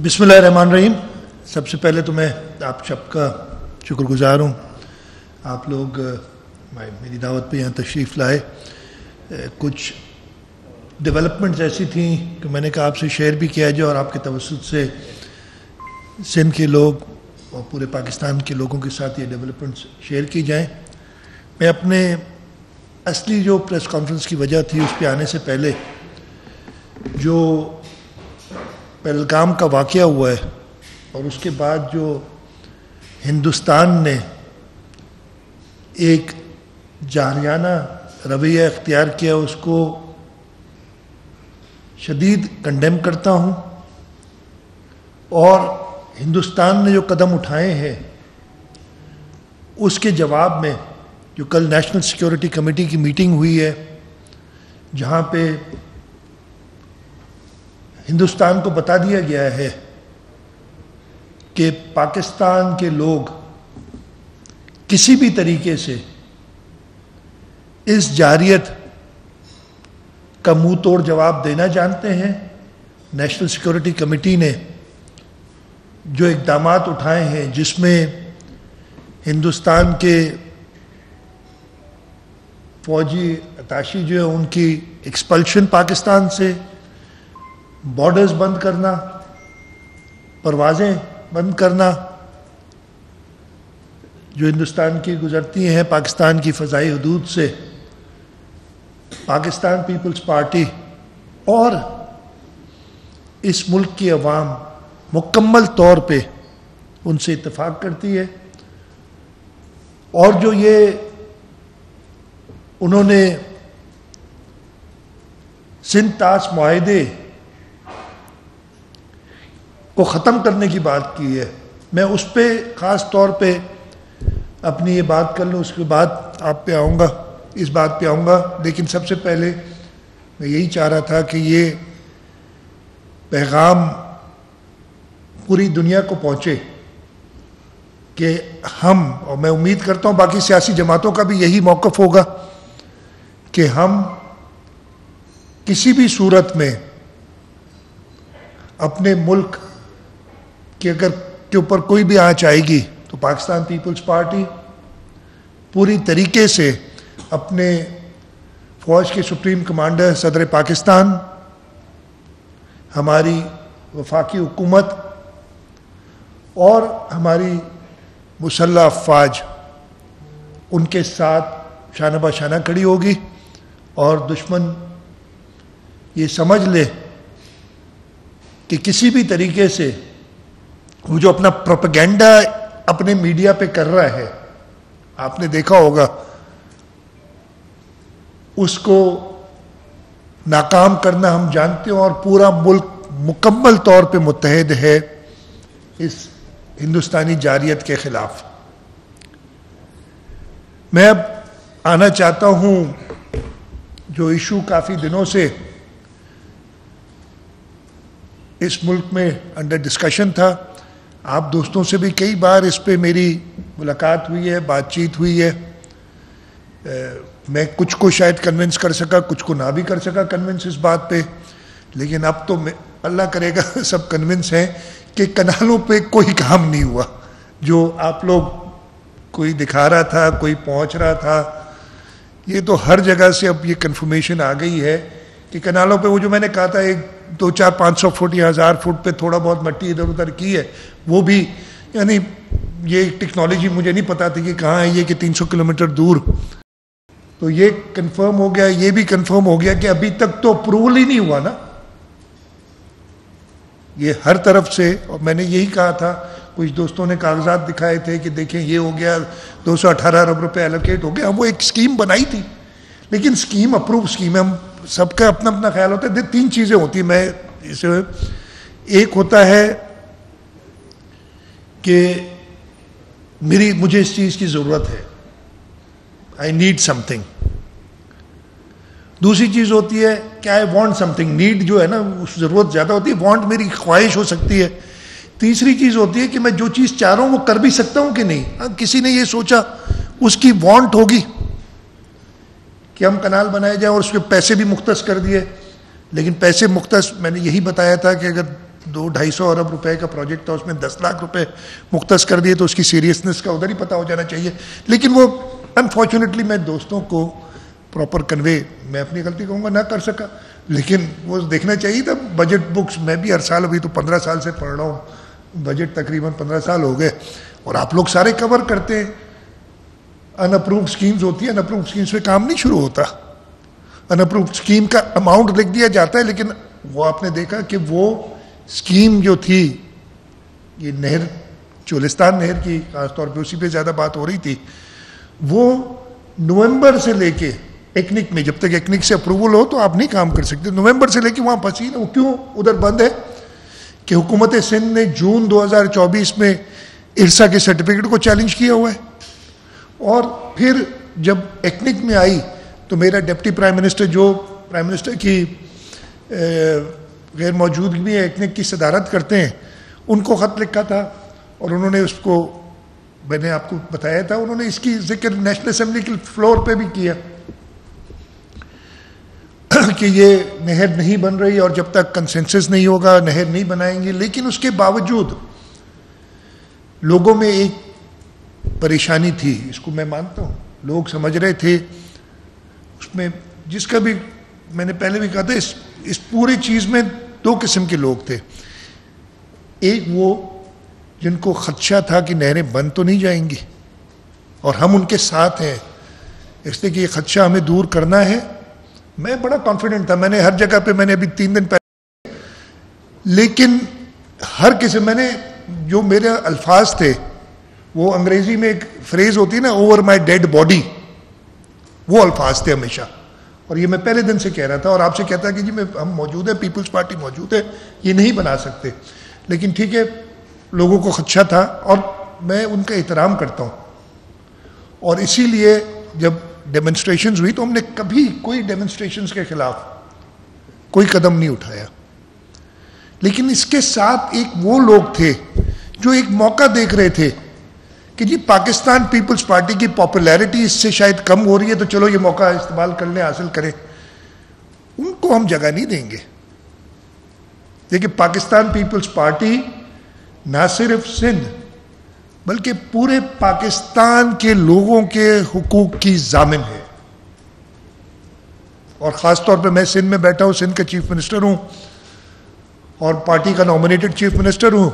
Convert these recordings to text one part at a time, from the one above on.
بسم اللہ الرحمن الرحیم۔ سب سے پہلے تو میں آپ سب کا شکر گزار ہوں، آپ لوگ میری دعوت پہ یہاں تشریف لائے۔ کچھ ڈیولپمنٹس ایسی تھیں کہ میں نے کہا آپ سے شیئر بھی کیا جائے اور آپ کے توسط سے سندھ کے لوگ اور پورے پاکستان کے لوگوں کے ساتھ یہ ڈیولپمنٹس شیئر کی جائیں۔ میں اپنے اصلی جو پریس کانفرنس کی وجہ تھی اس پہ آنے سے پہلے جو پہلگام کا واقعہ ہوا ہے اور اس کے بعد جو ہندوستان نے ایک جاہلیانہ رویہ اختیار کیا اس کو شدید کنڈیم کرتا ہوں، اور ہندوستان نے جو قدم اٹھائے ہیں اس کے جواب میں جو کل نیشنل سیکیورٹی کمیٹی کی میٹنگ ہوئی ہے جہاں پہ ہندوستان کو بتا دیا گیا ہے کہ پاکستان کے لوگ کسی بھی طریقے سے اس جارحیت کا منہ توڑ جواب دینا جانتے ہیں۔ نیشنل سیکیورٹی کمیٹی نے جو اقدامات اٹھائے ہیں جس میں ہندوستان کے فوجی اتاشی جو ہے ان کی ایکسپلشن پاکستان سے، بارڈرز بند کرنا، پروازیں بند کرنا جو ہندوستان کی گزرتی ہیں پاکستان کی فضائی حدود سے، پاکستان پیپلز پارٹی اور اس ملک کی عوام مکمل طور پہ ان سے اتفاق کرتی ہے۔ اور جو یہ انہوں نے سندھ طاس معاہدے کو ختم کرنے کی بات کی ہے، میں اس پہ خاص طور پہ اپنی یہ بات کر لوں، اس کے بعد آپ پہ آؤں گا، اس بات پہ آؤں گا۔ لیکن سب سے پہلے میں یہی چاہ رہا تھا کہ یہ پیغام پوری دنیا کو پہنچے کہ ہم، اور میں امید کرتا ہوں باقی سیاسی جماعتوں کا بھی یہی موقف ہوگا، کہ ہم کسی بھی صورت میں اپنے ملک کہ اگر کے اوپر کوئی بھی آنچ آئے گی تو پاکستان پیپلز پارٹی پوری طریقے سے اپنے فوج کے سپریم کمانڈر صدر پاکستان، ہماری وفاقی حکومت اور ہماری مسلح افواج ان کے ساتھ شانہ بہ شانہ کھڑی ہوگی، اور دشمن یہ سمجھ لے کہ کسی بھی طریقے سے وہ جو اپنا پروپیگنڈا اپنے میڈیا پہ کر رہا ہے، آپ نے دیکھا ہوگا، اس کو ناکام کرنا ہم جانتے ہیں، اور پورا ملک مکمل طور پہ متحد ہے اس ہندوستانی جارحیت کے خلاف۔ میں اب آنا چاہتا ہوں جو ایشو کافی دنوں سے اس ملک میں انڈر ڈسکشن تھا، آپ دوستوں سے بھی کئی بار اس پہ میری ملاقات ہوئی ہے، بات چیت ہوئی ہے، میں کچھ کو شاید کنونس کر سکا، کچھ کو نہ بھی کر سکا کنونس اس بات پہ، لیکن اب تو اللہ کرے گا سب کنونس ہیں کہ کنالوں پہ کوئی کام نہیں ہوا۔ جو آپ لوگ کوئی دکھا رہا تھا، کوئی پہنچ رہا تھا، یہ تو ہر جگہ سے اب یہ کنفرمیشن آ گئی ہے کہ کنالوں پہ وہ جو میں نے کہا تھا 200, 400, 500 فٹ یا 1000 فٹ پہ تھوڑا بہت مٹی ادھر ادھر کی ہے، وہ بھی یعنی یہ ٹیکنالوجی مجھے نہیں پتا تھی کہ کہاں ہے یہ، کہ 300 کلومیٹر دور، تو یہ کنفرم ہو گیا۔ یہ بھی کنفرم ہو گیا کہ ابھی تک تو اپروول ہی نہیں ہوا نا، یہ ہر طرف سے، اور میں نے یہی کہا تھا، کچھ دوستوں نے کاغذات دکھائے تھے کہ دیکھیں یہ ہو گیا 218 ارب روپے ایلوکیٹ ہو گیا، وہ ایک اسکیم بنائی تھی، لیکن اسکیم اپروو اسکیم ہے، ہم سب کا اپنا اپنا خیال ہوتا ہے۔ 3 چیزیں ہوتی ہیں، میں اسے ایک ہوتا ہے کہ مجھے اس چیز کی ضرورت ہے، آئی نیڈ سم تھنگ۔ دوسری چیز ہوتی ہے کہ I want some thing, need جو ہے نا اس ضرورت زیادہ ہوتی ہے، وانٹ میری خواہش ہو سکتی ہے۔ تیسری چیز ہوتی ہے کہ میں جو چیز چاہ رہا ہوں وہ کر بھی سکتا ہوں کہ نہیں۔ کسی نے یہ سوچا اس کی وانٹ ہوگی کہ ہم کنال بنائے جائیں اور اس کے پیسے بھی مختص کر دیے، لیکن پیسے مختص میں نے یہی بتایا تھا کہ اگر 200-250 ارب روپے کا پروجیکٹ تھا, اس میں 10 لاکھ روپے مختص کر دیے, تو اس کی سیریسنس کا ادھر ہی پتہ ہو جانا چاہیے. لیکن وہ انفارچونیٹلی میں دوستوں کو پراپر کنوے, میں اپنی غلطی کہوں گا, نہ کر سکا. لیکن وہ دیکھنا چاہیے تھا. بجٹ بکس میں بھی ہر سال, ابھی تو 15 سال سے پڑھ رہا ہوں, بجٹ تقریباً 15 سال ہو گئے, اور آپ لوگ سارے کور کرتے ہیں. ان اپرووڈ اسکیمز ہوتی ہیں, ان اپرووڈ اسکیمز پہ کام نہیں شروع ہوتا. ان اپرووڈ اسکیم کا اماؤنٹ لکھ دیا جاتا ہے, لیکن وہ آپ نے دیکھا کہ وہ اسکیم جو تھی, یہ نہر, چولستان نہر کی خاص طور پہ اسی پہ زیادہ بات ہو رہی تھی, وہ نومبر سے لے کے ایکنک میں, جب تک ایکنک سے اپروول ہو تو آپ نہیں کام کر سکتے, نومبر سے لے کے وہاں پھنسی نا. وہ کیوں ادھر بند ہے کہ حکومت سندھ نے جون 2024 میں ارسا کے سرٹیفکیٹ کو چیلنج کیا ہوا ہے, اور پھر جب ایکنک میں آئی تو میرا ڈپٹی پرائم منسٹر, جو پرائم منسٹر کی غیر موجودگی میں ایکنک کی صدارت کرتے ہیں, ان کو خط لکھا تھا, اور انہوں نے اس کو, میں نے آپ کو بتایا تھا, انہوں نے اس کی ذکر نیشنل اسمبلی کے فلور پہ بھی کیا کہ یہ نہر نہیں بن رہی, اور جب تک کنسنسس نہیں ہوگا نہر نہیں بنائیں گے. لیکن اس کے باوجود لوگوں میں ایک پریشانی تھی, اس کو میں مانتا ہوں, لوگ سمجھ رہے تھے اس میں, جس کا بھی میں نے پہلے بھی کہا تھا, اس پوری چیز میں 2 قسم کے لوگ تھے. ایک وہ جن کو خدشہ تھا کہ نہریں بند تو نہیں جائیں گی, اور ہم ان کے ساتھ ہیں, اس لیے کہ یہ خدشہ ہمیں دور کرنا ہے. میں بڑا کانفیڈنٹ تھا, میں نے ہر جگہ پہ, میں نے ابھی 3 دن پہلے, لیکن ہر کسی, میں نے جو میرے الفاظ تھے, وہ انگریزی میں ایک فریز ہوتی ہے نا, اوور مائی ڈیڈ باڈی, وہ الفاظ تھے ہمیشہ. اور یہ میں پہلے دن سے کہہ رہا تھا, اور آپ سے کہتا کہ جی ہم موجود ہیں, پیپلز پارٹی موجود ہے, یہ نہیں بنا سکتے. لیکن ٹھیک ہے, لوگوں کو خدشہ تھا, اور میں ان کا احترام کرتا ہوں, اور اسی لیے جب ڈیمنسٹریشنز ہوئی تو ہم نے کبھی کوئی ڈیمنسٹریشنز کے خلاف کوئی قدم نہیں اٹھایا. لیکن اس کے ساتھ ایک وہ لوگ تھے جو ایک موقع دیکھ رہے تھے کہ جی پاکستان پیپلز پارٹی کی پاپولیرٹی اس سے شاید کم ہو رہی ہے, تو چلو یہ موقع استعمال کر لیں, حاصل کریں. ان کو ہم جگہ نہیں دیں گے. دیکھیں, پاکستان پیپلز پارٹی نہ صرف سندھ بلکہ پورے پاکستان کے لوگوں کے حقوق کی ضامن ہے. اور خاص طور پہ میں سندھ میں بیٹھا ہوں, سندھ کا چیف منسٹر ہوں, اور پارٹی کا نامینیٹڈ چیف منسٹر ہوں,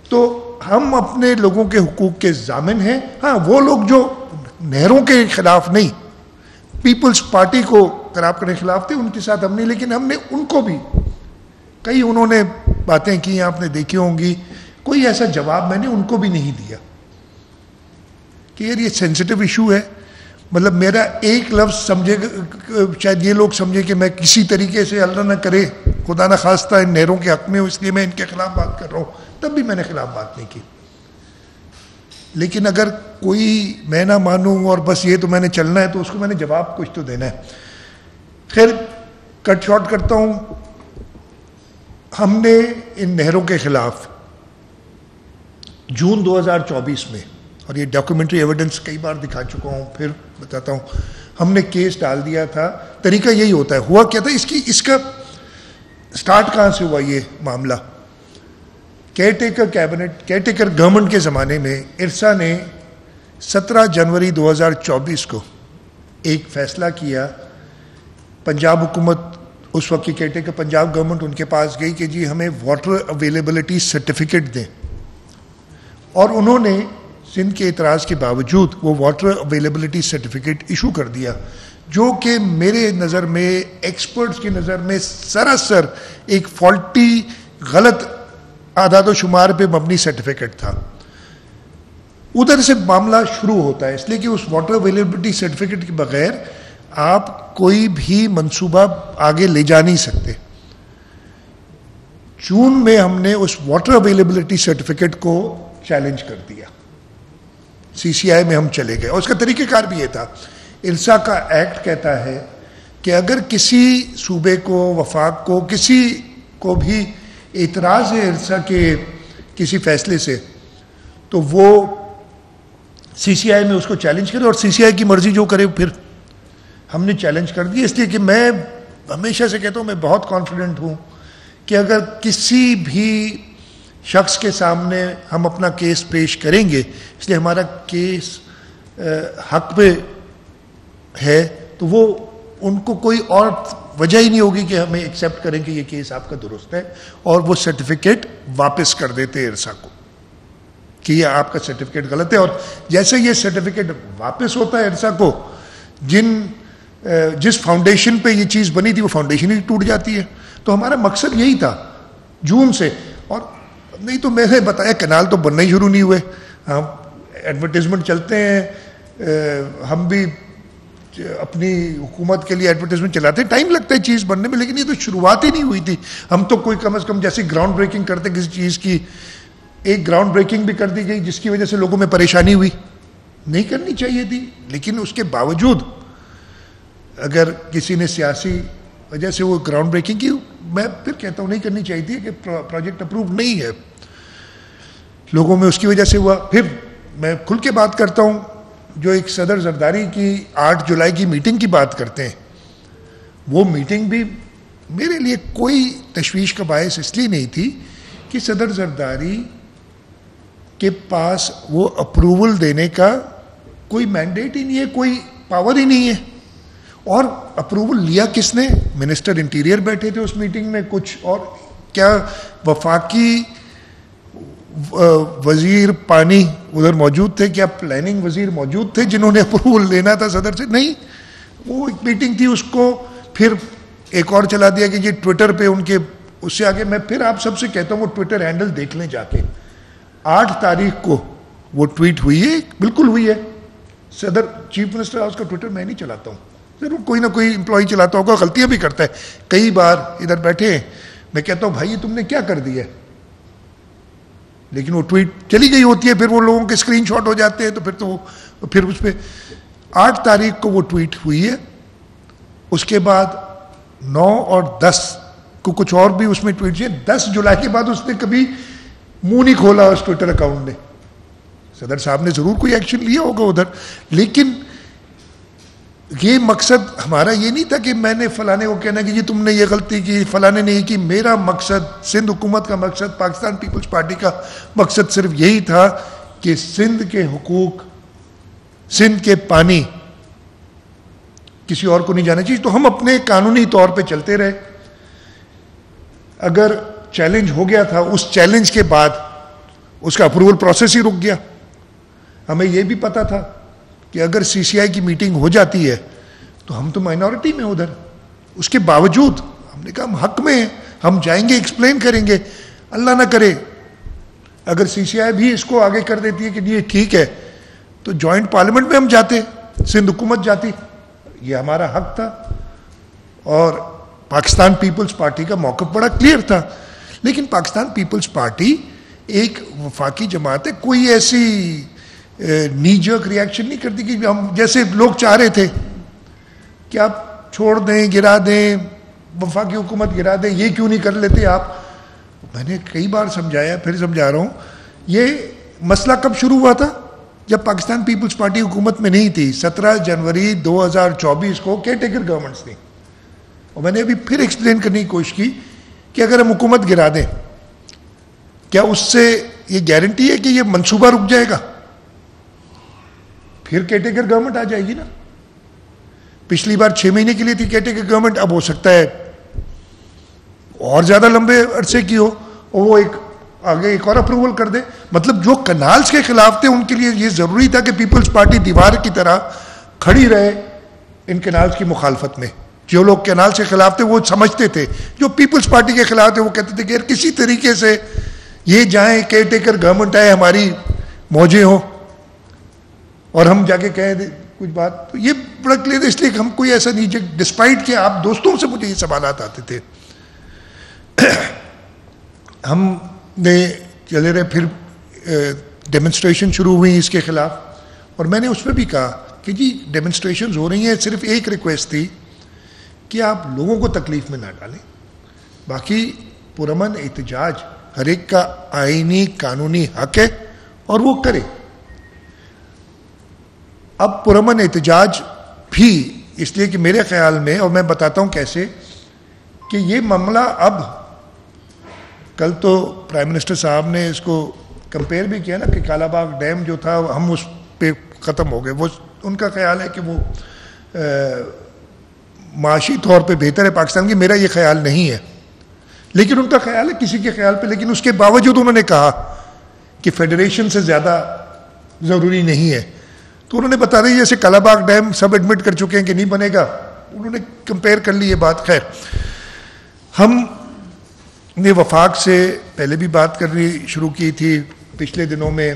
تو ہم اپنے لوگوں کے حقوق کے ضامن ہیں. ہاں, وہ لوگ جو نہروں کے خلاف نہیں, پیپلز پارٹی کو خراب کرنے کے خلاف تھے, ان کے ساتھ ہم نہیں. لیکن ہم نے ان کو بھی, کئی انہوں نے باتیں کی, آپ نے دیکھی ہوں گی, کوئی ایسا جواب میں نے ان کو بھی نہیں دیا کہ یار یہ سینسٹیو ایشو ہے. مطلب میرا ایک لفظ سمجھے, شاید یہ لوگ سمجھے کہ میں کسی طریقے سے, اللہ نہ کرے خدا نہ خواستہ, ان نہروں کے حق میں ہوں, اس لیے میں ان کے خلاف بات کر رہا ہوں. تب بھی میں نے خلاف بات نہیں کی. لیکن اگر کوئی میں نہ مانوں اور بس یہ تو میں نے چلنا ہے, تو اس کو میں نے جواب کچھ تو دینا ہے. خیر, کٹ شارٹ کرتا ہوں. ہم نے ان نہروں کے خلاف جون 2024 میں, اور یہ ڈاکومنٹری ایویڈنس کئی بار دکھا چکا ہوں, پھر بتاتا ہوں, ہم نے کیس ڈال دیا تھا. طریقہ یہی ہوتا ہے. ہوا کیا تھا, اس کا سٹارٹ کہاں سے ہوا یہ معاملہ؟ Care taker cabinet, care taker government کے زمانے میں ارسا نے 17 جنوری 2024 کو ایک فیصلہ کیا. پنجاب حکومت, اس وقت کی کیئر ٹیکر پنجاب گورنمنٹ, ان کے پاس گئی کہ جی ہمیں واٹر اویلیبلٹی سرٹیفکیٹ دیں, اور انہوں نے سندھ کے اعتراض کے باوجود وہ واٹر اویلیبلٹی سرٹیفکیٹ ایشو کر دیا, جو کہ میرے نظر میں, ایکسپرٹس کی نظر میں سراسر ایک فالٹی, غلط اعداد و شمار پہ مبنی سرٹیفکیٹ تھا. ادھر سے معاملہ شروع ہوتا ہے, اس لیے کہ اس واٹر اویلیبلٹی سرٹیفکیٹ کے بغیر آپ کوئی بھی منصوبہ آگے لے جا نہیں سکتے. جون میں ہم نے اس واٹر اویلیبلٹی سرٹیفکیٹ کو چیلنج کر دیا, CCI میں ہم چلے گئے. اور اس کا طریقہ کار بھی یہ تھا, ارسا کا ایکٹ کہتا ہے کہ اگر کسی صوبے کو, وفاق کو, کسی کو بھی اعتراض ہے ارسا کے کسی فیصلے سے, تو وہ CCI میں اس کو چیلنج کرے, اور CCI کی مرضی جو کرے. پھر ہم نے چیلنج کر دیا, اس لیے کہ میں ہمیشہ سے کہتا ہوں, میں بہت کانفیڈنٹ ہوں کہ اگر کسی بھی شخص کے سامنے ہم اپنا کیس پیش کریں گے، اس لیے ہمارا کیس حق پہ ہے، تو وہ ان کو کوئی اور وجہ ہی نہیں ہوگی کہ ہمیں ایکسیپٹ کریں کہ یہ کیس آپ کا درست ہے، اور وہ سرٹیفکیٹ واپس کر دیتے ارسا کو کہ یہ آپ کا سرٹیفکیٹ غلط ہے. اور جیسے یہ سرٹیفکیٹ واپس ہوتا ہے ارسا کو، جس فاؤنڈیشن پہ یہ چیز بنی تھی وہ فاؤنڈیشن ہی ٹوٹ جاتی ہے. تو ہمارا مقصد یہی تھا جون سے. اور نہیں تو میں نے بتایا کنال تو بننا ہی شروع نہیں ہوئے، ہم ایڈورٹیزمنٹ چلتے ہیں، ہم بھی اپنی حکومت کے لیے ایڈورٹیزمنٹ چلاتے ہیں، ٹائم لگتا ہے چیز بننے میں، لیکن یہ تو شروعات ہی نہیں ہوئی تھی. ہم تو کوئی کم از کم جیسے گراؤنڈ بریکنگ کرتے کسی چیز کی، ایک گراؤنڈ بریکنگ بھی کر دی گئی جس کی وجہ سے لوگوں میں پریشانی ہوئی، نہیں کرنی چاہیے تھی. لیکن اس کے باوجود اگر کسی نے سیاسی وجہ سے وہ گراؤنڈ بریکنگ کی، میں پھر کہتا ہوں نہیں کرنی چاہیے تھی کہ پروجیکٹ اپروو نہیں ہے، لوگوں میں اس کی وجہ سے ہوا. پھر میں کھل کے بات کرتا ہوں، جو ایک صدر زرداری کی 8 جولائی کی میٹنگ کی بات کرتے ہیں، وہ میٹنگ بھی میرے لیے کوئی تشویش کا باعث اس لیے نہیں تھی کہ صدر زرداری کے پاس وہ اپروول دینے کا کوئی مینڈیٹ ہی نہیں ہے، کوئی پاور ہی نہیں ہے. اور اپروول لیا کس نے؟ منسٹر انٹیریئر بیٹھے تھے اس میٹنگ میں کچھ، اور کیا وفاقی وزیر پانی ادھر موجود تھے؟ کیا پلاننگ وزیر موجود تھے جنہوں نے اپروول لینا تھا صدر سے؟ نہیں. وہ ایک میٹنگ تھی، اس کو پھر ایک اور چلا دیا کہ یہ ٹویٹر پہ ان کے، اس سے آگے میں پھر آپ سب سے کہتا ہوں وہ ٹویٹر ہینڈل دیکھ لیں جا کے. 8 تاریخ کو وہ ٹویٹ ہوئی ہے، بالکل ہوئی ہے. صدر چیف منسٹر ہاؤس کا ٹویٹر میں نہیں چلاتا ہوں، ضرور کوئی نہ کوئی امپلائی چلاتا ہوگا، غلطیاں بھی کرتا ہے. کئی بار ادھر بیٹھے ہیں میں کہتا ہوں بھائی یہ تم نے کیا کر دیا ہے، لیکن وہ ٹویٹ چلی گئی ہوتی ہے، پھر وہ لوگوں کے اسکرین شاٹ ہو جاتے ہیں، تو پھر اس پہ 8 تاریخ کو وہ ٹویٹ ہوئی ہے. اس کے بعد 9 اور 10 کو کچھ اور بھی اس میں ٹویٹ کیے. 10 جولائی کے بعد اس نے کبھی منہ نہیں کھولا اس ٹویٹر اکاؤنٹ نے. صدر صاحب نے ضرور کوئی ایکشن لیا ہوگا ادھر، لیکن یہ مقصد ہمارا یہ نہیں تھا کہ میں نے فلانے کو کہنا کہ یہ تم نے یہ غلطی کی، فلانے نے یہ کی. میرا مقصد، سندھ حکومت کا مقصد، پاکستان پیپلز پارٹی کا مقصد صرف یہی تھا کہ سندھ کے حقوق، سندھ کے پانی کسی اور کو نہیں جانا چاہیے. تو ہم اپنے قانونی طور پہ چلتے رہے. اگر چیلنج ہو گیا تھا، اس چیلنج کے بعد اس کا اپروول پروسیس ہی رک گیا. ہمیں یہ بھی پتا تھا کہ اگر سی سی آئی کی میٹنگ ہو جاتی ہے تو ہم تو مائنورٹی میں ادھر، اس کے باوجود ہم نے کہا ہم حق میں ہیں، ہم جائیں گے، ایکسپلین کریں گے. اللہ نہ کرے اگر سی سی آئی بھی اس کو آگے کر دیتی ہے کہ یہ ٹھیک ہے، تو جوائنٹ پارلیمنٹ میں ہم جاتے، سندھ حکومت جاتی، یہ ہمارا حق تھا. اور پاکستان پیپلز پارٹی کا موقف بڑا کلیئر تھا. لیکن پاکستان پیپلز پارٹی ایک وفاقی جماعت ہے، کوئی ایسی نی جرک ریاکشن نہیں کرتی کہ ہم جیسے لوگ چاہ رہے تھے کہ آپ چھوڑ دیں، گرا دیں، وفاقی حکومت گرا دیں، یہ کیوں نہیں کر لیتے آپ. میں نے کئی بار سمجھایا، پھر سمجھا رہا ہوں. یہ مسئلہ کب شروع ہوا تھا؟ جب پاکستان پیپلز پارٹی حکومت میں نہیں تھی. 17 جنوری 2024 کو کیئر ٹیکر گورنمنٹس تھی. اور میں نے ابھی پھر ایکسپلین کرنے کی کوشش کی کہ اگر ہم حکومت گرا دیں، کیا اس سے یہ گارنٹی ہے کہ یہ منصوبہ رک جائے گا؟ پھر کیئر ٹیکر گورنمنٹ آ جائے گی نا. پچھلی بار 6 مہینے کے لیے تھی کیئر ٹیکر گورنمنٹ، اب ہو سکتا ہے اور زیادہ لمبے عرصے کی ہو، اور وہ آگے ایک اور اپروول کر دے. مطلب جو کنالز کے خلاف تھے ان کے لیے یہ ضروری تھا کہ پیپلز پارٹی دیوار کی طرح کھڑی رہے ان کنالز کی مخالفت میں. جو لوگ کینال کے خلاف تھے وہ سمجھتے تھے، جو پیپلز پارٹی کے خلاف تھے وہ کہتے تھے کہ یار کسی طریقے سے یہ جائیں، کیئر ٹیکر گورنمنٹ آئے، ہماری موجیں ہوں اور ہم جا کے کہیں کچھ بات. تو یہ بڑا کلیئر ہے، اس لیے کہ ہم کوئی ایسا نہیں، ڈسپائٹ کہ آپ دوستوں سے مجھے یہ سوالات آتے تھے. ہم نے چلے رہے، پھر ڈیمنسٹریشن شروع ہوئی اس کے خلاف، اور میں نے اس میں بھی کہا کہ جی ڈیمنسٹریشنز ہو رہی ہیں، صرف ایک ریکویسٹ تھی کہ آپ لوگوں کو تکلیف میں نہ ڈالیں، باقی پرامن احتجاج ہر ایک کا آئینی قانونی حق ہے اور وہ کرے. اب پرامن احتجاج بھی اس لیے کہ میرے خیال میں، اور میں بتاتا ہوں کیسے، کہ یہ معاملہ اب کل تو پرائم منسٹر صاحب نے اس کو کمپیئر بھی کیا نا کہ کالا باغ ڈیم جو تھا ہم اس پہ ختم ہو گئے. وہ ان کا خیال ہے کہ وہ معاشی طور پہ بہتر ہے پاکستان کی. میرا یہ خیال نہیں ہے, لیکن ان کا خیال ہے کسی کے خیال پہ. لیکن اس کے باوجود انہوں نے کہا کہ فیڈریشن سے زیادہ ضروری نہیں ہے. تو انہوں نے بتا دی جیسے کالا باغ ڈیم سب ایڈمٹ کر چکے ہیں کہ نہیں بنے گا, انہوں نے کمپیئر کر لی یہ بات. خیر, ہم نے وفاق سے پہلے بھی بات کرنی شروع کی تھی پچھلے دنوں میں,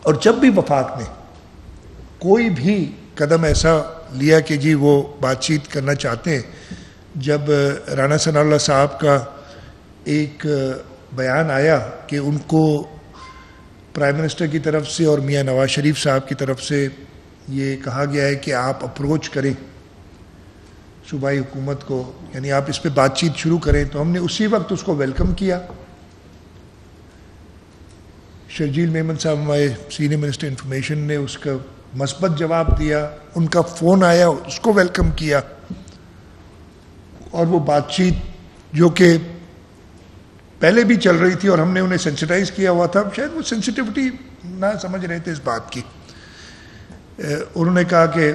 اور جب بھی وفاق نے کوئی بھی قدم ایسا لیا کہ جی وہ بات چیت کرنا چاہتے ہیں, جب رانا ثناء اللہ صاحب کا ایک بیان آیا کہ ان کو پرائم منسٹر کی طرف سے اور میاں نواز شریف صاحب کی طرف سے یہ کہا گیا ہے کہ آپ اپروچ کریں صوبائی حکومت کو, یعنی آپ اس پہ بات چیت شروع کریں, تو ہم نے اسی وقت اس کو ویلکم کیا. شرجیل میمن صاحب ہمارے سینئر منسٹر انفارمیشن نے اس کا مثبت جواب دیا, ان کا فون آیا, اس کو ویلکم کیا, اور وہ بات چیت جو کہ پہلے بھی چل رہی تھی اور ہم نے انہیں سینسٹائز کیا ہوا تھا, شاید وہ سینسٹیوٹی نہ سمجھ رہے تھے اس بات کی. انہوں نے کہا کہ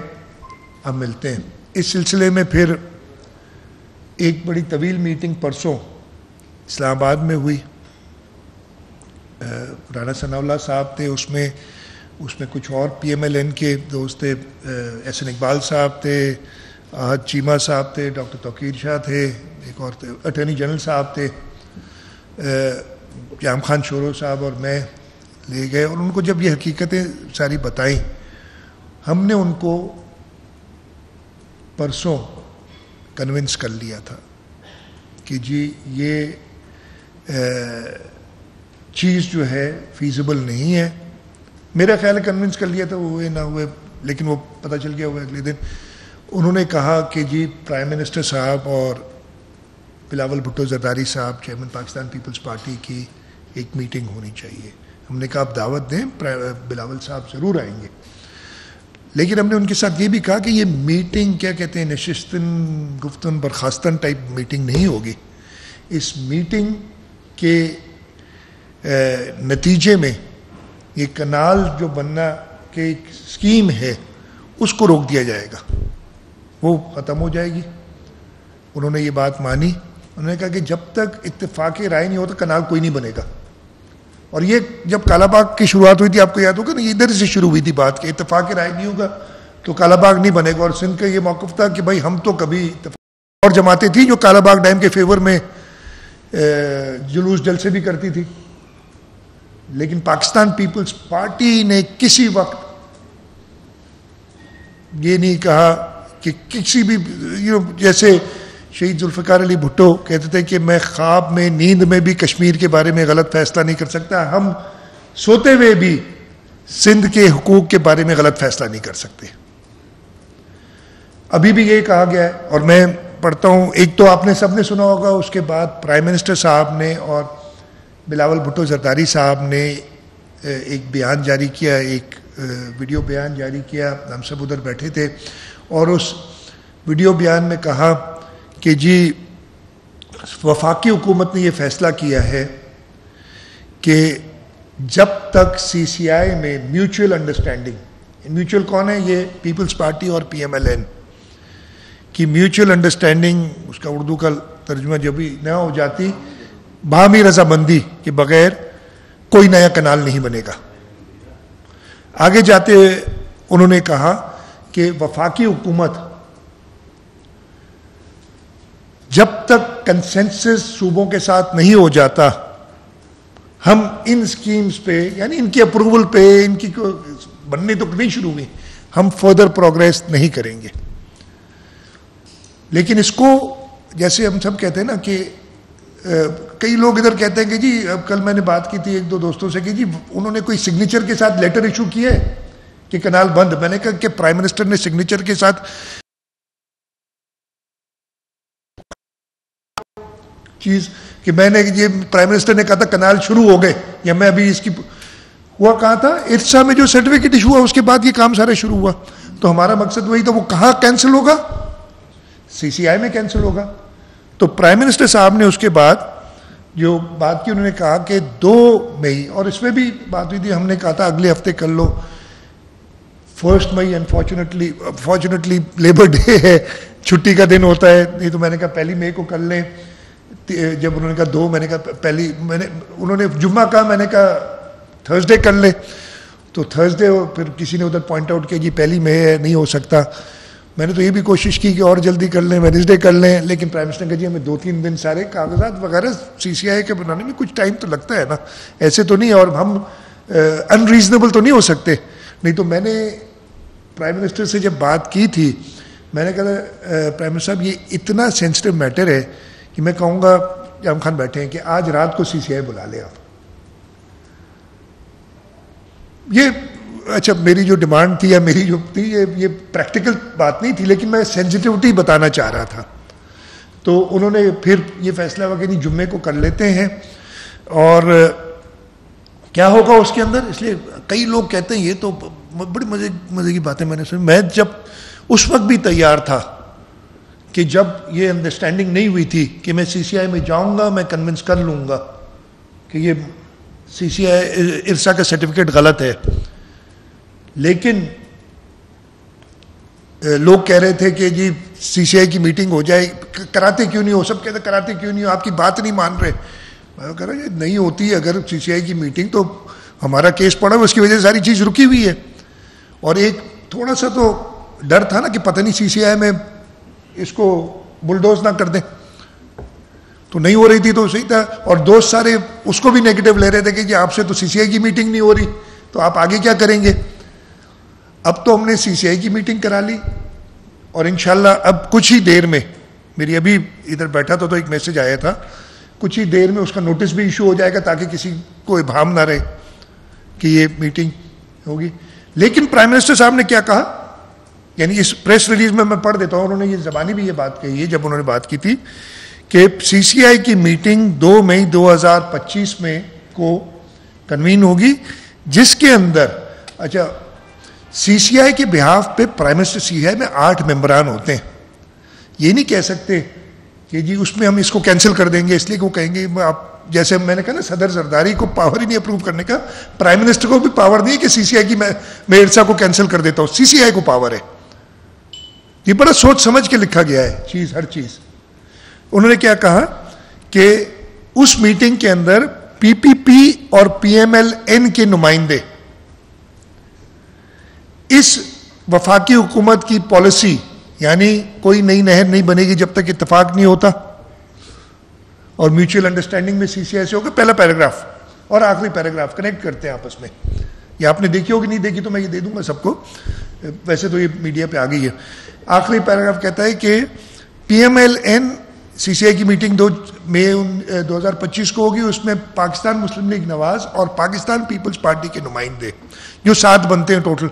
ہم ملتے ہیں. اس سلسلے میں پھر ایک بڑی طویل میٹنگ پرسوں اسلام آباد میں ہوئی. رانا ثناء اللہ صاحب تھے اس میں کچھ اور پی ایم ایل این کے دوست تھے, احسن اقبال صاحب تھے, احد چیمہ صاحب تھے, ڈاکٹر توقیر شاہ تھے, ایک اور تھے اٹارنی جنرل صاحب تھے, قیام خان شورو صاحب اور میں لے گئے. اور ان کو جب یہ حقیقتیں ساری بتائیں, ہم نے ان کو پرسوں کنونس کر لیا تھا کہ جی یہ چیز جو ہے فیزیبل نہیں ہے. میرا خیال ہے کنونس کر لیا تھا, وہ ہوئے نہ ہوئے, لیکن وہ پتہ چل گیا ہوئے اگلے دن. انہوں نے کہا کہ جی پرائم منسٹر صاحب اور بلاول بھٹو زرداری صاحب چیئرمین پاکستان پیپلز پارٹی کی ایک میٹنگ ہونی چاہیے. ہم نے کہا آپ دعوت دیں, بلاول صاحب ضرور آئیں گے. لیکن ہم نے ان کے ساتھ یہ بھی کہا کہ یہ میٹنگ کیا کہتے ہیں, نشستن گفتن برخاستن ٹائپ میٹنگ نہیں ہوگی. اس میٹنگ کے نتیجے میں یہ کنال جو بننا کہ ایک اسکیم ہے اس کو روک دیا جائے گا, وہ ختم ہو جائے گی. انہوں نے یہ بات مانی. انہوں نے کہا کہ جب تک اتفاق رائے نہیں ہوتا کنال کوئی نہیں بنے گا. اور یہ جب کالا باغ کی شروعات ہوئی تھی, آپ کو یاد ہوگا نا, یہ ادھر سے شروع ہوئی تھی بات کہ اتفاق رائے نہیں ہوگا تو کالا باغ نہیں بنے گا. اور سندھ کا یہ موقف تھا کہ بھائی ہم تو کبھی اور جماعتیں تھیں جو کالا باغ ڈیم کے فیور میں جلوس جلسے بھی کرتی تھی, لیکن پاکستان پیپلز پارٹی نے کسی وقت یہ نہیں کہا کہ کسی بھی جیسے شہید ذوالفقار علی بھٹو کہتے تھے کہ میں خواب میں نیند میں بھی کشمیر کے بارے میں غلط فیصلہ نہیں کر سکتا, ہم سوتے ہوئے بھی سندھ کے حقوق کے بارے میں غلط فیصلہ نہیں کر سکتے. ابھی بھی یہ کہا گیا ہے, اور میں پڑھتا ہوں, ایک تو آپ نے سب نے سنا ہوگا, اس کے بعد پرائم منسٹر صاحب نے اور بلاول بھٹو زرداری صاحب نے ایک بیان جاری کیا, ایک ویڈیو بیان جاری کیا, ہم سب ادھر بیٹھے تھے, اور اس ویڈیو بیان میں کہا کہ جی وفاقی حکومت نے یہ فیصلہ کیا ہے کہ جب تک سی سی آئی میں میوچل انڈرسٹینڈنگ, میوچل کون ہے, یہ پیپلز پارٹی اور پی ایم ایل این کی میوچل انڈرسٹینڈنگ, اس کا اردو کا ترجمہ جب بھی نہ ہو جاتی, باہمی رضامندی کے بغیر کوئی نیا کنال نہیں بنے گا. آگے جاتے انہوں نے کہا کہ وفاقی حکومت جب تک کنسنسس صوبوں کے ساتھ نہیں ہو جاتا, ہم ان سکیمز پہ, یعنی ان کی اپروول پہ, ان کی بننے تو نہیں شروع ہوئی, ہم فردر پروگریس نہیں کریں گے. لیکن اس کو جیسے ہم سب کہتے ہیں نا کہ کئی لوگ ادھر کہتے ہیں کہ جی, اب کل میں نے بات کی تھی ایک دو دوستوں سے کہ جی انہوں نے کوئی سگنیچر کے ساتھ لیٹر ایشو کیا ہے کہ کنال بند. میں نے کہا کہ پرائم منسٹر نے سگنیچر کے ساتھ چیز کہ میں نے یہ پرائم منسٹر نے کہا تھا کنال شروع ہو گئے, یا میں ابھی اس کی ہوا کہا تھا ارسا میں جو سرٹیفکیٹ ایشو ہوا اس کے بعد یہ کام سارا شروع ہوا. تو ہمارا مقصد وہی تھا, وہ کہاں کینسل ہوگا, سی سی آئی میں کینسل ہوگا. تو پرائم منسٹر صاحب نے اس کے بعد جو بات کی انہوں نے کہا کہ 2 مئی، اور اس میں بھی بات ہوئی تھی، ہم نے کہا تھا اگلے ہفتے کر لو. 1 مئی انفارچونیٹلی لیبر ڈے ہے، چھٹی کا دن ہوتا ہے، نہیں تو میں نے کہا 1 مئی کو کر لیں. جب انہوں نے کہا 2، میں نے کہا انہوں نے جمعہ کہا، میں نے کہا تھرسڈے کر لیں. تو تھرسڈے، پھر کسی نے ادھر پوائنٹ آؤٹ کیا جی 1 مئی ہے، نہیں ہو سکتا. میں نے تو یہ بھی کوشش کی کہ اور جلدی کر لیں، وینسڈے کر لیں، لیکن پرائم منسٹر نے کہا جی ہمیں 2-3 دن سارے کاغذات وغیرہ CCI کے بنانے میں کچھ ٹائم تو لگتا ہے نا، ایسے تو نہیں، اور ہم انریزنیبل تو نہیں ہو سکتے. نہیں تو میں نے پرائم منسٹر سے جب بات کی تھی، میں نے کہا پرائم منسٹر صاحب یہ اتنا سینسٹیو میٹر ہے کہ میں کہوں گا جام خان بیٹھے ہیں کہ آج رات کو CCI بلا لے آپ. یہ اچھا میری جو ڈیمانڈ تھی یا میری جو تھی یہ پریکٹیکل بات نہیں تھی، لیکن میں سینسٹیوٹی بتانا چاہ رہا تھا. تو انہوں نے پھر یہ فیصلہ ہوا کہ نہیں جمعے کو کر لیتے ہیں. اور کیا ہوگا اس کے اندر، اس لیے کئی لوگ کہتے ہیں یہ تو بڑی مزے کی باتیں میں نے سنی. میں جب اس وقت بھی تیار تھا کہ جب یہ انڈرسٹینڈنگ نہیں ہوئی تھی کہ میں CCI میں جاؤں گا، میں کنونس کر لوں گا کہ یہ CCI ارسا کا سرٹیفکیٹ غلط ہے. لیکن لوگ کہہ رہے تھے کہ جی CCI کی میٹنگ ہو جائے، کراتے کیوں نہیں ہو، سب کہتے کراتے کیوں نہیں ہو، آپ کی بات نہیں مان رہے. میں کہہ رہا یہ نہیں ہوتی اگر CCI کی میٹنگ، تو ہمارا کیس پڑا ہوا، اس کی وجہ سے ساری چیز رکی ہوئی ہے. اور ایک تھوڑا سا تو ڈر تھا نا کہ پتہ نہیں CCI میں اس کو بلڈوز نہ کر دیں، تو نہیں ہو رہی تھی تو صحیح تھا. اور دوست سارے اس کو بھی نیگیٹو لے رہے تھے کہ جی آپ سے تو CCI کی میٹنگ نہیں ہو رہی، تو آپ آگے کیا کریں گے. اب تو ہم نے CCI کی میٹنگ کرا لی، اور انشاءاللہ اب کچھ ہی دیر میں، میری ابھی ادھر بیٹھا تو ایک میسج آیا تھا، کچھ ہی دیر میں اس کا نوٹس بھی ایشو ہو جائے گا تاکہ کسی کو ابہام نہ رہے کہ یہ میٹنگ ہوگی. لیکن پرائم منسٹر صاحب نے کیا کہا، یعنی اس پریس ریلیز میں پڑھ دیتا ہوں، انہوں نے یہ زبانی بھی یہ بات کہی ہے جب انہوں نے بات کی تھی کہ CCI کی میٹنگ 2 مئی 2025 میں کو کنوین ہوگی، جس کے اندر اچھا CCI کے بہاف پہ پرائم منسٹر CCI میں 8 ممبران ہوتے ہیں. یہ نہیں کہہ سکتے کہ جی اس میں ہم اس کو کینسل کر دیں گے، اس لیے کہ وہ کہیں گے آپ، جیسے میں نے کہا نا صدر زرداری کو پاور ہی نہیں اپروو کرنے کا، پرائم منسٹر کو بھی پاور نہیں ہے کہ CCI کی میں ارسا کو کینسل کر دیتا ہوں، CCI کو پاور ہے. یہ بڑا سوچ سمجھ کے لکھا گیا ہے چیز، ہر چیز. انہوں نے کیا کہا کہ اس میٹنگ کے اندر PPP اور PMLN کے نمائندے اس وفاقی حکومت کی پالیسی، یعنی کوئی نئی نہر نہیں بنے گی جب تک اتفاق نہیں ہوتا، اور میوچل انڈرسٹینڈنگ میں CCI سے ہوگا. پہلا پیراگراف اور آخری پیراگراف کنیکٹ کرتے ہیں آپس میں. یہ آپ نے دیکھی ہوگی، نہیں دیکھی تو میں یہ دے دوں گا سب کو، ویسے تو یہ میڈیا پہ آ گئی ہے. آخری پیراگراف کہتا ہے کہ PMLN CCI کی میٹنگ 2 مئی 2025 کو ہوگی، اس میں پاکستان مسلم لیگ نواز اور پاکستان پیپلز پارٹی کے نمائندے، جو 7 بنتے ہیں ٹوٹل.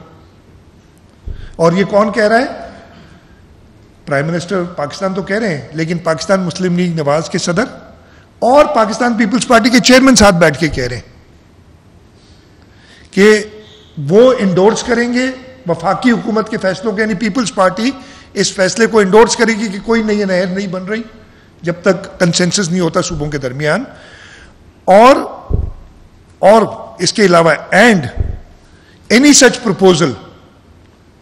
اور یہ کون کہہ رہا ہے؟ پرائم منسٹر پاکستان تو کہہ رہے ہیں، لیکن پاکستان مسلم لیگ نواز کے صدر اور پاکستان پیپلز پارٹی کے چیئرمین ساتھ بیٹھ کے کہہ رہے ہیں کہ وہ انڈورس کریں گے وفاقی حکومت کے فیصلوں کے، یعنی پیپلز پارٹی اس فیصلے کو انڈورس کرے گی کہ کوئی نئی نہر نہیں بن رہی جب تک کنسنسس نہیں ہوتا صوبوں کے درمیان. اور اس کے علاوہ and any such proposal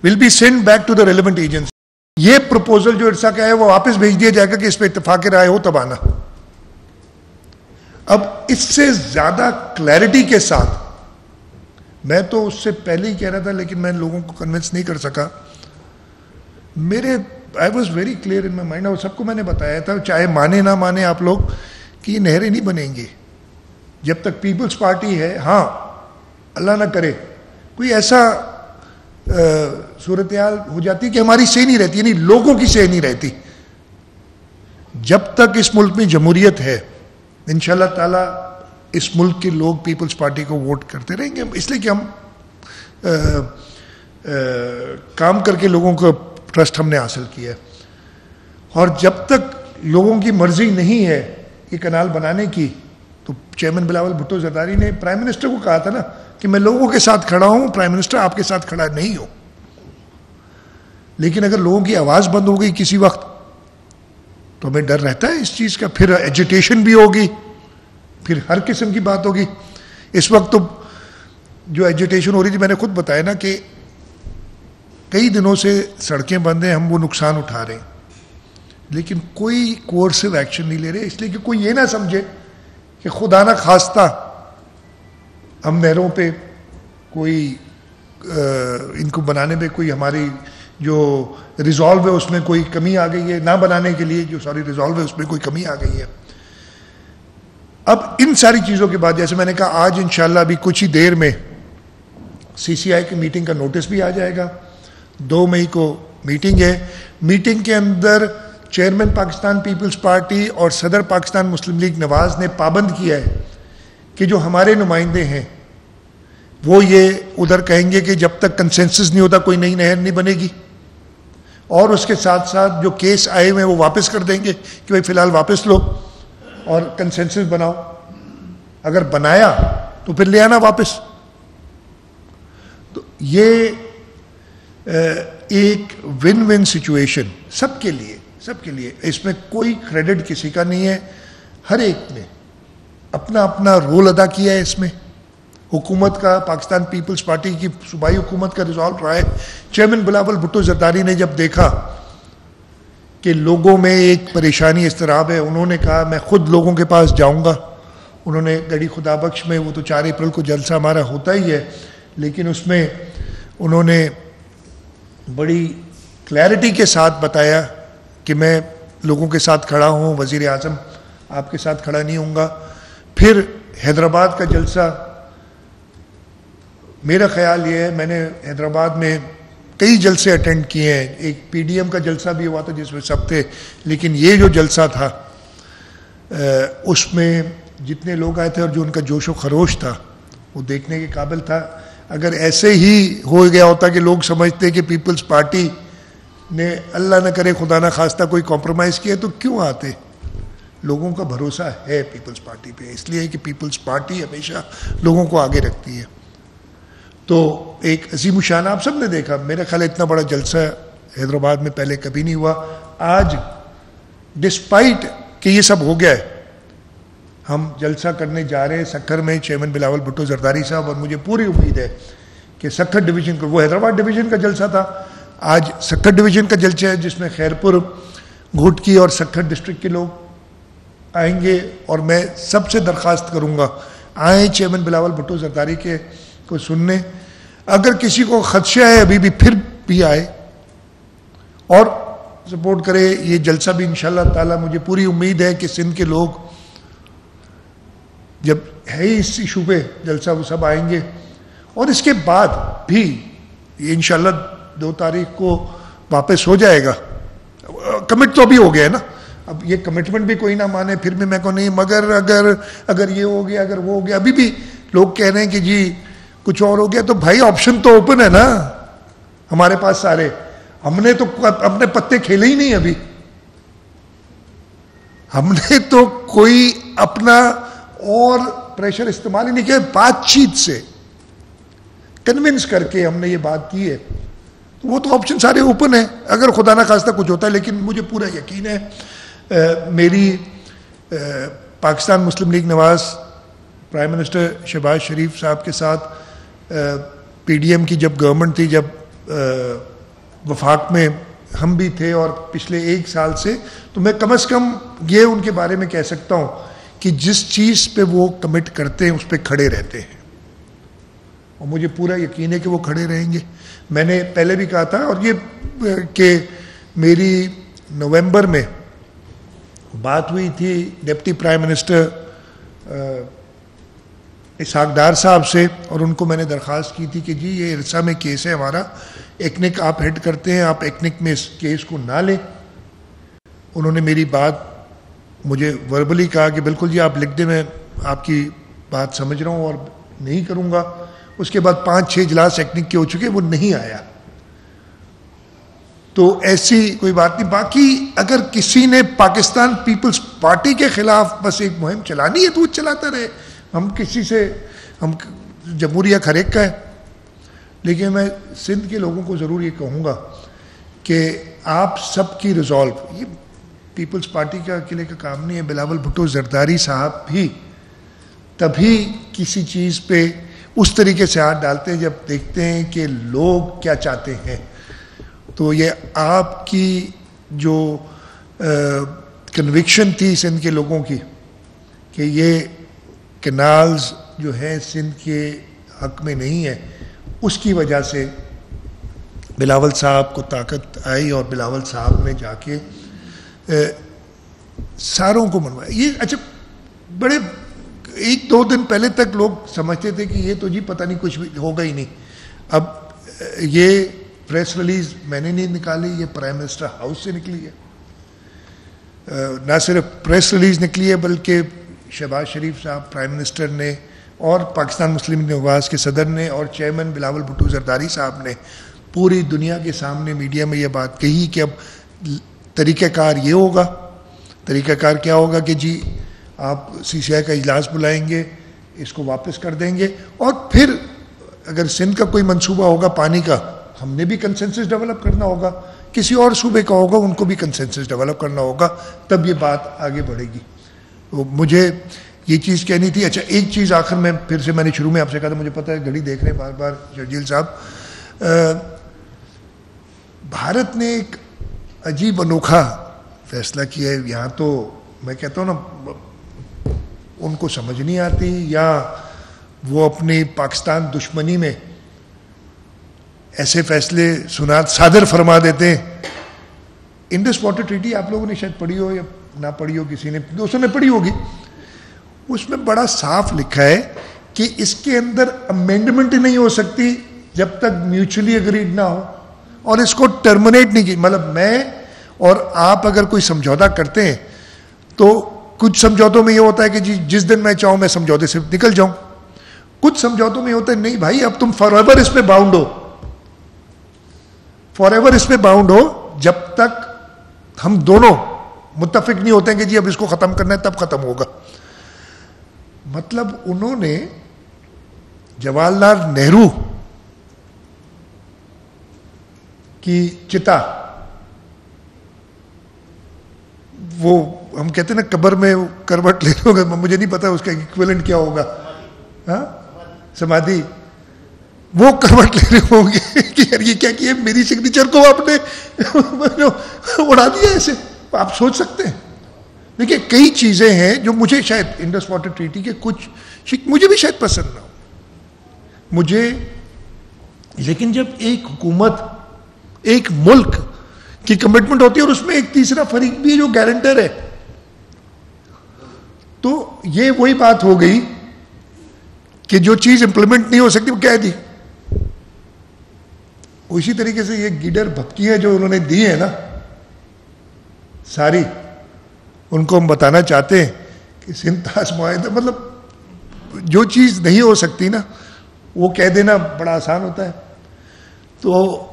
will be send back to the relevant agency. یہ پروپوزل جو ارسا کا ہے وہ واپس بھیج دیا جائے گا کہ اس پہ اتفاق رائے ہو تب آنا. اب اس سے زیادہ کلیئرٹی کے ساتھ، میں تو اس سے پہلے ہی کہہ رہا تھا لیکن میں لوگوں کو کنونس نہیں کر سکا. I was very clear in my mind, اور سب کو میں نے بتایا تھا، چاہے مانے نہ مانے آپ لوگ، کہ یہ نہریں نہیں بنیں گی جب تک پیپلز پارٹی ہے. ہاں اللہ نہ کرے کوئی ایسا صورتحال ہو جاتی کہ ہماری صحیح نہیں رہتی، یعنی لوگوں کی صحیح نہیں رہتی. جب تک اس ملک میں جمہوریت ہے انشاءاللہ تعالی اس ملک کے لوگ پیپلز پارٹی کو ووٹ کرتے رہیں گے، اس لیے کہ ہم کام کر کے لوگوں کو ٹرسٹ ہم نے حاصل کیا ہے. اور جب تک لوگوں کی مرضی نہیں ہے یہ کنال بنانے کی، تو چیئرمین بلاول بھٹو زرداری نے پرائم منسٹر کو کہا تھا نا کہ میں لوگوں کے ساتھ کھڑا ہوں، پرائم منسٹر آپ کے ساتھ کھڑا نہیں ہوں. لیکن اگر لوگوں کی آواز بند ہو گئی کسی وقت تو ہمیں ڈر رہتا ہے اس چیز کا، پھر ایجیٹیشن بھی ہوگی پھر ہر قسم کی بات ہوگی. اس وقت تو جو ایجیٹیشن ہو رہی تھی میں نے خود بتایا نا کہ کئی دنوں سے سڑکیں بند ہیں, ہم وہ نقصان اٹھا رہے ہیں, لیکن کوئی کورسو ایکشن نہیں لے رہے, اس لیے کہ کوئی یہ نہ سمجھے کہ خدا نہ خواستہ ہم نہروں پہ کوئی ان کو بنانے پہ کوئی ہماری جو ریزالو ہے اس میں کوئی کمی آ گئی ہے, نہ بنانے کے لیے جو ریزالو ہے اس میں کوئی کمی آ گئی ہے. اب ان ساری چیزوں کے بعد جیسے میں نے کہا آج انشاءاللہ ابھی کچھ ہی دیر میں سی سی آئی کی میٹنگ کا نوٹس بھی آ جائے گا. 2 مئی کو میٹنگ ہے. میٹنگ کے اندر چیئرمین پاکستان پیپلز پارٹی اور صدر پاکستان مسلم لیگ نواز نے پابند کیا ہے کہ جو ہمارے نمائندے ہیں وہ یہ ادھر کہیں گے کہ جب تک کنسنسس نہیں ہوتا کوئی نئی نہر نہیں بنے گی, اور اس کے ساتھ ساتھ جو کیس آئے ہوئے ہیں وہ واپس کر دیں گے کہ بھائی فی الحال واپس لو اور کنسنسس بناؤ, اگر بنایا تو پھر لے آنا واپس. تو یہ ایک ون ون سچویشن سب کے لیے, اس میں کوئی کریڈٹ کسی کا نہیں ہے, ہر ایک نے اپنا اپنا رول ادا کیا ہے اس میں. حکومت کا, پاکستان پیپلز پارٹی کی صوبائی حکومت کا ریزالو رہا ہے. چیئرمین بلاول بھٹو زرداری نے جب دیکھا کہ لوگوں میں ایک پریشانی اضطراب ہے, انہوں نے کہا میں خود لوگوں کے پاس جاؤں گا. انہوں نے گڑھی خدا بخش میں, وہ تو 4 اپریل کو جلسہ ہمارا ہوتا ہی ہے, لیکن اس میں انہوں نے بڑی کلیئرٹی کے ساتھ بتایا کہ میں لوگوں کے ساتھ کھڑا ہوں, وزیر اعظم آپ کے ساتھ کھڑا نہیں ہوں گا. پھر حیدرآباد کا جلسہ, میرا خیال یہ ہے, میں نے حیدرآباد میں کئی جلسے اٹینڈ کیے ہیں, ایک پی ڈی ایم کا جلسہ بھی ہوا تھا جس میں سب تھے, لیکن یہ جو جلسہ تھا اس میں جتنے لوگ آئے تھے اور جو ان کا جوش و خروش تھا وہ دیکھنے کے قابل تھا. اگر ایسے ہی ہو گیا ہوتا کہ لوگ سمجھتے کہ پیپلز پارٹی نے اللہ نہ کرے خدا نہ خواستہ کوئی کمپرومائز کیا تو کیوں آتے. لوگوں کا بھروسہ ہے پیپلز پارٹی پہ, اس لیے کہ پیپلز پارٹی ہمیشہ لوگوں کو آگے رکھتی ہے. تو ایک عظیم الشان, آپ سب نے دیکھا, میرا خیال اتنا بڑا جلسہ حیدرآباد میں پہلے کبھی نہیں ہوا. آج ڈسپائٹ کہ یہ سب ہو گیا ہے, ہم جلسہ کرنے جا رہے ہیں سکھر میں, چیئرمین بلاول بھٹو زرداری صاحب, اور مجھے پوری امید ہے کہ سکھر ڈویژن کو, وہ حیدرآباد ڈویژن کا جلسہ تھا, آج سکھر ڈویژن کا جلسہ ہے جس میں خیرپور, گھوٹکی اور سکھر ڈسٹرکٹ کے لوگ آئیں گے. اور میں سب سے درخواست کروں گا آئیں چیئرمین بلاول بھٹو زرداری کے کو سننے. اگر کسی کو خدشہ ہے ابھی بھی پھر بھی آئے اور سپورٹ کرے. یہ جلسہ بھی انشاءاللہ تعالی مجھے پوری امید ہے کہ سندھ کے لوگ جب ہے ہی اس ایشو پہ جلسہ وہ سب آئیں گے. اور اس کے بعد بھی یہ انشاءاللہ 2 تاریخ کو واپس ہو جائے گا. کمٹ تو ابھی ہو گیا ہے نا, اب یہ کمٹمنٹ بھی کوئی نہ مانے پھر بھی میں کو نہیں, مگر اگر یہ ہو گیا, اگر وہ ہو گیا. ابھی بھی لوگ کہہ رہے ہیں کہ جی کچھ اور ہو گیا, تو بھائی آپشن تو اوپن ہے نا ہمارے پاس سارے. ہم نے تو اپنے پتے کھیلے ہی نہیں ابھی, ہم نے تو کوئی اپنا اور پریشر استعمال ہی نہیں کیا. بات چیت سے کنونس کر کے ہم نے یہ بات کی ہے, تو وہ تو آپشن سارے اوپن ہیں اگر خدا نہ خواستہ کچھ ہوتا ہے. لیکن مجھے پورا یقین ہے, میری پاکستان مسلم لیگ نواز پرائم منسٹر شہباز شریف صاحب کے ساتھ پی ڈی ایم کی جب گورنمنٹ تھی, جب وفاق میں ہم بھی تھے اور پچھلے 1 سال سے, تو میں کم از کم یہ ان کے بارے میں کہہ سکتا ہوں کہ جس چیز پہ وہ کمٹ کرتے ہیں اس پہ کھڑے رہتے ہیں, اور مجھے پورا یقین ہے کہ وہ کھڑے رہیں گے. میں نے پہلے بھی کہا تھا, اور یہ کہ میری نومبر میں بات ہوئی تھی deputy prime minister Ishaq Dar صاحب سے, اور ان کو میں نے درخواست کی تھی کہ جی یہ ارسا میں کیس ہے ہمارا, ایکنک آپ ہیڈ کرتے ہیں, آپ ایکنک میں اس کیس کو نہ لیں. انہوں نے میری بات مجھے وربلی کہا کہ بالکل جی آپ لکھ دیں, میں آپ کی بات سمجھ رہا ہوں اور نہیں کروں گا. اس کے بعد 5-6 اجلاس ایکنک کے ہو چکے, وہ نہیں آیا. تو ایسی کوئی بات نہیں. باقی اگر کسی نے پاکستان پیپلز پارٹی کے خلاف بس ایک مہم چلانی ہے تو وہ چلاتا رہے, ہم کسی سے, ہم جمہوریہ ہر ایک کا ہے. لیکن میں سندھ کے لوگوں کو ضرور یہ کہوں گا کہ آپ سب کی ریزالو, یہ پیپلز پارٹی کا اکیلے کا کام نہیں ہے. بلاول بھٹو زرداری صاحب بھی تبھی کسی چیز پہ اس طریقے سے ہاتھ ڈالتے ہیں جب دیکھتے ہیں کہ لوگ کیا چاہتے ہیں. تو یہ آپ کی جو کنوکشن تھی سندھ کے لوگوں کی کہ یہ کینالز جو ہیں سندھ کے حق میں نہیں ہے, اس کی وجہ سے بلاول صاحب کو طاقت آئی اور بلاول صاحب نے جا کے ساروں کو منوایا. یہ اچھا بڑے 1-2 دن پہلے تک لوگ سمجھتے تھے کہ یہ تو جی پتہ نہیں کچھ بھی ہوگا ہی نہیں. اب یہ پریس ریلیز میں نے نہیں نکالی, یہ پرائم منسٹر ہاؤس سے نکلی ہے. نہ صرف پریس ریلیز نکلی ہے بلکہ شہباز شریف صاحب پرائم منسٹر نے اور پاکستان مسلم نواز کے صدر نے اور چیئرمین بلاول بھٹو زرداری صاحب نے پوری دنیا کے سامنے میڈیا میں یہ بات کہی کہ اب طریقہ کار یہ ہوگا. طریقہ کار کیا ہوگا کہ جی آپ CCI کا اجلاس بلائیں گے, اس کو واپس کر دیں گے, اور پھر اگر سندھ کا کوئی منصوبہ ہوگا پانی کا, ہم نے بھی کنسنسس ڈیولپ کرنا ہوگا, کسی اور صوبے کا ہوگا ان کو بھی کنسنسس ڈیولپ کرنا ہوگا, تب یہ بات آگے بڑھے گی. تو مجھے یہ چیز کہنی تھی. اچھا ایک چیز آخر میں پھر سے میں نے شروع میں آپ سے کہا تھا, مجھے پتہ ہے گھڑی دیکھ رہے ہیں بار بار شرجیل صاحب, بھارت نے ایک عجیب انوکھا فیصلہ کیا ہے. یہاں تو میں کہتا ہوں نا ان کو سمجھ نہیں آتی یا وہ اپنی پاکستان دشمنی میں ایسے فیصلے صادر فرما دیتے ہیں. انڈس واٹر ٹریٹی آپ لوگوں نے شاید پڑھی ہو یا نہ پڑھی ہو, کسی نے دوستوں نے پڑھی ہوگی. اس میں بڑا صاف لکھا ہے کہ اس کے اندر امینڈمنٹ نہیں ہو سکتی جب تک میوچلی اگریڈ نہ ہو, اور اس کو ٹرمنیٹ نہیں کی. مطلب میں اور آپ اگر کوئی سمجھوتا کرتے ہیں تو کچھ سمجھوتوں میں یہ ہوتا ہے کہ جی جس دن میں چاہوں میں سمجھوتے سے نکل جاؤں. کچھ سمجھوتوں میں یہ ہوتا ہے نہیں بھائی اب تم فار ایور اس پہ باؤنڈ ہو, فار ایور اس پہ باؤنڈ ہو جب تک ہم دونوں متفق نہیں ہوتے ہیں کہ جی اب اس کو ختم کرنا ہے تب ختم ہوگا. مطلب انہوں نے جواہر لال نہرو کی چتا, وہ ہم کہتے ہیں نا قبر میں کروٹ لے لو گے, مجھے نہیں پتا اس کا ایکویلنٹ کیا ہوگا, ہاں سمادھی, وہ کروٹ لے رہے ہوں گے کہ یار یہ کیا کیا, میری سگنیچر کو آپ نے اڑا دیا ایسے. آپ سوچ سکتے ہیں. دیکھیے کئی چیزیں ہیں جو مجھے شاید انڈس واٹر ٹریٹی کے کچھ مجھے بھی شاید پسند نہ ہو مجھے, لیکن جب ایک حکومت ایک ملک کی کمٹمنٹ ہوتی ہے اور اس میں ایک تیسرا فریق بھی ہے جو گارنٹر ہے, تو یہ وہی بات ہو گئی کہ جو چیز امپلیمنٹ نہیں ہو سکتی وہ کہہ دی. اسی طریقے سے یہ گیڈر بھپکیاں جو انہوں نے دی ہیں نا ساری, ان کو ہم بتانا چاہتے ہیں کہ سندھ طاس معاہدہ, مطلب جو چیز نہیں ہو سکتی نا وہ کہہ دینا بڑا آسان ہوتا ہے. تو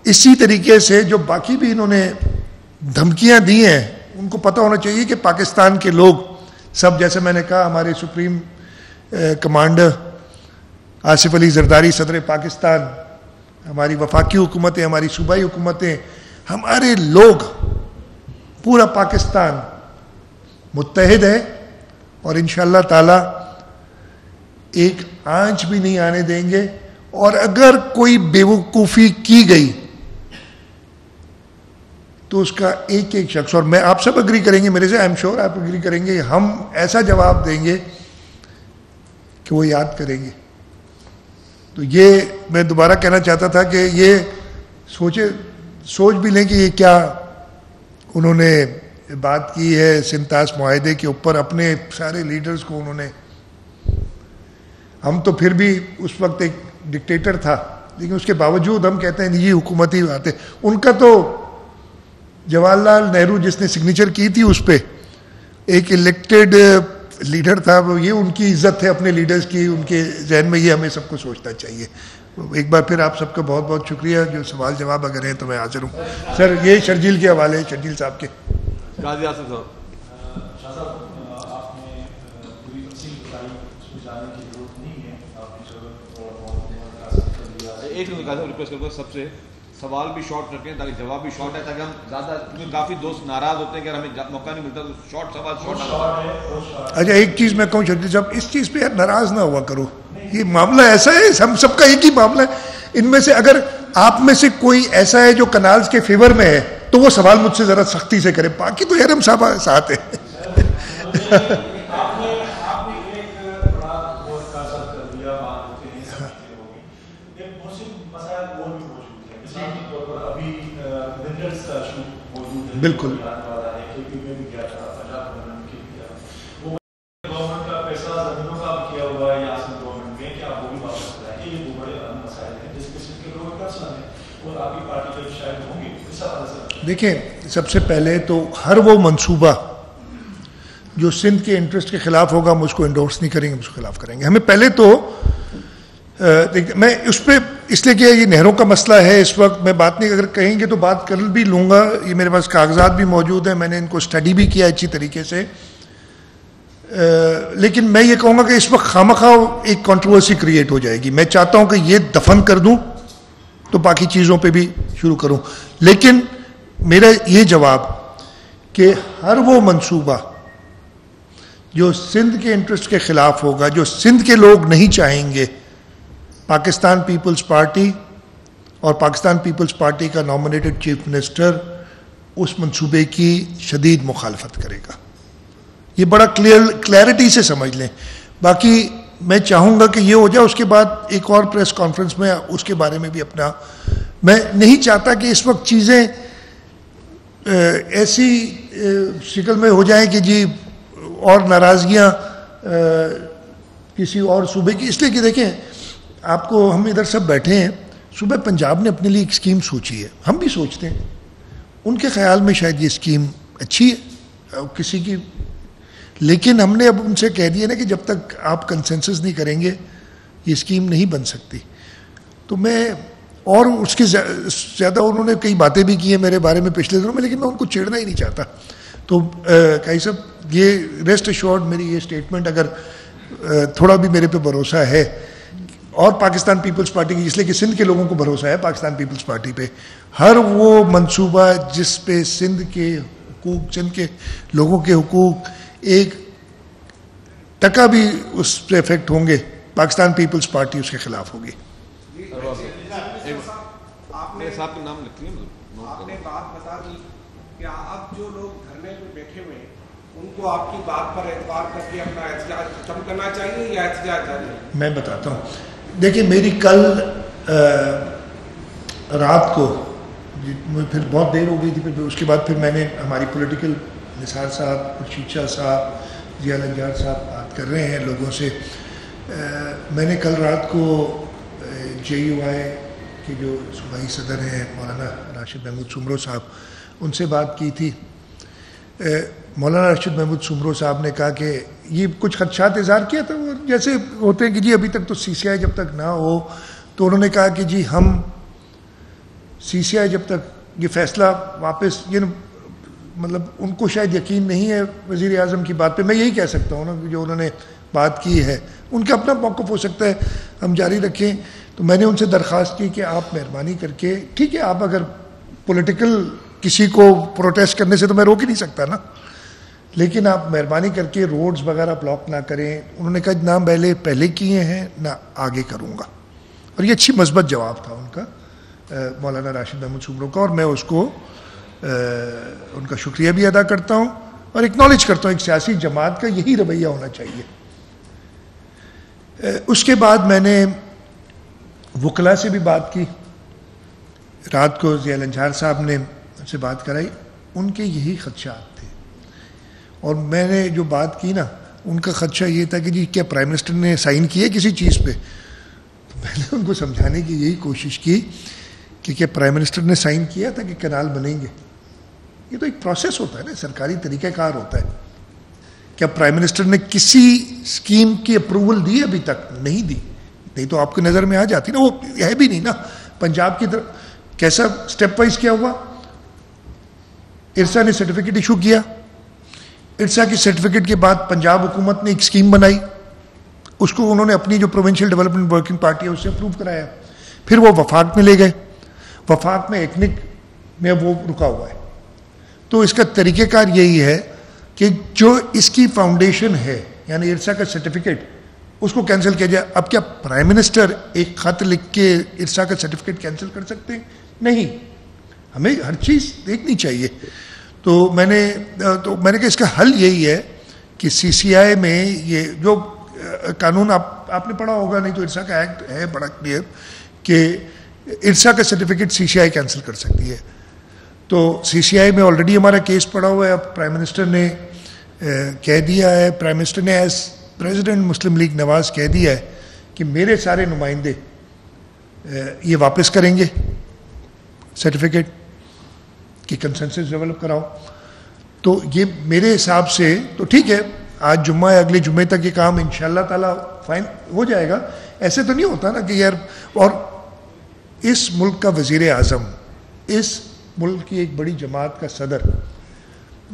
اسی طریقے سے جو باقی بھی انہوں نے دھمکیاں دی ہیں ان کو پتہ ہونا چاہیے کہ پاکستان کے لوگ سب, جیسے میں نے کہا ہمارے سپریم کمانڈر آصف علی زرداری صدر پاکستان, ہماری وفاقی حکومتیں, ہماری صوبائی حکومتیں, ہمارے لوگ, پورا پاکستان متحد ہے اور انشاءاللہ تعالی ایک آنچ بھی نہیں آنے دیں گے. اور اگر کوئی بیوقوفی کی گئی تو اس کا ایک ایک شخص, اور میں آپ سب اگری کریں گے میرے سے, آئی ایم شیور آپ اگری کریں گے, ہم ایسا جواب دیں گے کہ وہ یاد کریں گے. تو یہ میں دوبارہ کہنا چاہتا تھا کہ یہ سوچ بھی لیں کہ یہ کیا انہوں نے بات کی ہے سندھ طاس معاہدے کے اوپر, اپنے سارے لیڈرز کو انہوں نے. ہم تو پھر بھی اس وقت ایک ڈکٹیٹر تھا لیکن اس کے باوجود ہم کہتے ہیں یہ حکومتی باتیں. ان کا تو جواہر لال نہرو جس نے سگنیچر کی تھی اس پہ ایک الیکٹڈ لیڈر تھا, وہ یہ ان کی عزت ہے اپنے لیڈرز کی, ان کے ذہن میں یہ ہمیں سب کو سوچنا چاہیے. ایک بار پھر آپ سب کا بہت بہت شکریہ. جو سوال جواب اگر ہیں تو میں حاضر ہوں. سر یہ شرجیل کے حوالے ہیں, شرجیل صاحب کے. قاضی آصف صاحب. ایک ریکویسٹ کروں گا سب سے, سوال بھی شارٹ رکھیں تاکہ جواب بھی شارٹ ہے, تاکہ ہم زیادہ, کیونکہ کافی دوست ناراض ہوتے ہیں کہ ہمیں موقع نہیں ملتا, تو شارٹ سوال شارٹ. اچھا ایک چیز میں کہوں شکتی صاحب, اس چیز پہ یار ناراض نہ ہوا کرو, یہ معاملہ ایسا ہے, ہم سب کا ایک ہی معاملہ ہے. ان میں سے اگر آپ میں سے کوئی ایسا ہے جو کنالز کے فیور میں ہے تو وہ سوال مجھ سے ذرا سختی سے کرے, باقی تو یار ہم سب ساتھ ہیں. بالکل دیکھیں, سب سے پہلے تو ہر وہ منصوبہ جو سندھ کے انٹرسٹ کے خلاف ہوگا ہم اس کو انڈورس نہیں کریں گے, اس کے خلاف کریں گے. ہمیں پہلے تو میں اس پہ اس لیے کہ یہ نہروں کا مسئلہ ہے اس وقت میں بات نہیں, اگر کہیں گے تو بات کر بھی لوں گا, یہ میرے پاس کاغذات بھی موجود ہیں, میں نے ان کو اسٹڈی بھی کیا اچھی طریقے سے. لیکن میں یہ کہوں گا کہ اس وقت خواہ ایک کنٹروورسی کریٹ ہو جائے گی. میں چاہتا ہوں کہ یہ دفن کر دوں تو باقی چیزوں پہ بھی شروع کروں. لیکن میرا یہ جواب کہ ہر وہ منصوبہ جو سندھ کے انٹرسٹ کے خلاف ہوگا, جو سندھ کے لوگ نہیں چاہیں گے, پاکستان پیپلز پارٹی اور پاکستان پیپلز پارٹی کا نامنیٹڈ چیف منسٹر اس منصوبے کی شدید مخالفت کرے گا. یہ بڑا کلیئرٹی سے سمجھ لیں. باقی میں چاہوں گا کہ یہ ہو جائے, اس کے بعد ایک اور پریس کانفرنس میں اس کے بارے میں بھی اپنا, میں نہیں چاہتا کہ اس وقت چیزیں ایسی شکل میں ہو جائیں کہ جی اور ناراضگیاں کسی اور صوبے کی, اس لیے کہ دیکھیں آپ کو, ہم ادھر سب بیٹھے ہیں, صوبہ پنجاب نے اپنے لیے ایک اسکیم سوچی ہے, ہم بھی سوچتے ہیں, ان کے خیال میں شاید یہ اسکیم اچھی ہے کسی کی, لیکن ہم نے اب ان سے کہہ دیا نا کہ جب تک آپ کنسنسس نہیں کریں گے یہ اسکیم نہیں بن سکتی. تو میں, اور اس کے زیادہ انہوں نے کئی باتیں بھی کی ہیں میرے بارے میں پچھلے دنوں میں, لیکن میں ان کو چھیڑنا ہی نہیں چاہتا. تو قاضی صاحب یہ ریسٹ ایشورڈ, میری یہ اسٹیٹمنٹ اگر تھوڑا بھی میرے پہ بھروسہ ہے, اور پاکستان پیپلز پارٹی کی, اس لیے کہ سندھ کے لوگوں کو بھروسہ ہے پاکستان پیپلز پارٹی پہ, ہر وہ منصوبہ جس پہ سندھ کے حقوق, سندھ کے لوگوں کے حقوق ایک ٹکا بھی اس پہ افیکٹ ہوں گے, پاکستان پیپلز پارٹی اس کے خلاف ہوگی. آپ نے بات بتا دی کہ آپ جو لوگ دھرنے پہ بیٹھے ہوئے ان کو آپ کی بات پر اعتبار کر کے اپنا احتجاج ختم کرنا چاہیے یا احتجاج جاری ہے؟ میں بتاتا ہوں. دیکھیں میری کل رات کو, پھر بہت دیر ہو گئی تھی, پھر اس کے بعد پھر میں نے ہماری پولیٹیکل نثار صاحب, خورشید شاہ صاحب, ضیاء الانجار صاحب بات کر رہے ہیں لوگوں سے, میں نے کل رات کو جے یو آئی کے جو صوبائی صدر ہیں مولانا راشد محمود سمرو صاحب, ان سے بات کی تھی. مولانا راشد محمود سمرو صاحب نے کہا کہ یہ کچھ خدشات اظہار کیا تھا, جیسے ہوتے ہیں کہ جی ابھی تک تو سی سی آئی جب تک نہ ہو, تو انہوں نے کہا کہ جی ہم سی سی آئی جب تک یہ فیصلہ واپس, یہ مطلب ان کو شاید یقین نہیں ہے وزیر اعظم کی بات پہ, میں یہی کہہ سکتا ہوں نا جو انہوں نے بات کی ہے, ان کا اپنا موقف ہو سکتا ہے, ہم جاری رکھیں. تو میں نے ان سے درخواست کی کہ آپ مہربانی کر کے, ٹھیک ہے آپ اگر پولیٹیکل کسی کو پروٹیسٹ کرنے سے تو میں روک ہی نہیں سکتا نا, لیکن آپ مہربانی کر کے روڈز وغیرہ بلاک نہ کریں. انہوں نے کہا نہ پہلے کیے ہیں نہ آگے کروں گا, اور یہ اچھی مثبت جواب تھا ان کا, مولانا راشد محمود سمرو کا, اور میں اس کو ان کا شکریہ بھی ادا کرتا ہوں اور اکنالج کرتا ہوں. ایک سیاسی جماعت کا یہی رویہ ہونا چاہیے. اس کے بعد میں نے وکلا سے بھی بات کی, رات کو ضیاء الانجار صاحب نے ان سے بات کرائی, ان کے یہی خدشات تھے, اور میں نے جو بات کی نا, ان کا خدشہ یہ تھا کہ جی کیا پرائم منسٹر نے سائن کیا کسی چیز پہ, تو میں نے ان کو سمجھانے کی یہی کوشش کی کہ کیا پرائم منسٹر نے سائن کیا تھا کہ کنال بنیں گے. یہ تو ایک پروسیس ہوتا ہے نا, سرکاری طریقہ کار ہوتا ہے. کیا پرائم منسٹر نے کسی اسکیم کی اپروول دی ابھی تک؟ نہیں دی, نہیں تو آپ کی نظر میں آ جاتی نا, وہ ہے بھی نہیں نا. پنجاب کی طرف کیسا سٹیپ وائز کیا ہوا, ارسا نے سرٹیفکیٹ ایشو کیا, ارسا کی سرٹیفکیٹ کے بعد پنجاب حکومت نے ایک اسکیم بنائی, اس کو انہوں نے اپنی جو پروونشل ڈیولپمنٹ ورکنگ پارٹی ہے اس سے اپروو کرایا, پھر وہ وفاق میں لے گئے, وفاق میں ایکنک میں وہ رکا ہوا ہے. تو اس کا طریقہ کار یہی ہے کہ جو اس کی فاؤنڈیشن ہے یعنی ارسا کا سرٹیفکیٹ اس کو کینسل کیا جائے. اب کیا پرائم منسٹر ایک خط لکھ کے ارسا کا سرٹیفکیٹ کینسل کر سکتے ہیں؟ نہیں, ہمیں ہر چیز دیکھنی چاہیے. تو میں نے کہا اس کا حل یہی ہے کہ سی سی آئی میں یہ جو قانون آپ نے پڑھا ہوگا, نہیں تو ارسا کا ایکٹ ہے بڑا کلیئر کہ ارسا کا سرٹیفکیٹ سی سی آئی کینسل کر سکتی ہے. تو سی سی آئی میں آلریڈی ہمارا کیس پڑا ہوا ہے. اب پرائم منسٹر نے کہہ دیا ہے, پرائم منسٹر نے ایز پریزیڈنٹ مسلم لیگ نواز کہہ دیا ہے کہ میرے سارے نمائندے یہ واپس کریں گے سرٹیفکیٹ کی کنسنسس ڈیولپ کراؤ. تو یہ میرے حساب سے تو ٹھیک ہے, آج جمعہ ہے, اگلے جمعے تک یہ کام انشاءاللہ تعالیٰ فائن ہو جائے گا. ایسے تو نہیں ہوتا نا کہ یار, اور اس ملک کا وزیر اعظم, اس ملک کی ایک بڑی جماعت کا صدر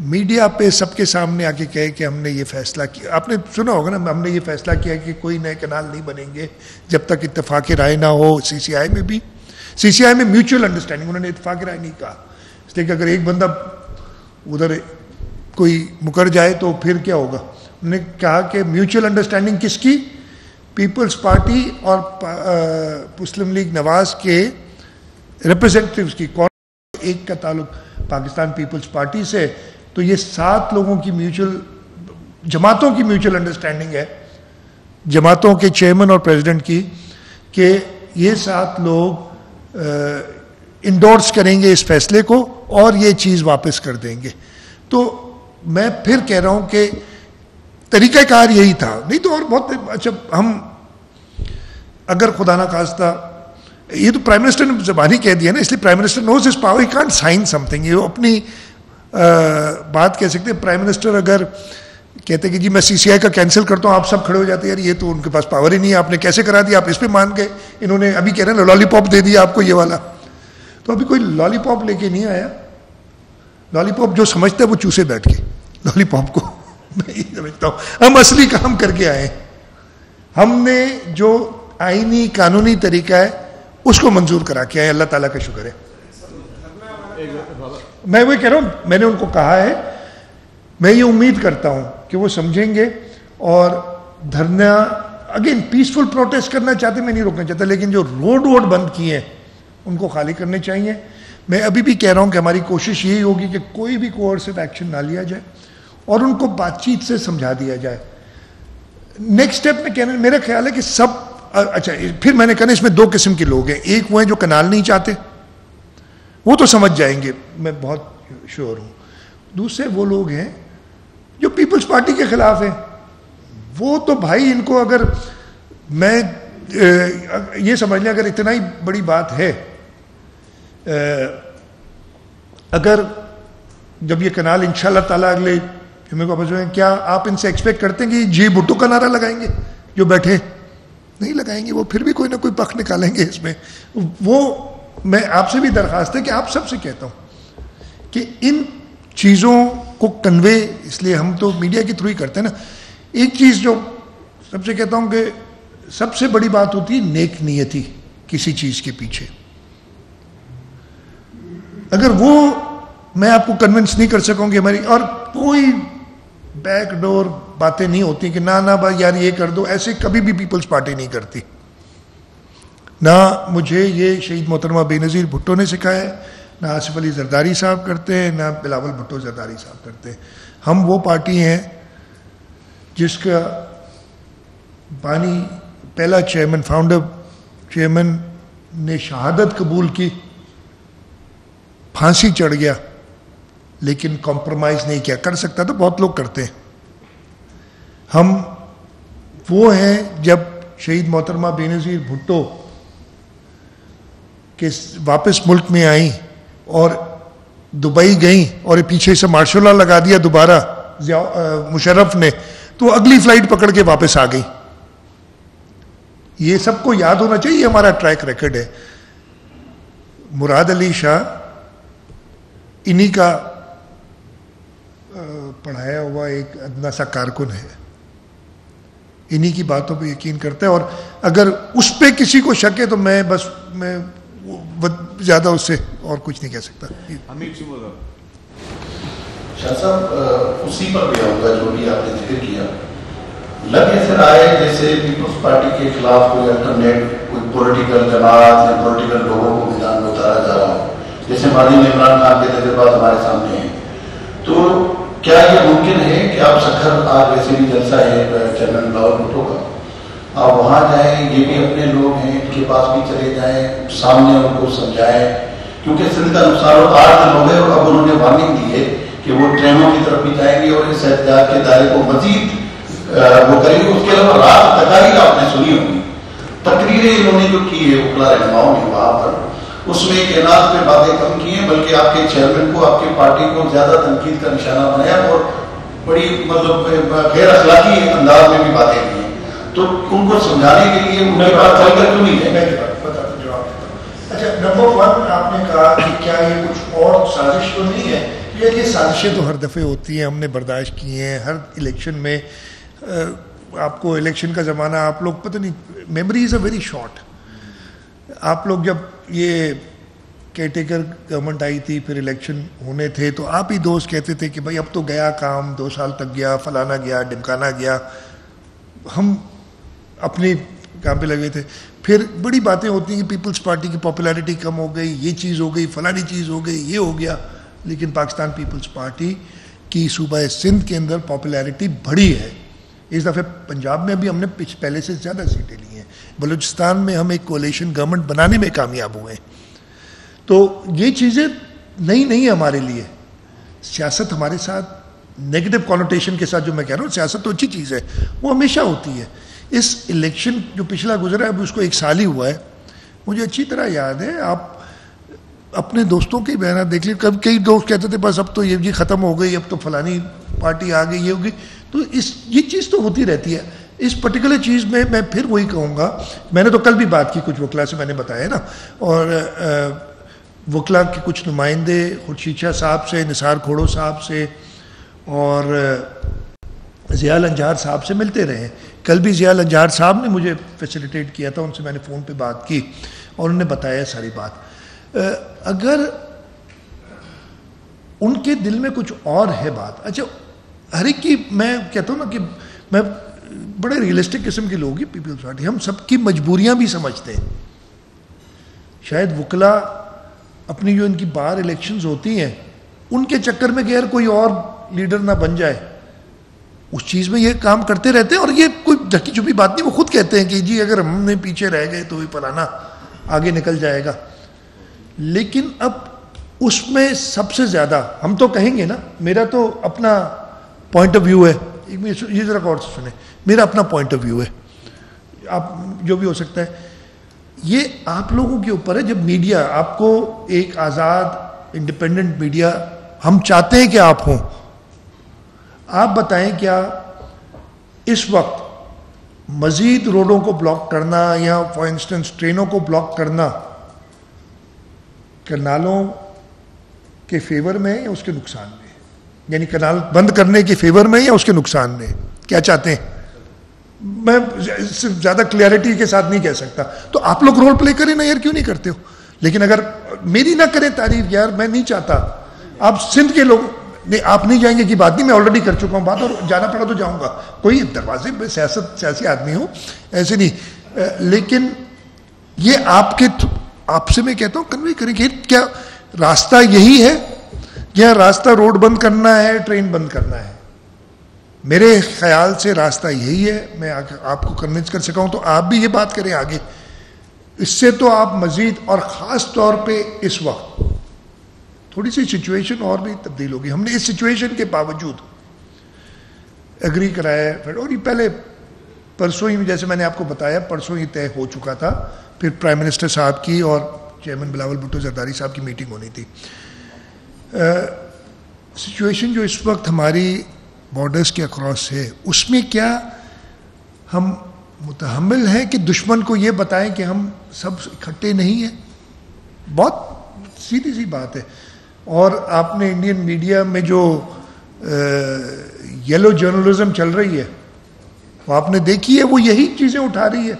میڈیا پہ سب کے سامنے آ کے کہے کہ ہم نے یہ فیصلہ کیا. آپ نے سنا ہوگا نا, ہم نے یہ فیصلہ کیا کہ کوئی نئے کنال نہیں بنیں گے جب تک اتفاق رائے نہ ہو. سی سی آئی میں بھی, سی سی آئی میں میوچل انڈرسٹینڈنگ, انہوں نے اتفاق رائے نہیں کہا, اس لیے کہ اگر ایک بندہ ادھر کوئی مکر جائے تو پھر کیا ہوگا. انہوں نے کہا کہ میوچل انڈرسٹینڈنگ کس کی, پیپلز پارٹی اور مسلم لیگ نواز کے ریپرزینٹیوز کی. کون ایک کا تعلق پاکستان پیپلز پارٹی سے, تو یہ 7 لوگوں کی جماعتوں کی میوچل انڈرسٹینڈنگ ہے, جماعتوں کے چیئرمین اور پریزیڈنٹ کی, کہ یہ 7 لوگ انڈورس کریں گے اس فیصلے کو اور یہ چیز واپس کر دیں گے. تو میں پھر کہہ رہا ہوں کہ طریقہ کار یہی تھا, نہیں تو اور بہت اچھا. ہم اگر خدا نہ خواستہ, یہ تو پرائم منسٹر نے زبانی کہہ دیا نا, اس لیے prime minister knows his power, he can't sign something. یہ اپنی بات کہہ سکتے ہیں. پرائم منسٹر اگر کہتے کہ جی میں سی سی آئی کا کینسل کرتا ہوں, آپ سب کھڑے ہو جاتے ہیں, یار یہ تو ان کے پاس پاور ہی نہیں ہے, آپ نے کیسے کرا دیا, آپ اس پہ مان گئے. انہوں نے ابھی کہہ رہے ہیں لالی پاپ دے دیا آپ کو یہ والا, تو ابھی کوئی لالی پاپ لے کے نہیں آیا. لالی پاپ جو سمجھتا ہے وہ چوسے بیٹھ کے لالی پاپ کو, میں یہ سمجھتا ہوں ہم اصلی کام کر کے آئے. ہم نے جو آئینی قانونی طریقہ ہے اس کو منظور کرا کے آئے, اللہ تعالیٰ کا شکر ہے. میں وہی کہہ رہا ہوں, میں نے ان کو کہا ہے, میں یہ امید کرتا ہوں کہ وہ سمجھیں گے. اور دھرنا اگین پیسفل پروٹیسٹ کرنا چاہتے, میں نہیں روکنا چاہتا, لیکن جو روڈ بند کیے ہیں ان کو خالی کرنے چاہیے. میں ابھی بھی کہہ رہا ہوں کہ ہماری کوشش یہی ہوگی کہ کوئی بھی کوورسو ایکشن نہ لیا جائے اور ان کو بات چیت سے سمجھا دیا جائے. نیکسٹ اسٹیپ میں کہنا, میرا خیال ہے کہ سب اچھا, پھر میں نے کہا اس میں 2 قسم کے لوگ ہیں. ایک وہ ہیں جو کنال نہیں چاہتے, وہ تو سمجھ جائیں گے, میں بہت شیور ہوں. دوسرے وہ لوگ ہیں جو پیپلز پارٹی کے خلاف ہیں. وہ تو بھائی ان کو اگر میں یہ سمجھ لیں, اگر اتنا ہی بڑی بات ہے, اگر جب یہ کنال انشاءاللہ تعالیٰ اگلے جمعے کو واپس ہوئے, کیا آپ ان سے ایکسپیکٹ کرتے ہیں کہ جی بھٹو کا نعرہ لگائیں گے جو بیٹھے؟ نہیں لگائیں گے. وہ پھر بھی کوئی نہ کوئی پخ نکالیں گے اس میں. وہ میں آپ سے بھی درخواست ہے کہ آپ سب سے کہتا ہوں کہ ان چیزوں کو کنوے, اس لیے ہم تو میڈیا کے تھرو ہی کرتے ہیں نا. ایک چیز جو سب سے کہتا ہوں کہ سب سے بڑی بات ہوتی ہے نیک نیتی کسی چیز کے پیچھے. اگر وہ میں آپ کو کنونس نہیں کر سکوں گی ہماری, اور کوئی بیک ڈور باتیں نہیں ہوتی کہ نہ بھائی یار یہ کر دو, ایسے کبھی بھی پیپلز پارٹی نہیں کرتی. نہ مجھے یہ شہید محترمہ بے نظیر بھٹو نے سکھایا ہے, نہ آصف علی زرداری صاحب کرتے ہیں, نہ بلاول بھٹو زرداری صاحب کرتے ہیں. ہم وہ پارٹی ہیں جس کا بانی پہلا چیئرمین, فاؤنڈر چیئرمین نے شہادت قبول کی, پھانسی چڑھ گیا, لیکن کمپرومائز نہیں کیا. کر سکتا تو بہت لوگ کرتے ہیں. ہم وہ ہیں جب شہید محترمہ بے نظیر بھٹو کہ واپس ملک میں آئیں اور دبئی گئیں اور پیچھے سے مارشل لا لگا دیا دوبارہ مشرف نے, تو اگلی فلائٹ پکڑ کے واپس آ گئی. یہ سب کو یاد ہونا چاہیے, ہمارا ٹریک ریکارڈ ہے. مراد علی شاہ انہی کا پڑھایا ہوا ایک ادنا سا کارکن ہے, انہی کی باتوں پہ یقین کرتا ہے. اور اگر اس پہ کسی کو شک ہے تو میں زیادہ اس سے اور کچھ نہیں کہہ سکتا. حمید سمودہ. شاہ صاحب اسی پر بھی آؤں گا جو بھی آپ نے ذکر کیا. لگ ایسے رہا ہے جیسے پیپلز پارٹی کے خلاف کوئی الٹرنیٹ کوئی پولیٹیکل جماعت یا پولیٹیکل لوگوں کو میدان میں اتارا جا رہا ہو, جیسے ماضی میں عمران خان کے تجربات ہمارے سامنے ہیں. تو کیا یہ ممکن ہے کہ آپ سکھر آج ویسے بھی جلسہ ہے جنرل بلاول بھٹو کا, آپ وہاں جائیں, یہ بھی اپنے لوگ ہیں, ان کے پاس بھی چلے جائیں, سامنے ان کو سمجھائیں, کیونکہ سندھ کا نقصان 8 دن ہو گئے اور اب انہوں نے وارننگ دی ہے کہ وہ ٹرینوں کی طرف بھی جائیں گے اور اس احتجاج کے دائرے کو مزید وہ کریں گے. اس کے علاوہ رات تقاریر آپ نے سنی ہوگی, تقریریں انہوں نے جو کی ہے وکلا رہنماؤں نے وہاں پر, اس میں کائنات پہ باتیں کم کی ہیں بلکہ آپ کے چیئرمین کو, آپ کی پارٹی کو زیادہ تنقید کا نشانہ بنایا اور بڑی مطلب غیر اخلاقی انداز میں بھی باتیں کی ہیں. تو ان کو سمجھانے کے لیے ان کی بات چل کر کیوں نہیں ہے؟ اچھا, نمبر 1 آپ نے کہا کہ کیا یہ کچھ اور سازش تو نہیں ہے. یہ سازشیں تو ہر دفعہ ہوتی ہیں, ہم نے برداشت کی ہیں ہر الیکشن میں. آپ کو الیکشن کا زمانہ, آپ لوگ پتہ نہیں, memory is a very short. آپ لوگ جب یہ کیئرٹیکر گورنمنٹ آئی تھی, پھر الیکشن ہونے تھے, تو آپ ہی دوست کہتے تھے کہ بھائی اب تو گیا کام, 2 سال تک گیا, فلانا گیا, ڈمکانا گیا. ہم اپنے کام پہ لگے تھے. پھر بڑی باتیں ہوتی ہیں کہ پیپلز پارٹی کی پاپولیرٹی کم ہو گئی, یہ چیز ہو گئی, فلانی چیز ہو گئی, یہ ہو گیا. لیکن پاکستان پیپلز پارٹی کی صوبہ سندھ کے اندر پاپولیرٹی بڑھی ہے. اس دفعہ پنجاب میں بھی ہم نے پہلے سے زیادہ سیٹیں لی ہیں. بلوچستان میں ہم ایک کولیشن گورنمنٹ بنانے میں کامیاب ہوئے ہیں. تو یہ چیزیں نئی نہیں ہیں ہمارے لیے. سیاست ہمارے ساتھ نیگیٹو کونوٹیشن کے ساتھ, جو میں کہہ رہا ہوں سیاست تو اچھی چیز ہے, وہ ہمیشہ ہوتی ہے. اس الیکشن جو پچھلا گزرا ہے, اب اس کو 1 سال ہی ہوا ہے, مجھے اچھی طرح یاد ہے. آپ اپنے دوستوں کے بیانات دیکھ لیں, کبھی کئی دوست کہتے تھے بس اب تو یہ ختم ہو گئی, اب تو فلانی پارٹی آ گئی, یہ ہوگی. تو یہ چیز تو ہوتی رہتی ہے. اس پرٹیکولر چیز میں پھر وہی کہوں گا, میں نے تو کل بھی بات کی کچھ وکلا سے, میں نے بتایا نا, اور وکلا کے کچھ نمائندے خورشید شاہ صاحب سے, نثار کھوڑو صاحب سے اور ضیاء الانجار صاحب سے ملتے رہے. کل بھی ضیاء الانجار صاحب نے مجھے فیسیلیٹیٹ کیا تھا, ان سے میں نے فون پہ بات کی اور انہوں نے بتایا ساری بات. اگر ان کے دل میں کچھ اور ہے بات, اچھا ہر ایک کی, میں کہتا ہوں نا کہ میں بڑے ریئلسٹک قسم کے لوگ ہیں پیپلز پارٹی, ہم سب کی مجبوریاں بھی سمجھتے ہیں. شاید وکلا اپنی جو ان کی باہر الیکشنز ہوتی ہیں ان کے چکر میں کہ یار کوئی اور لیڈر نہ بن جائے, اس چیز میں یہ کام کرتے رہتے ہیں. اور یہ کوئی ڈھکی چھپی بات نہیں, وہ خود کہتے ہیں کہ جی اگر ہم نے پیچھے رہ گئے تو فلانا آگے نکل جائے گا. لیکن اب اس میں سب سے زیادہ ہم تو کہیں گے نا, میرا تو اپنا پوائنٹ آف ویو ہے, یہ ذرا غور سے سنیں, میرا اپنا پوائنٹ آف ویو ہے, آپ جو بھی ہو سکتا ہے, یہ آپ لوگوں کے اوپر ہے. جب میڈیا آپ کو ایک آزاد انڈیپینڈنٹ میڈیا ہم چاہتے ہیں کہ آپ ہوں, آپ بتائیں کیا اس وقت مزید روڈوں کو بلاک کرنا یا فار انسٹنس ٹرینوں کو بلاک کرنا کنالوں کے فیور میں یا اس کے نقصان میں, یعنی کنال بند کرنے کے فیور میں یا اس کے نقصان میں, کیا چاہتے ہیں؟ میں صرف زیادہ کلیئرٹی کے ساتھ نہیں کہہ سکتا. تو آپ لوگ رول پلے کریں نا یار, کیوں نہیں کرتے ہو؟ لیکن اگر میری نہ کریں تعریف, یار میں نہیں چاہتا. آپ سندھ کے لوگ نہیں, آپ نہیں جائیں گے کی بات نہیں, میں آلریڈی کر چکا ہوں بات, اور جانا پڑا تو جاؤں گا. کوئی دروازے میں سیاسی آدمی ہوں, ایسے نہیں. لیکن یہ آپ سے میں کہتا ہوں کنوے کریں کہ کیا راستہ یہی ہے یا راستہ روڈ بند کرنا ہے, ٹرین بند کرنا ہے؟ میرے خیال سے راستہ یہی ہے. میں آپ کو کنونس کر سکا ہوں تو آپ بھی یہ بات کریں آگے. اس سے تو آپ مزید, اور خاص طور پہ اس وقت تھوڑی سی سچویشن اور بھی تبدیل ہوگی. ہم نے اس سچویشن کے باوجود ایگری کرایا, اور یہ پہلے پرسوں ہی, جیسے میں نے آپ کو بتایا, پرسوں ہی طے ہو چکا تھا. پھر پرائم منسٹر صاحب کی اور چیئرمین بلاول بھٹو زرداری صاحب کی میٹنگ ہونی تھی. سچویشن جو اس وقت ہماری بارڈرز کے اکراس ہے, اس میں کیا ہم متحمل ہیں کہ دشمن کو یہ بتائیں کہ ہم سب اکٹھے نہیں ہیں؟ بہت سیدھی سی بات ہے. اور آپ نے انڈین میڈیا میں جو یلو جرنلزم چل رہی ہے وہ آپ نے دیکھی ہے, وہ یہی چیزیں اٹھا رہی ہے.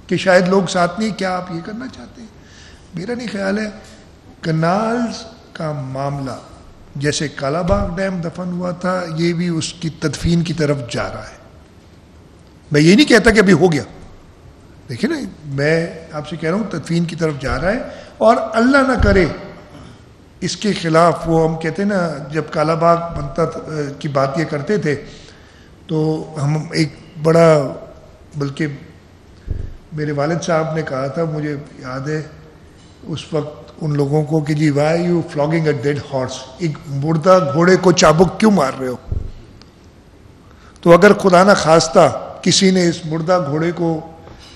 کہ شاید لوگ ساتھ نہیں. کیا آپ یہ کرنا چاہتے ہیں؟ میرا نہیں خیال ہے. کنالز کا معاملہ جیسے کالا باغ ڈیم دفن ہوا تھا, یہ بھی اس کی تدفین کی طرف جا رہا ہے. میں یہ نہیں کہتا کہ ابھی ہو گیا, دیکھیں نا, میں آپ سے کہہ رہا ہوں تدفین کی طرف جا رہا ہے. اور اللہ نہ کرے اس کے خلاف, وہ ہم کہتے ہیں نا جب کالا باغ بنتا کی بات یہ کرتے تھے تو ہم ایک بڑا, بلکہ میرے والد صاحب نے کہا تھا, مجھے یاد ہے اس وقت ان لوگوں کو, کہ جی why you flogging a dead horse, ایک مردہ گھوڑے کو چابک کیوں مار رہے ہو؟ تو اگر خدا نہ خواستہ کسی نے اس مردہ گھوڑے کو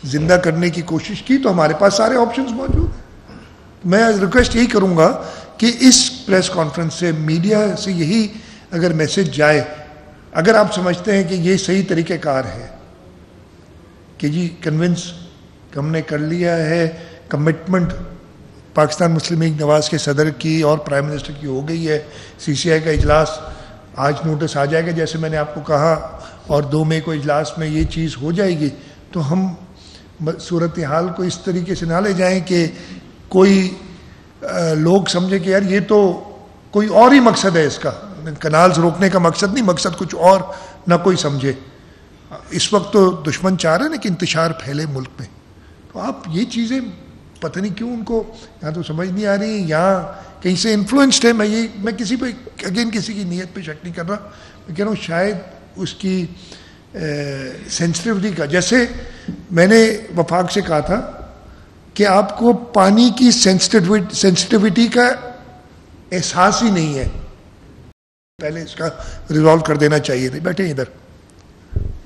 زندہ کرنے کی کوشش کی تو ہمارے پاس سارے آپشنز موجود ہیں. میں ریکویسٹ یہی کروں گا کہ اس پریس کانفرنس سے میڈیا سے یہی اگر میسج جائے, اگر آپ سمجھتے ہیں کہ یہ صحیح طریقہ کار ہے کہ جی کنونس ہم نے کر لیا ہے, کمٹمنٹ پاکستان مسلم لیگ نواز کے صدر کی اور پرائم منسٹر کی ہو گئی ہے, سی سی آئی کا اجلاس آج نوٹس آ جائے گا جیسے میں نے آپ کو کہا, اور 2 مئی کو اجلاس میں یہ چیز ہو جائے گی, تو ہم صورتحال کو اس طریقے سے نہ لے جائیں کہ کوئی لوگ سمجھے کہ یار یہ تو کوئی اور ہی مقصد ہے اس کا, کنالز روکنے کا مقصد نہیں, مقصد کچھ اور نہ کوئی سمجھے. اس وقت تو دشمن چاہ رہے ہیں نا کہ انتشار پھیلے ملک میں, تو آپ یہ چیزیں پتہ نہیں کیوں ان کو یہاں تو سمجھ نہیں آ رہی, یہاں کہیں سے انفلوئنسڈ ہے. میں کسی پہ اگین کسی کی نیت پہ شک نہیں کر رہا, میں کہہ رہا ہوں شاید اس کی سینسٹیوٹی کا, جیسے میں نے وفاق سے کہا تھا کہ آپ کو پانی کی سینسٹیوٹی کا احساس ہی نہیں ہے, پہلے اس کا ریزالو کر دینا چاہیے تھے. بیٹھے ادھر,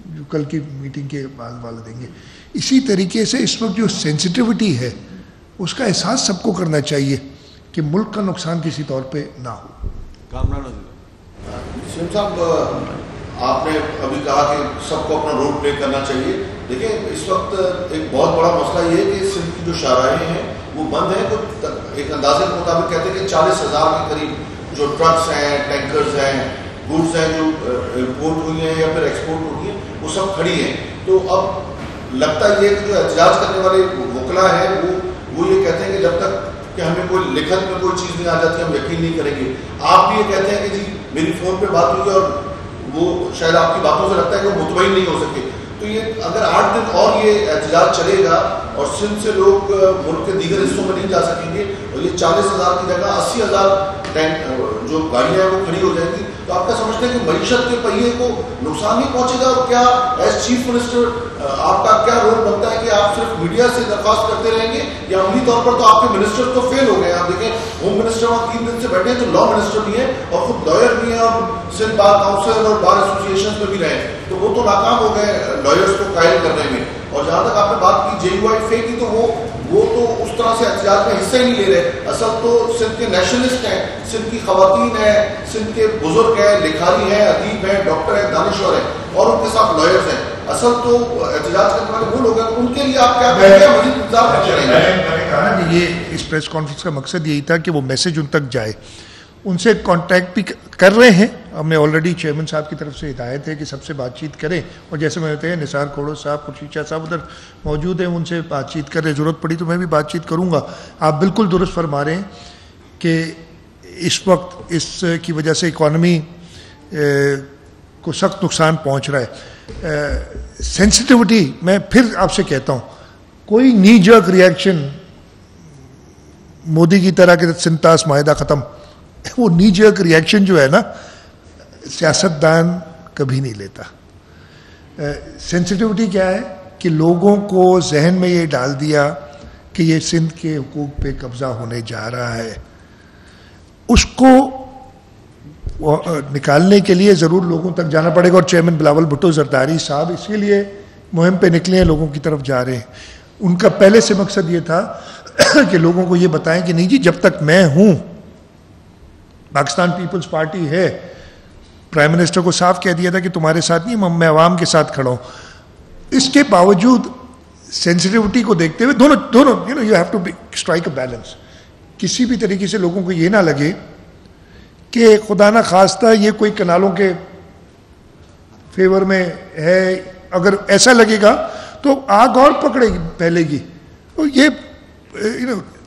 جو کل کی میٹنگ کے بعد والا دیں گے. اسی طریقے سے اس وقت جو سینسٹیوٹی ہے اس کا احساس سب کو کرنا چاہیے کہ ملک کا نقصان کسی طور پہ نہ ہو. کامران سیم صاحب, آپ نے ابھی کہا کہ سب کو اپنا رول پلے کرنا چاہیے. دیکھیں اس وقت ایک بہت بڑا مسئلہ یہ ہے کہ سندھ کی جو شاہراہیں ہیں وہ بند ہیں. ایک اندازے کے مطابق کہتے ہیں کہ 40,000 کے قریب جو ٹرکس ہیں, ٹینکرز ہیں, گوڈز ہیں جو امپورٹ ہوئی ہیں یا پھر ایکسپورٹ ہوئی ہیں, وہ سب کھڑی ہیں. تو اب لگتا یہ ہے کہ جو احتجاج کرنے والے وکلا ہیں وہ یہ کہتے ہیں کہ جب تک کہ ہمیں کوئی لکھت میں کوئی چیز نہیں آ جاتی ہم یقین نہیں کریں گے. آپ بھی یہ کہتے ہیں کہ جی میری فون پہ بات ہوئی اور وہ شاید آپ کی باتوں سے لگتا ہے کہ وہ مطمئن نہیں ہو سکے. تو یہ اگر 8 دن اور یہ احتجاج چلے گا اور سندھ سے لوگ ملک کے دیگر حصوں میں نہیں جا سکیں گے اور یہ 40,000 کی جگہ 80,000 جو گاڑیاں ہیں وہ کھڑی ہو جائیں گی, تو آپ کیا سمجھتے ہیں کہ معیشت کے پہیے کو نقصان نہیں پہنچے گا؟ اور کیا ایز چیف منسٹر آپ کا کیا رول بنتا ہے کہ آپ صرف میڈیا سے درخواست کرتے رہیں گے, یا عملی طور پر تو آپ کے منسٹر تو فیل ہو گئے ہیں؟ آپ دیکھیں ہوم منسٹر وہاں 3 دن سے بیٹھے ہیں جو لا منسٹر بھی ہیں اور خود لائر بھی ہیں اور سندھ بار کاؤنسل اور بار ایسوسیشن میں بھی رہے ہیں, تو وہ تو ناکام ہو گئے لائرس کو قائل کرنے میں. اور جہاں تک آپ نے بات کی JUI کی, تو وہ تو اس طرح سے احتجاج میں حصہ ہی نہیں لے رہے. اصل تو سندھ کے نیشنلسٹ ہیں, سندھ کی خواتین ہیں, سندھ کے بزرگ ہیں, لکھاری ہیں, ادیب ہیں, ڈاکٹر ہیں, دانشور ہیں اور ان کے ساتھ لائرز ہیں. اصل تو احتجاج کرنے والے وہ لوگ ہیں, ان کے لیے آپ کیا کہیں گے؟ مزید انتظار کریں گے. میں نے کہا کہ یہ اس پریس کانفرنس کا مقصد یہی تھا کہ وہ میسج ان تک جائے. ان سے کانٹیکٹ بھی کر رہے ہیں, ہم نے آلریڈی چیئرمین صاحب کی طرف سے ہدایت ہے کہ سب سے بات چیت کریں, اور جیسے میں بتایا نثار کھوڑو صاحب, خورشید شاہ صاحب ادھر موجود ہیں, ان سے بات چیت کر رہے, ضرورت پڑی تو میں بھی بات چیت کروں گا. آپ بالکل درست فرما رہے ہیں کہ اس وقت اس کی وجہ سے اکانومی کو سخت نقصان پہنچ رہا ہے. سینسٹیوٹی میں پھر آپ سے کہتا ہوں, کوئی نی جرک ریئیکشن مودی کی طرح کہ سنتاس معاہدہ ختم, وہ نی جرک ریئیکشن جو ہے نا سیاستدان کبھی نہیں لیتا. سینسٹیوٹی کیا ہے کہ لوگوں کو ذہن میں یہ ڈال دیا کہ یہ سندھ کے حقوق پہ قبضہ ہونے جا رہا ہے, اس کو نکالنے کے لیے ضرور لوگوں تک جانا پڑے گا. اور چیئرمین بلاول بھٹو زرداری صاحب اسی لیے مہم پہ نکلے ہیں, لوگوں کی طرف جا رہے ہیں. ان کا پہلے سے مقصد یہ تھا کہ لوگوں کو یہ بتائیں کہ نہیں جی جب تک میں ہوں, پاکستان پیپلز پارٹی ہے, پرائم منسٹر کو صاف کہہ دیا تھا کہ تمہارے ساتھ نہیں, میں عوام کے ساتھ کھڑا ہوں. اس کے باوجود سینسٹیوٹی کو دیکھتے ہوئے دونوں you have to strike a balance. کسی بھی طریقے سے لوگوں کو یہ نہ لگے کہ خدا نہ خواستہ یہ کوئی کنالوں کے فیور میں ہے. اگر ایسا لگے گا تو آگ اور پکڑے گی پھیلے گی. تو یہ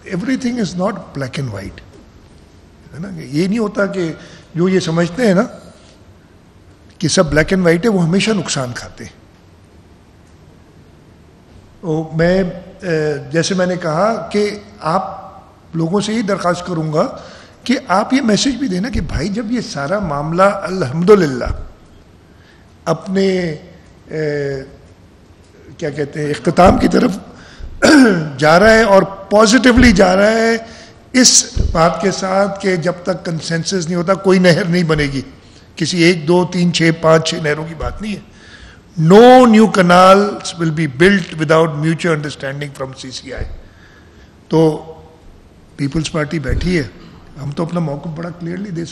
every thing is not black and white ہے نا. یہ نہیں ہوتا کہ جو یہ سمجھتے ہیں نا کہ سب بلیک اینڈ وائٹ ہے وہ ہمیشہ نقصان کھاتے ہیں. میں جیسے میں نے کہا کہ آپ لوگوں سے یہ درخواست کروں گا کہ آپ یہ میسج بھی دینا کہ بھائی جب یہ سارا معاملہ الحمدللہ اپنے کیا کہتے ہیں اختتام کی طرف جا رہا ہے اور پازیٹیولی جا رہا ہے اس بات کے ساتھ کہ جب تک کنسنسس نہیں ہوتا کوئی نہر نہیں بنے گی. کسی 1 2 3 6 5 6 نہروں کی بات نہیں ہے. No new canals will be built without mutual understanding from CCI. تو پیپلز پارٹی بیٹھی ہے, ہم تو اپنا موقف بڑا کلیئرلی دے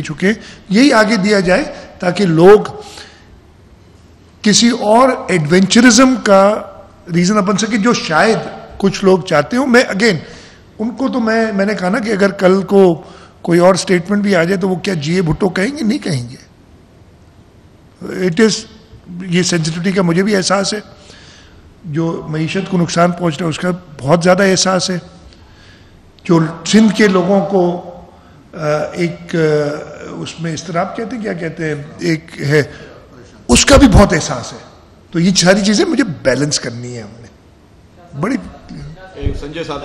چکے ہیں, یہی آگے دیا جائے تاکہ لوگ کسی اور ایڈونچرزم کا ریزن بن سکے جو شاید کچھ لوگ چاہتے ہوں. میں اگین ان کو تو میں نے کہا نا کہ اگر کل کو کوئی اور اسٹیٹمنٹ بھی آ جائے تو وہ کیا جی اے بھٹو کہیں گے؟ نہیں کہیں گے. اٹ از یہ سینسٹیوٹی کا مجھے بھی احساس ہے, جو معیشت کو نقصان پہنچ رہا ہے اس کا بہت زیادہ احساس ہے, جو سندھ کے لوگوں کو ایک اس میں اضطراب کہتے ہیں کیا کہتے ہیں ایک ہے, اس کا بھی بہت احساس ہے. تو یہ ساری چیزیں مجھے بیلنس کرنی ہے ہم نے بڑی. سنجے صاحب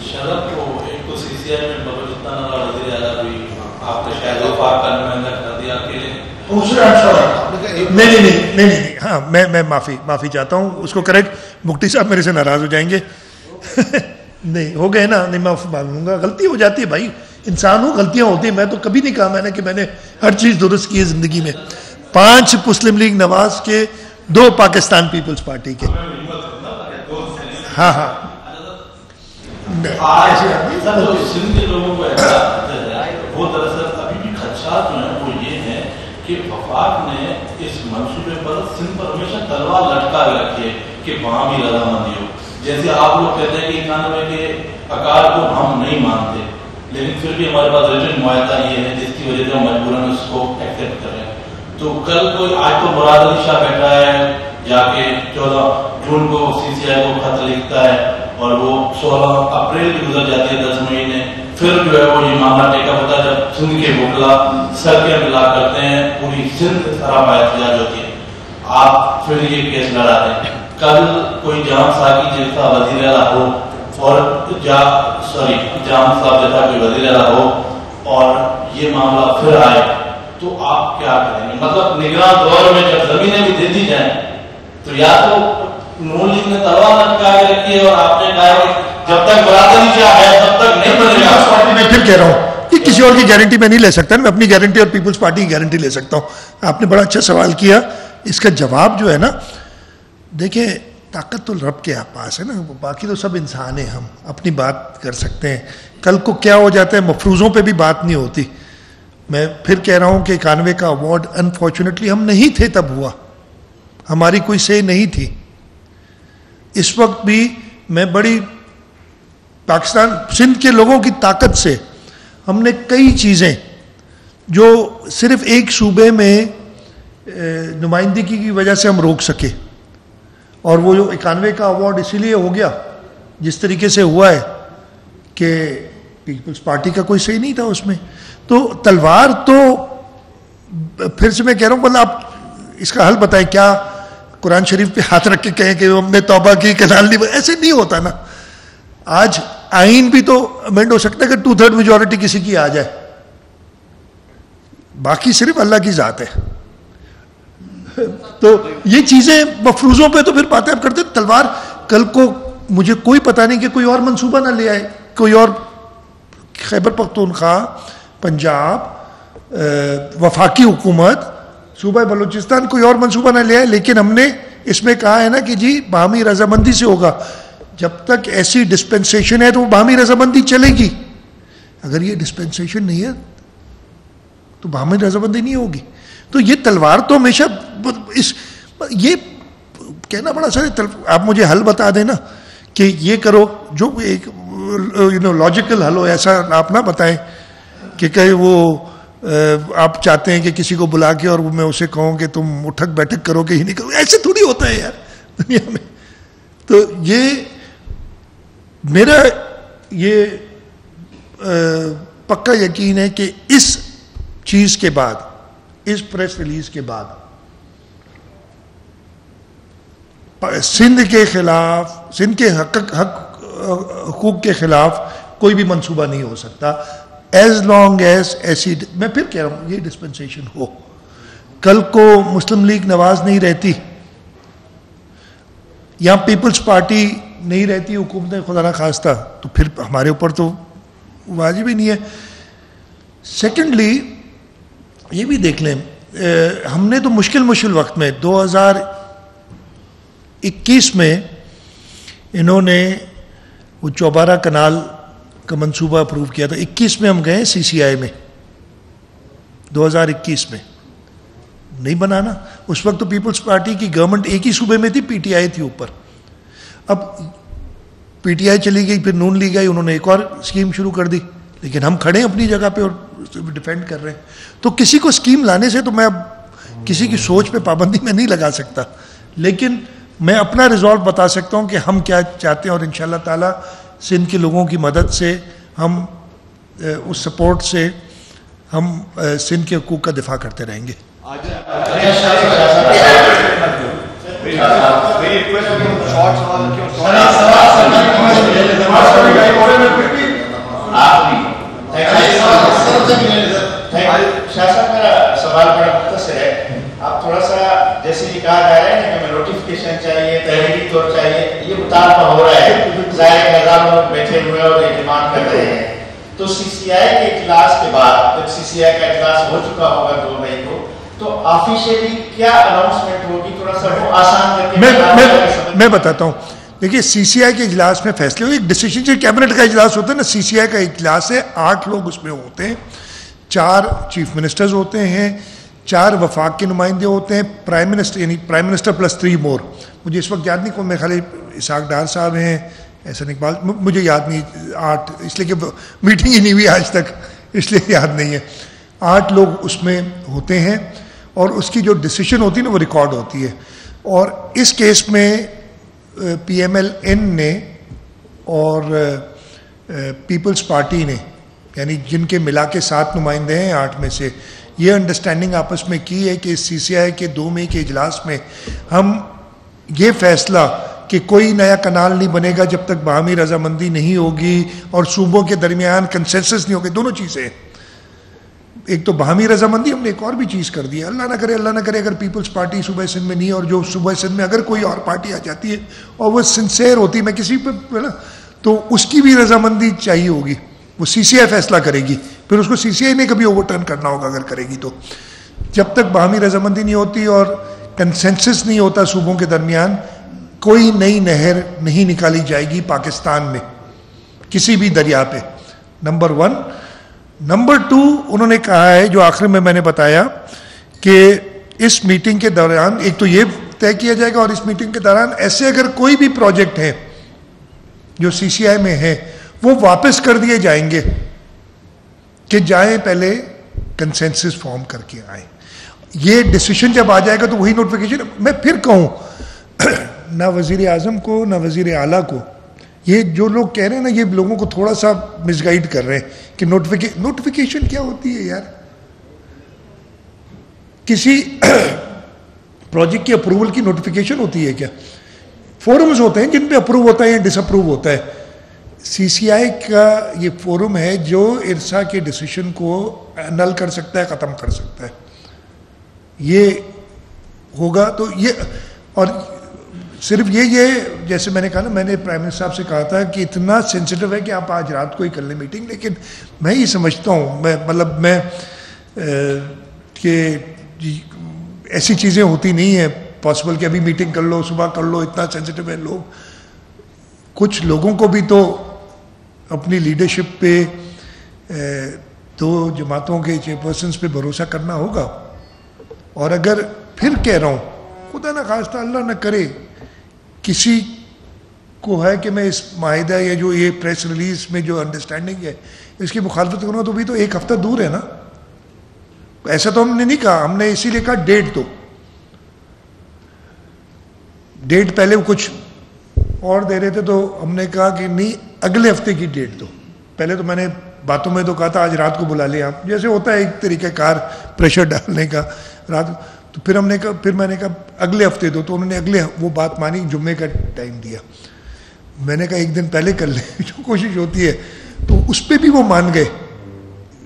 شرط کو ایک تو سی سی آئی میں بلوچستان والا وزیر اعلیٰ بھی آپ کا شاید وفاق کا نمائندہ کر دیا اکیلے. نہیں ہاں میں معافی چاہتا ہوں, اس کو کریکٹ مفتی صاحب میرے سے ناراض ہو جائیں گے. نہیں ہو گئے نا, نہیں معاف مانگ لوں گا, غلطی ہو جاتی ہے بھائی, انسان ہوں غلطیاں ہوتی ہیں. میں تو کبھی نہیں کہا میں نے کہ میں نے ہر چیز درست کی ہے زندگی میں. 5 مسلم لیگ نواز کے, 2 پاکستان پیپلز پارٹی کے. ہاں آج جو سندھ کے لوگوں کو احساس ہے وہ دراصل ابھی بھی خدشات جو ہیں وہ یہ ہیں کہ وفاق نے اس منصوبے پر سندھ پر ہمیشہ تلوار لٹکا کے رکھی ہے کہ وہاں بھی رضامندی ہو. جیسے آپ لوگ کہتے ہیں کہ 91 کے عقار کو ہم نہیں مانتے, لیکن پھر بھی ہمارے پاس ریٹن معاہدہ یہ ہے جس کی وجہ سے ہم مجبوراً اس کو ایکسیپٹ کر رہے ہیں. تو کل کوئی آج تو مراد علی شاہ بیٹھا ہے جا کے 14 جون کو سی سی آئی کو خط لکھتا ہے اور وہ 16 اپریل بھی گزر جاتی ہے 10 مہینے, پھر جو ہے وہ یہ معاملہ ٹیک اپ ہوتا ہے جب سندھ کے وکلا سر کے ملا کرتے ہیں, پوری سندھ سراپا احتجاج ہوتی ہے, آپ پھر یہ کیس لڑاتے ہیں. کل کوئی جام ساکی جیسا وزیر اعلیٰ ہو اور جام صاحب جیسا کوئی وزیر اعلیٰ ہو اور یہ معاملہ پھر آئے تو آپ کیا کریں گے؟ مطلب نگراں دور میں جب زمینیں بھی دے دی جائیں تو یا تو نون لیگ نے تلوار لٹکا کے رکھی ہے اور آپ نے کہا کہ جب تک برادری کیا ہے تب تک نہیں بنے گا. میں پھر کہہ رہا ہوں کہ کسی اور کی گارنٹی میں نہیں لے سکتا, میں اپنی گارنٹی اور پیپلز پارٹی کی گارنٹی لے سکتا ہوں. آپ نے بڑا اچھا سوال کیا, اس کا جواب جو ہے نا, دیکھیں طاقت تو رب کے پاس ہے نا, باقی تو سب انسان ہیں, ہم اپنی بات کر سکتے ہیں. کل کو کیا ہو جاتا ہے مفروضوں پہ بھی بات نہیں ہوتی. میں پھر کہہ رہا ہوں کہ 91 کا ایوارڈ انفارچونیٹلی ہم نہیں تھے تب ہوا, ہماری کوئی سے نہیں تھی. اس وقت بھی میں بڑی پاکستان سندھ کے لوگوں کی طاقت سے ہم نے کئی چیزیں جو صرف ایک صوبے میں نمائندگی کی وجہ سے ہم روک سکے, اور وہ جو 91 کا ایوارڈ اسی لیے ہو گیا جس طریقے سے ہوا ہے کہ پیپلز پارٹی کا کوئی صحیح نہیں تھا اس میں. تو تلوار تو پھر سے میں کہہ رہا ہوں, بولنا آپ اس کا حل بتائیں, کیا قرآن شریف پہ ہاتھ رکھ کے کہیں کہ ہم نے توبہ کی کنال نہیں, ایسے نہیں ہوتا نا. آج آئین بھی تو امینڈ ہو سکتا ہے کہ 2/3 میجورٹی کسی کی آ جائے, باقی صرف اللہ کی ذات ہے. تو یہ چیزیں مفروضوں پہ تو پھر باتیں آپ کرتے. تلوار کل کو مجھے کوئی پتہ نہیں کہ کوئی اور منصوبہ نہ لے آئے, کوئی اور خیبر پختونخوا, پنجاب, وفاقی حکومت, صوبہ بلوچستان کوئی اور منصوبہ نہ لے آئے. لیکن ہم نے اس میں کہا ہے نا کہ جی باہمی رضامندی سے ہوگا. جب تک ایسی ڈسپنسیشن ہے تو وہ باہمی رضامندی چلے گی. اگر یہ ڈسپنسیشن نہیں ہے تو باہمی رضامندی نہیں ہوگی. تو یہ تلوار تو ہمیشہ یہ کہنا بڑا سر, آپ مجھے حل بتا دیں نا کہ یہ کرو, جو ایک لاجیکل حل ہو. ایسا آپ نہ بتائیں کہ وہ آپ چاہتے ہیں کہ کسی کو بلا کے اور میں اسے کہوں کہ تم اٹھک بیٹھک کرو کہ ہی نہیں کرو. ایسے تھوڑی ہوتا ہے یار, دنیا میں. تو یہ میرا یہ پکا یقین ہے کہ اس چیز کے بعد, اس پریس ریلیز کے بعد سندھ کے خلاف, سندھ کے حقوق کے خلاف کوئی بھی منصوبہ نہیں ہو سکتا ایز لانگ ایز ایسی, میں پھر کہہ رہا ہوں, یہ ڈسپنسیشن ہو. کل کو مسلم لیگ نواز نہیں رہتی, یہاں پیپلز پارٹی نہیں رہتی حکومت خدا نہ خواستہ, تو پھر ہمارے اوپر تو واجب ہی نہیں ہے. سیکنڈلی یہ بھی دیکھ لیں, ہم نے تو مشکل وقت میں 2021 میں انہوں نے وہ چوبارہ کنال کا منصوبہ اپروو کیا تھا. 21 میں ہم گئے سی سی آئی میں, 2021 میں نہیں بنانا. اس وقت تو پیپلز پارٹی کی گورنمنٹ ایک ہی صوبے میں تھی, پی ٹی آئی تھی اوپر. اب پی ٹی آئی چلی گئی, پھر نون لیگ آئی, انہوں نے ایک اور اسکیم شروع کر دی, لیکن ہم کھڑے ہیں اپنی جگہ پہ اور ڈیفینڈ کر رہے ہیں. تو کسی کو اسکیم لانے سے تو میں اب کسی کی سوچ پہ پابندی میں نہیں لگا سکتا, لیکن میں اپنا ریزالو بتا سکتا ہوں کہ ہم کیا چاہتے ہیں, اور انشاءاللہ تعالی سندھ کے لوگوں کی مدد سے, ہم اس سپورٹ سے ہم سندھ کے حقوق کا دفاع کرتے رہیں گے. شاہ صاحب میرا سوال بڑا مختصر ہے. آپ تھوڑا سا جیسے یہ کہا جا رہا ہے کہ ہمیں نوٹیفکیشن چاہیے, تحریری طور چاہیے, یہ مطالبہ ہو رہا ہے, ظاہر ہزار لوگ بیٹھے ہوئے اور یہ ڈیمانڈ کر رہے ہیں. تو سی سی آئی کے اجلاس کے بعد, جب سی سی آئی کا اجلاس ہو چکا ہوگا 2 مئی کو, تو آفیشیلی کیا اناؤنسمنٹ ہوگی, تھوڑا سا وہ آسان کر کے میں بتاتا ہوں. دیکھیے سی سی آئی کے اجلاس میں فیصلے ہوئے, ایک ڈیسیشن جو کیبنٹ کا اجلاس ہوتا ہے نا, سی سی آئی کا اجلاس ہے, 8 لوگ اس میں ہوتے ہیں, 4 چیف منسٹرز ہوتے ہیں, 4 وفاق کے نمائندے ہوتے ہیں, پرائم منسٹر یعنی پرائم منسٹر پلس 3 مور. مجھے اس وقت یاد نہیں کون, میرے خیال اسحاق ڈار صاحب ہیں, احسن اقبال, مجھے یاد نہیں, 8 اس لیے کہ میٹنگ ہی نہیں ہوئی آج تک, اس لیے یاد نہیں ہے. 8 لوگ اس میں ہوتے ہیں, اور اس کی جو ڈیسیشن ہوتی ہے نا وہ ریکارڈ ہوتی ہے. اور اس کیس میں پی ایم ایل این نے اور پیپلز پارٹی نے, یعنی جن کے ملا کے 7 نمائندے ہیں 8 میں سے, یہ انڈرسٹینڈنگ آپس میں کی ہے کہ سی سی آئی کے 2 مئی کے اجلاس میں ہم یہ فیصلہ کہ کوئی نیا کنال نہیں بنے گا جب تک باہمی رضامندی نہیں ہوگی اور صوبوں کے درمیان کنسنسس نہیں ہوگی. دونوں چیزیں, ایک تو باہمی رضامندی, ہم نے ایک اور بھی چیز کر دی ہے, اللہ نہ کرے اگر پیپلز پارٹی صوبہ سندھ میں نہیں, اور جو صوبہ سندھ میں اگر کوئی اور پارٹی آ جاتی ہے اور وہ سنسیئر ہوتی ہے, میں کسی پہ نا, تو اس کی بھی رضامندی چاہیے ہوگی, وہ سی سی آئی فیصلہ کرے گی, پھر اس کو سی سی آئی نے کبھی اوور ٹرن کرنا ہوگا اگر کرے گی تو. جب تک باہمی رضامندی نہیں ہوتی اور کنسنسس نہیں ہوتا صوبوں کے درمیان, کوئی نئی نہر نہیں نکالی جائے گی پاکستان میں کسی بھی دریا پہ, نمبر 1. نمبر 2, انہوں نے کہا ہے جو آخر میں نے بتایا کہ اس میٹنگ کے دوران ایک تو یہ طے کیا جائے گا, اور اس میٹنگ کے دوران ایسے اگر کوئی بھی پروجیکٹ ہے جو سی سی آئی میں ہے وہ واپس کر دیے جائیں گے, کہ جائیں پہلے کنسنسس فارم کر کے آئیں. یہ ڈیسیشن جب آ جائے گا تو وہی نوٹیفیکیشن. میں پھر کہوں, نہ وزیر اعظم کو نہ وزیر اعلیٰ کو, یہ جو لوگ کہہ رہے ہیں نا, یہ لوگوں کو تھوڑا سا مس گائیڈ کر رہے ہیں کہ نوٹیفیکیشن کیا ہوتی ہے یار. کسی پروجیکٹ کی اپروول کی نوٹیفیکیشن ہوتی ہے کیا؟ فورمز ہوتے ہیں جن پہ اپروو ہوتا ہے یا ڈس اپروو ہوتا ہے. سی سی آئی کا یہ فورم ہے جو ارسا کے ڈیسیشن کو نل کر سکتا ہے, ختم کر سکتا ہے. یہ ہوگا تو یہ, اور صرف یہ جیسے میں نے کہا نا, میں نے پرائم منسٹر صاحب سے کہا تھا کہ اتنا سینسیٹیو ہے کہ آپ آج رات کو ہی کر لیں میٹنگ, لیکن میں یہ سمجھتا ہوں, میں کہ ایسی چیزیں ہوتی نہیں ہیں پاسبل کہ ابھی میٹنگ کر لو, صبح کر لو, اتنا سینسیٹیو ہے لوگ. کچھ لوگوں کو بھی تو اپنی لیڈرشپ پہ, 2 جماعتوں کے چیئرپرسنس پہ بھروسہ کرنا ہوگا. اور اگر پھر کہہ رہا ہوں, خدا نہ خواستہ اللہ نہ کرے کسی کو ہے کہ میں اس معاہدہ یا جو یہ پریس ریلیز میں جو انڈرسٹینڈنگ ہے اس کی مخالفت کروں, تو بھی تو 1 ہفتہ دور ہے نا. ایسا تو ہم نے نہیں کہا, ہم نے اسی لیے کہا ڈیٹ دو. ڈیٹ پہلے کچھ اور دے رہے تھے تو ہم نے کہا کہ نہیں اگلے ہفتے کی ڈیٹ دو. پہلے تو میں نے باتوں میں تو کہا تھا آج رات کو بلا لیں آپ, جیسے ہوتا ہے ایک طریقہ کار پریشر ڈالنے کا رات. تو پھر ہم نے کہا, پھر میں نے کہا اگلے ہفتے دو, تو انہوں نے اگلے وہ بات مانی, جمعے کا ٹائم دیا. میں نے کہا ایک دن پہلے کر لیں جو کوشش ہوتی ہے. تو اس پہ بھی وہ مان گئے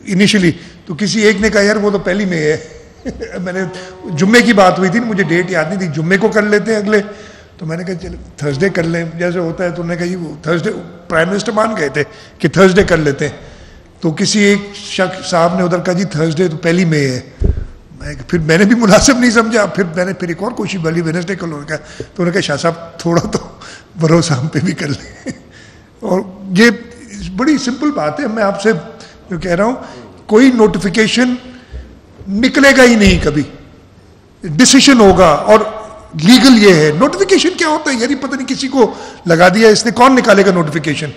انیشلی. تو کسی ایک نے کہا یار وہ تو پہلی میں ہے. میں نے جمعے کی بات ہوئی تھی, مجھے ڈیٹ یاد نہیں تھی, جمعے کو کر لیتے ہیں اگلے. تو میں نے کہا چلو تھرسڈے کر لیں جیسے ہوتا ہے. تو انہوں نے کہا جی وہ تھرسڈے, پرائم منسٹر مان گئے تھے کہ تھرسڈے کر لیتے ہیں. تو کسی ایک شخص صاحب نے ادھر کہا جی تھرسڈے تو پہلی میں ہے. پھر میں نے بھی مناسب نہیں سمجھا. پھر میں نے پھر ایک اور کوشش بلی ویڈنسڈے کر لوں. تو انہوں نے کہا شاہ صاحب تھوڑا تو بھروسہ ہم پہ بھی کر لیں. اور یہ بڑی سمپل بات ہے. میں آپ سے جو کہہ رہا ہوں, کوئی نوٹیفیکیشن نکلے گا ہی نہیں کبھی, ڈیسیشن ہوگا. اور لیگل یہ ہے. نوٹیفیکیشن کیا ہوتا ہے یار, پتہ نہیں کسی کو لگا دیا اس نے, کون نکالے گا notification?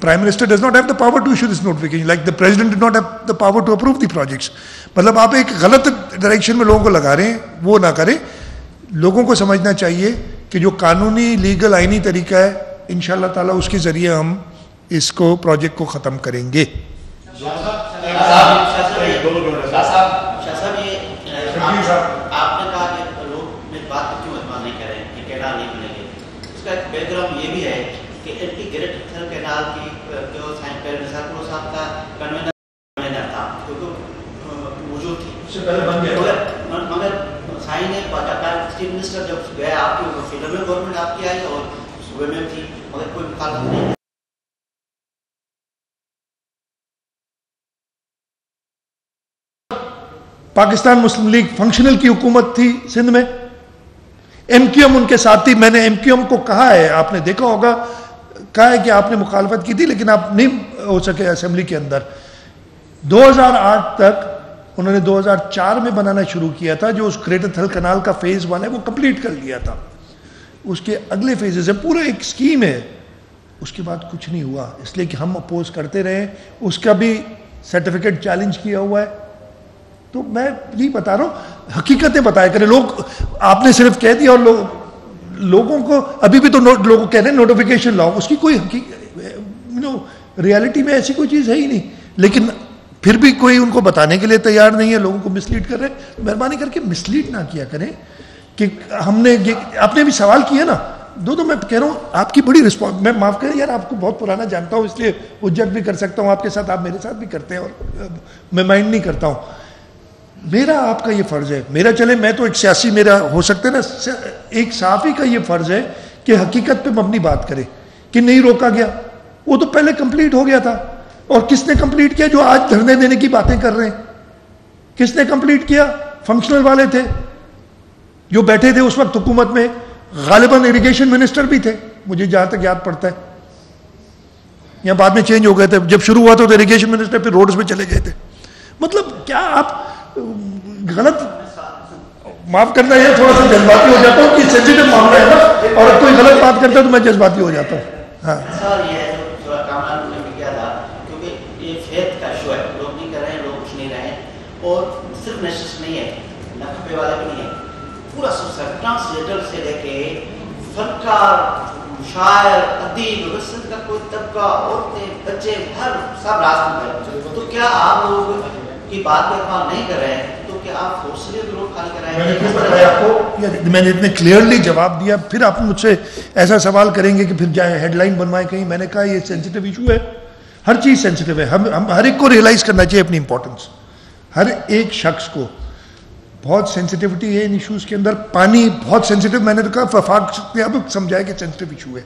Prime Minister does not have the power to issue this notification, like the President did not have the power to approve the projects. مطلب آپ ایک غلط ڈائریکشن میں لوگوں کو لگا رہے ہیں, وہ نہ کریں. لوگوں کو سمجھنا چاہیے کہ جو قانونی لیگل آئینی طریقہ ہے انشاءاللہ تعالیٰ اس کے ذریعے ہم اس کو پروجیکٹ کو ختم کریں گے. آپ نے کہا کہ لوگ میری بات کو کیوں اعتماد نہیں کریں کہ کینال نہیں ملیں گے. اس کا ایک بیک گراؤنڈ یہ بھی ہے کہ اینٹی گریٹر کینال کی جو سرکلو صاحب کا کنوینر تھا کیونکہ موجود تھی مگر سائن نے چیف منسٹر جب گیا آپ کی فیڈرل میں گورنمنٹ آپ کی آئی اور صوبے میں تھی مگر کوئی مخالفت نہیں. پاکستان مسلم لیگ فنکشنل کی حکومت تھی سندھ میں, ایم کیو ایم ان کے ساتھ تھی. میں نے ایم کیو ایم کو کہا ہے, آپ نے دیکھا ہوگا, کہا ہے کہ آپ نے مخالفت کی تھی لیکن آپ نہیں ہو سکے اسمبلی کے اندر. 2008 تک انہوں نے 2004 میں بنانا شروع کیا تھا. جو اس گریٹر تھل کنال کا فیز 1 ہے وہ کمپلیٹ کر لیا تھا. اس کے اگلے فیزز ہے, پورا ایک اسکیم ہے. اس کے بعد کچھ نہیں ہوا, اس لیے کہ ہم اپوز کرتے رہے. اس کا بھی سرٹیفکیٹ چیلنج کیا ہوا ہے. تو میں نہیں بتا رہا ہوں, حقیقتیں بتایا کریں. لوگ آپ نے صرف کہہ دیا اور لوگوں کو ابھی بھی تو لوگوں کہہ رہے ہیں نوٹیفیکیشن لاؤ, اس کی کوئی ریالٹی میں ایسی کوئی چیز ہے ہی نہیں. لیکن پھر بھی کوئی ان کو بتانے کے لیے تیار نہیں ہے, لوگوں کو مسلیڈ کر رہے ہیں. مہربانی کر کے مسلیڈ نہ کیا کریں. کہ ہم نے آپ نے بھی سوال کیا نا, دو میں کہہ رہا ہوں آپ کی بڑی رسپانس, میں معاف کریں یار آپ کو بہت پرانا جانتا ہوں اس لیے حجت بھی کر سکتا ہوں آپ کے ساتھ, آپ میرے ساتھ بھی کرتے ہیں اور میں مائنڈ نہیں کرتا ہوں. میرا آپ کا یہ فرض ہے, میرا چلے میں تو ایک سیاسی, میرا ہو سکتا ہے نا, ایک صحافی کا یہ فرض ہے کہ حقیقت پہ مبنی بات کرے کہ نہیں روکا گیا, وہ تو پہلے کمپلیٹ ہو گیا تھا. اور کس نے کمپلیٹ کیا؟ جو آج دھرنے دینے کی باتیں کر رہے ہیں. کس نے کمپلیٹ کیا؟ فنکشنل والے تھے جو بیٹھے تھے اس وقت حکومت میں. غالباً اریگیشن منسٹر بھی تھے مجھے جہاں تک یاد پڑتا ہے, یا بعد میں چینج ہو گئے تھے. جب شروع ہوا تو اریگیشن منسٹر پھر روڈز پہ چلے گئے تھے. مطلب کیا آپ غلط, معاف کرنا ہے تھوڑا سا جذباتی ہو جاتا ہوں کہ سینسیٹیو معاملہ ہے نا, اور کوئی غلط بات کرتا ہے تو میں جذباتی ہو جاتا ہوں. ہاں سر یہ جو کامران نے کیا تھا کیونکہ یہ فیتھ کا ایشو ہے, لوگ نہیں کر رہے ہیں, لوگ کچھ نہیں رہے ہیں. اور صرف نیشنلسٹ نہیں ہے, نقبے والے بھی نہیں ہے, پورا سب ٹرانسلیٹر سے لے کے فنکار, شاعر, ادیب, سندھ کا کوئی طبقہ, عورتیں, بچے, ہر سب راستہ پر. تو کیا آپ لوگ کی بات پہ اعتماد نہیں کر رہے ہیں تو کیا آپ فورسلی روڈ خالی کرائیں گے؟ میں نے اتنے کلیئرلی جواب دیا, پھر آپ مجھ سے ایسا سوال کریں گے کہ پھر جائے ہیڈ لائن بنوائے کہیں. میں نے کہا یہ سینسیٹیو ایشو ہے, ہر چیز سینسیٹیو ہے. ہم ہر ایک کو ریئلائز کرنا چاہیے اپنی امپورٹنس. ہر ایک شخص کو بہت سینسیٹیوٹی ہے ان ایشوز کے اندر. پانی بہت سینسیٹیو, میں نے تو کہا وفاق نے اب سمجھایا کہ سینسیٹیو ایشو ہے.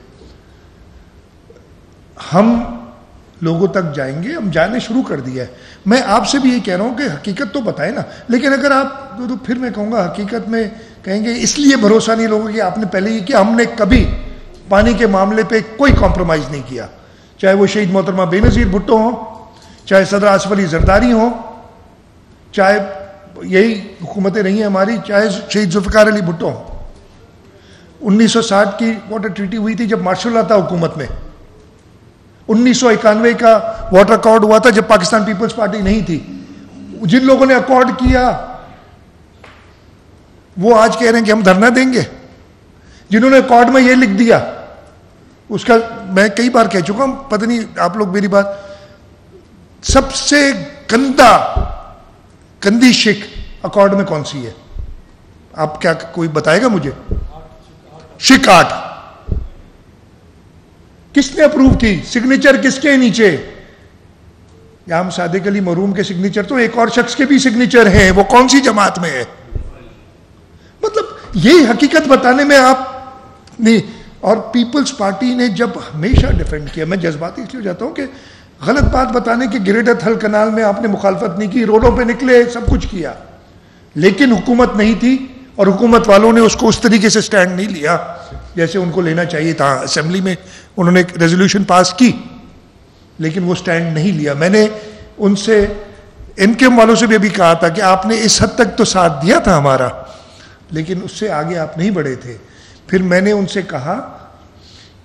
ہم لوگوں تک جائیں گے, ہم جانے شروع کر دیا ہے. میں آپ سے بھی یہ کہہ رہا ہوں کہ حقیقت تو بتائیں نا. لیکن اگر آپ تو پھر میں کہوں گا حقیقت میں کہیں گے اس لیے بھروسہ نہیں لوگوں کہ آپ نے پہلے یہ کیا. ہم نے کبھی پانی کے معاملے پہ کوئی کمپرومائز نہیں کیا, چاہے وہ شہید محترمہ بے نظیر بھٹو ہوں, چاہے صدر آصف علی زرداری ہوں, چاہے یہی حکومتیں رہی ہیں ہماری, چاہے شہید ذوالفقار علی بھٹو ہوں. 1960 کی واٹر ٹریٹی ہوئی تھی جب مارشل لا تھا حکومت میں. 1991 کا واٹر اکارڈ ہوا تھا جب پاکستان پیپلز پارٹی نہیں تھی. جن لوگوں نے اکارڈ کیا وہ آج کہہ رہے ہیں کہ ہم دھرنا دیں گے. جنہوں نے اکارڈ میں یہ لکھ دیا, اس کا میں کئی بار کہہ چکا ہوں, پتہ نہیں آپ لوگ میری بات, سب سے گندی شک اکارڈ میں کون سی ہے؟ آپ کیا کوئی بتائے گا مجھے؟ شک 8 کس نے اپروو کی؟ سگنیچر کس کے نیچے؟ یام صادق علی مرحوم کے سگنیچر تو ایک اور شخص کے بھی سگنیچر ہیں, وہ کون سی جماعت میں ہے؟ مطلب یہ حقیقت بتانے میں آپ نہیں. اور پیپلز پارٹی نے جب ہمیشہ ڈیفینڈ کیا, میں جذباتی اس لیے ہو جاتا ہوں کہ غلط بات بتانے کے گریٹر تھل کنال میں آپ نے مخالفت نہیں کی, روڈوں پہ نکلے, سب کچھ کیا, لیکن حکومت نہیں تھی اور حکومت والوں نے اس کو اس طریقے سے سٹینڈ نہیں لیا جیسے ان کو لینا چاہیے تھا. اسمبلی میں انہوں نے ایک ریزولوشن پاس کی لیکن وہ سٹینڈ نہیں لیا. میں نے ان سے ان کے والوں سے بھی ابھی کہا تھا کہ آپ نے اس حد تک تو ساتھ دیا تھا ہمارا, لیکن اس سے آگے آپ نہیں بڑھے تھے. پھر میں نے ان سے کہا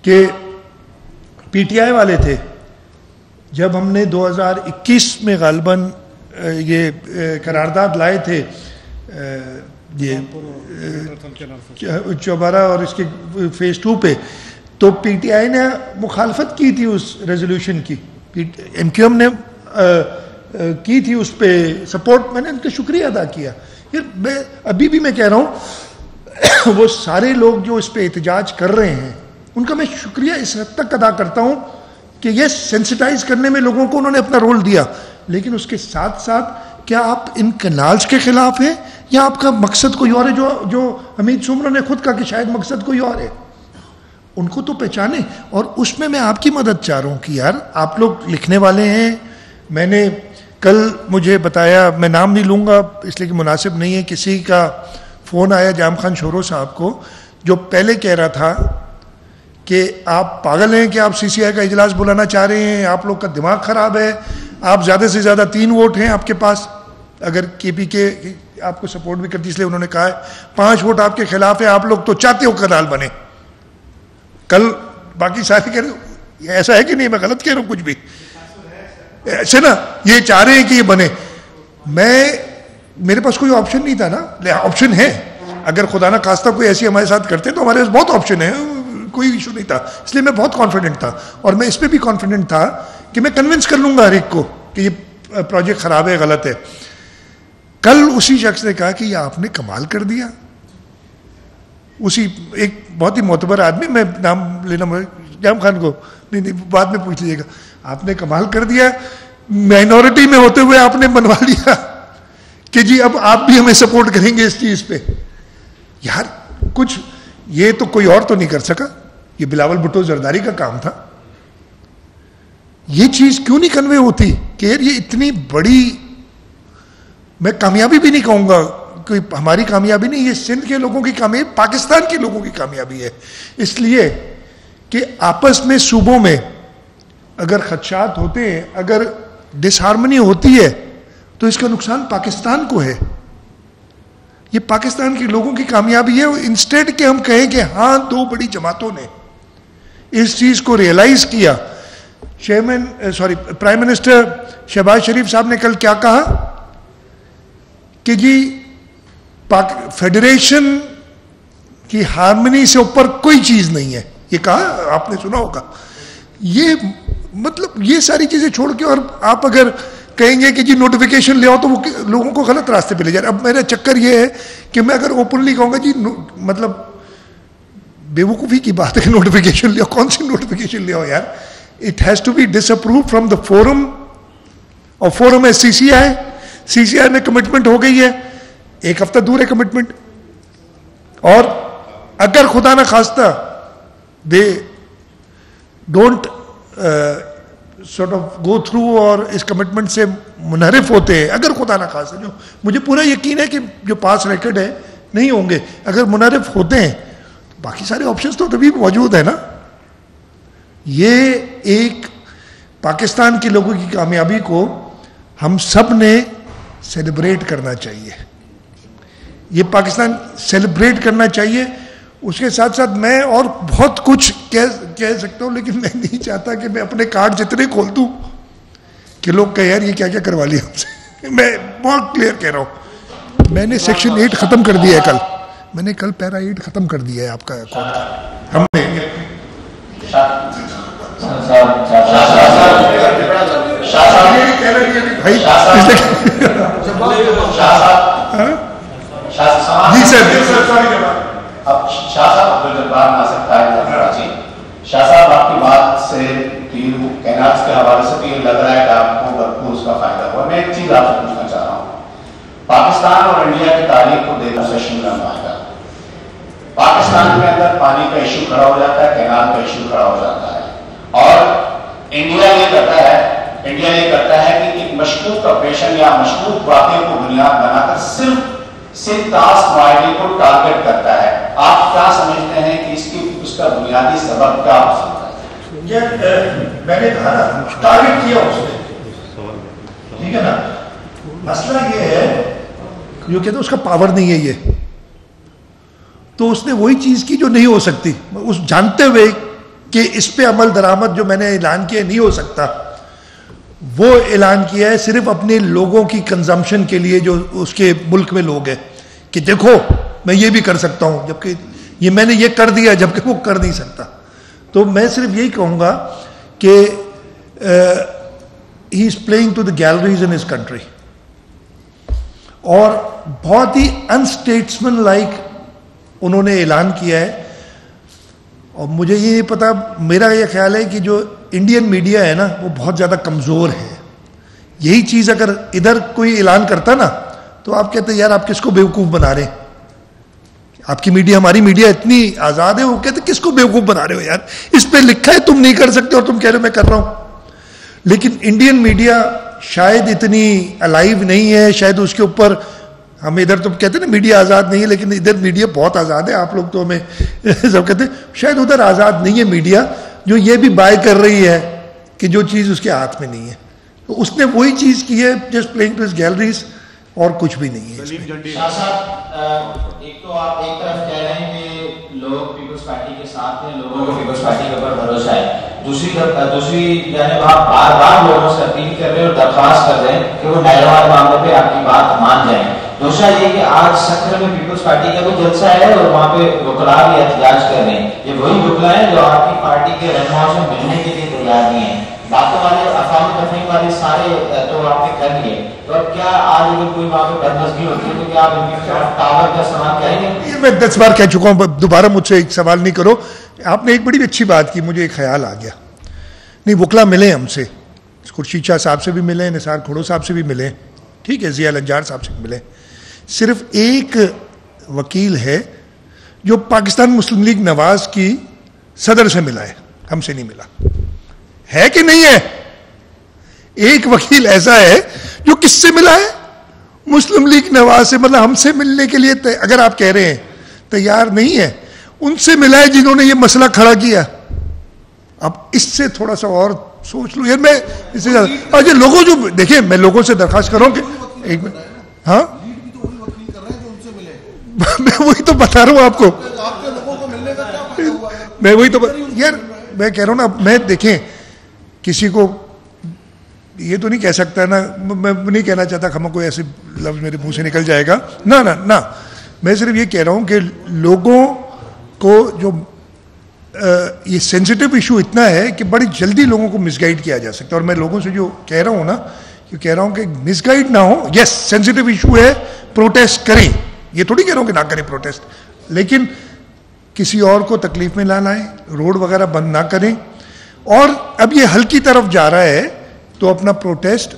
کہ پی ٹی آئی والے تھے, جب ہم نے 2021 میں غالباً یہ قرارداد لائے تھے یہ چوبارہ اور اس کے فیز 2 پہ, تو پی ٹی آئی نے مخالفت کی تھی اس ریزولوشن کی, ایم کیو ایم نے کی تھی اس پہ سپورٹ. میں نے ان کا شکریہ ادا کیا. میں ابھی بھی میں کہہ رہا ہوں وہ سارے لوگ جو اس پہ احتجاج کر رہے ہیں ان کا میں شکریہ اس حد تک ادا کرتا ہوں کہ یہ سینسٹائز کرنے میں لوگوں کو انہوں نے اپنا رول دیا. لیکن اس کے ساتھ ساتھ کیا آپ ان کنالز کے خلاف ہیں یا آپ کا مقصد کوئی اور ہے؟ جو حمید سمرہ نے خود کہا کہ شاید مقصد کوئی اور ہے, ان کو تو پہچانے. اور اس میں آپ کی مدد چاہ رہا ہوں کہ یار آپ لوگ لکھنے والے ہیں. میں نے کل مجھے بتایا, میں نام نہیں لوں گا اس لیے کہ مناسب نہیں ہے, کسی کا فون آیا جام خان شورو صاحب کو, جو پہلے کہہ رہا تھا کہ آپ پاگل ہیں کہ آپ سی سی آئی کا اجلاس بلانا چاہ رہے ہیں, آپ لوگ کا دماغ خراب ہے, آپ زیادہ سے زیادہ 3 ووٹ ہیں آپ کے پاس, اگر کے پی کے آپ کو سپورٹ بھی کرتی, اس لیے انہوں نے کہا ہے 5 ووٹ آپ کے خلاف ہے, آپ لوگ تو چاہتے ہو کنال بنے. کل باقی سارے کہہ رہے ایسا ہے کہ نہیں, میں غلط کہہ رہا ہوں کچھ بھی ایسے نا, یہ چاہ رہے ہیں کہ یہ بنے. میرے پاس کوئی آپشن نہیں تھا نا, آپشن ہے, اگر خدا نہ خواستہ کوئی ایسی ہمارے ساتھ کرتے تو ہمارے پاس بہت آپشن ہے, کوئی ایشو نہیں تھا. اس لیے میں بہت کانفیڈنٹ تھا, اور میں اس پہ بھی کانفیڈنٹ تھا کہ میں کنونس کر لوں گا ہر ایک کو کہ یہ پروجیکٹ خراب ہے, غلط ہے. کل اسی شخص نے کہا کہ یہ آپ نے کمال کر دیا. اسی ایک بہت ہی معتبر آدمی, میں نام لینا جام خان کو نہیں بعد میں پوچھ لیجیے گا, آپ نے کمال کر دیا, مائنورٹی میں ہوتے ہوئے آپ نے بنوا لیا کہ جی اب آپ بھی ہمیں سپورٹ کریں گے اس چیز پہ. یار کچھ یہ تو کوئی اور تو نہیں کر سکا, یہ بلاول بھٹو زرداری کا کام تھا. یہ چیز کیوں نہیں کنوے ہوتی کہ یار یہ اتنی بڑی, میں کامیابی بھی نہیں کہوں گا, کوئی ہماری کامیابی نہیں, یہ سندھ کے لوگوں کی کامیابی, پاکستان کے لوگوں کی کامیابی ہے. اس لیے کہ آپس میں صوبوں میں اگر خدشات ہوتے ہیں, اگر ڈس ہارمنی ہوتی ہے تو اس کا نقصان پاکستان کو ہے. یہ پاکستان کے لوگوں کی کامیابی ہے. انسٹیڈ کہ ہم کہیں کہ ہاں 2 بڑی جماعتوں نے اس چیز کو ریئلائز کیا. پرائم منسٹر شہباز شریف صاحب نے کل کیا کہا کہ جی فیڈریشن کی ہارمنی سے اوپر کوئی چیز نہیں ہے, یہ کہا آپ نے سنا ہوگا. یہ مطلب یہ ساری چیزیں چھوڑ کے اور آپ اگر کہیں گے کہ جی نوٹیفیکیشن لے آؤ تو وہ لوگوں کو غلط راستے پہ لے جا رہے. اب میرا چکر یہ ہے کہ میں اگر اوپنلی کہوں گا جی مطلب بیوقوفی کی بات ہے کہ نوٹیفیکیشن لے آؤ, کون سی نوٹیفیکیشن لے آؤ یار. It has to be disapprove from the forum, اور فورم ہے سی سی آئی. سی سی آئی میں کمٹمنٹ ہو گئی ہے, 1 ہفتہ دور ہے کمٹمنٹ, اور اگر خدا نہ خواستہ they don't sort of go through اور اس کمٹمنٹ سے منحرف ہوتے ہیں, اگر خدا نہ خواستہ, جو مجھے پورا یقین ہے کہ جو پاس ریکارڈ ہے نہیں ہوں گے, اگر منحرف ہوتے ہیں تو باقی سارے آپشنز تو تبھی موجود ہیں نا. یہ ایک پاکستان کے لوگوں کی کامیابی کو ہم سب نے سیلیبریٹ کرنا چاہیے, یہ پاکستان سیلیبریٹ کرنا چاہیے. اس کے ساتھ ساتھ میں اور بہت کچھ کہہ سکتا ہوں, لیکن میں نہیں چاہتا کہ میں اپنے کارڈ اتنے کھول دوں کہ لوگ کہیں یار یہ کیا کیا کروا لیا ہم سے. میں بہت کلیئر کہہ رہا ہوں, میں نے سیکشن 8 ختم کر دیا ہے کل, میں نے کل پیرا 8 ختم کر دیا ہے آپ کا ہم نے جی سر. اب شاہ صاحب عبدالجبار ناصر کراچی. شاہ صاحب آپ کی بات سے کائنات کے حوالے سے یہ لگ رہا ہے کہ آپ کو بھرپور اس کا فائدہ ہوا. میں ایک چیز آپ سے پوچھنا چاہ رہا ہوں. پاکستان اور انڈیا کی تاریخ کو دیکھنا سیشن کا معاہدہ. پاکستان کے اندر پانی کا ایشو کھڑا ہو جاتا ہے, کینال کا ایشو کھڑا ہو جاتا ہے, اور انڈیا یہ کرتا ہے کہ ایک مشکوک آپریشن یا مشکوک واقعے کو بنیاد بنا کر صرف سنتاس معاہدے کو ٹارگٹ کرتا ہے. آپ کیا سمجھتے ہیں کہ اس کا بنیادی سبب کیا ہو سکتا ہے؟ میں نے کہا نا ٹارگٹ کیا اس نے, ٹھیک ہے نا. مسئلہ یہ ہے جو کہتے ہیں اس کا پاور نہیں ہے یہ, تو اس نے وہی چیز کی جو نہیں ہو سکتی, اس جانتے ہوئے کہ اس پہ عمل درآمد جو میں نے اعلان کیا نہیں ہو سکتا, وہ اعلان کیا ہے صرف اپنے لوگوں کی کنزمپشن کے لیے جو اس کے ملک میں لوگ ہیں, کہ دیکھو میں یہ بھی کر سکتا ہوں, جبکہ یہ میں نے یہ کر دیا جبکہ وہ کر نہیں سکتا. تو میں صرف یہی کہوں گا کہ he is playing to the galleries in his country, اور بہت ہی انسٹیٹسمن لائک انہوں نے اعلان کیا ہے. اور مجھے یہ نہیں پتا, میرا یہ خیال ہے کہ جو انڈین میڈیا ہے نا وہ بہت زیادہ کمزور ہے. یہی چیز اگر ادھر کوئی اعلان کرتا نا تو آپ کہتے یار آپ کس کو بیوقوف بنا رہے ہیں, آپ کی میڈیا ہماری میڈیا اتنی آزاد ہے, وہ کہتے کس کو بیوقوف بنا رہے ہو یار, اس پہ لکھا ہے تم نہیں کر سکتے اور تم کہہ رہے ہو میں کر رہا ہوں. لیکن انڈین میڈیا شاید اتنی الائیو نہیں ہے, شاید اس کے اوپر ہم ادھر تو کہتے ہیں نا میڈیا آزاد نہیں ہے, لیکن ادھر میڈیا بہت آزاد ہے. آپ لوگ تو ہمیں سب کہتے ہیں شاید ادھر آزاد نہیں ہے میڈیا, جو یہ بھی بائی کر رہی ہے کہ جو چیز اس کے ہاتھ میں نہیں ہے. تو اس نے وہی چیز کی ہے, just playing to his galleries, اور کچھ بھی نہیں ہے. شاہ صاحب ایک تو آپ ایک طرف کہہ رہے ہیں کہ لوگ پیپلز پارٹی کے ساتھ ہیں, لوگوں کو پیپلز پارٹی کے اوپر بھروسہ ہے, دوسری جانب آپ بار بار لوگوں سے اپیل کر رہے ہیں اور درخواست کر رہے ہیں کہ وہ نیروال معاملے پہ آپ کی بات مان جائیں. دوسرا یہ کہ آج سکھر میں پیپلز پارٹی کا بھی جلسہ ہے اور وہاں پہ وکلاء بھی احتجاج کر رہے ہیں. یہ وہی وکلاء ہیں جو آپ کی پارٹی کے رہنماؤں سے ملنے کے لیے تیار نہیں ہیں. باتوں والے افواہ تفہیم والے سارے تو آپ نے کر لیے, تو اب کیا آج اگر کوئی وہاں پہ بدمزگی ہوتی ہے تو کیا آپ ان کے خلاف ٹاور کا استعمال کریں گے؟ یہ میں 10 بار کہہ چکا ہوں, دوبارہ مجھ سے ایک سوال نہیں کرو. آپ نے ایک بڑی اچھی بات کی, مجھے ایک خیال آ گیا. نہیں, وکلا ملے ہم سے, خورشید شاہ صاحب سے بھی ملے, نثار کھڑو صاحب سے بھی ملے, ٹھیک ہے, ضیاء النجار صاحب سے بھی ملے. صرف ایک وکیل ہے جو پاکستان مسلم لیگ نواز کی صدر سے ملا ہے, ہم سے نہیں ملا. ہے کہ نہیں ہے؟ ایک وکیل ایسا ہے جو کس سے ملا ہے؟ مسلم لیگ نواز سے. مطلب ہم سے ملنے کے لیے اگر آپ کہہ رہے ہیں تیار نہیں ہے, ان سے ملا ہے جنہوں نے یہ مسئلہ کھڑا کیا. اب اس سے تھوڑا سا اور سوچ لو یار. میں اس سے زیادہ اچھا لوگوں جو دیکھیں, میں لوگوں سے درخواست کر رہا ہوں کہ ایک منٹ, ہاں میں وہی تو بتا رہا ہوں آپ کو, میں وہی تو یار میں کہہ رہا ہوں نا. میں دیکھیں کسی کو یہ تو نہیں کہہ سکتا نا, میں نہیں کہنا چاہتا کہ ہم کوئی ایسے لفظ میرے منہ سے نکل جائے گا, نہ میں صرف یہ کہہ رہا ہوں کہ لوگوں کو جو یہ سینسٹیو ایشو اتنا ہے کہ بڑی جلدی لوگوں کو مس گائیڈ کیا جا سکتا ہے. اور میں لوگوں سے جو کہہ رہا ہوں نا, کہہ رہا ہوں کہ مس گائیڈ نہ ہو. یس سینسٹیو ایشو ہے, پروٹیسٹ کریں, یہ تھوڑی کہہ رہا ہوں کہ نہ کریں پروٹیسٹ, لیکن کسی اور کو تکلیف میں نہ لائیں, روڈ وغیرہ بند نہ کریں. اور اب یہ حل کی طرف جا رہا ہے تو اپنا پروٹیسٹ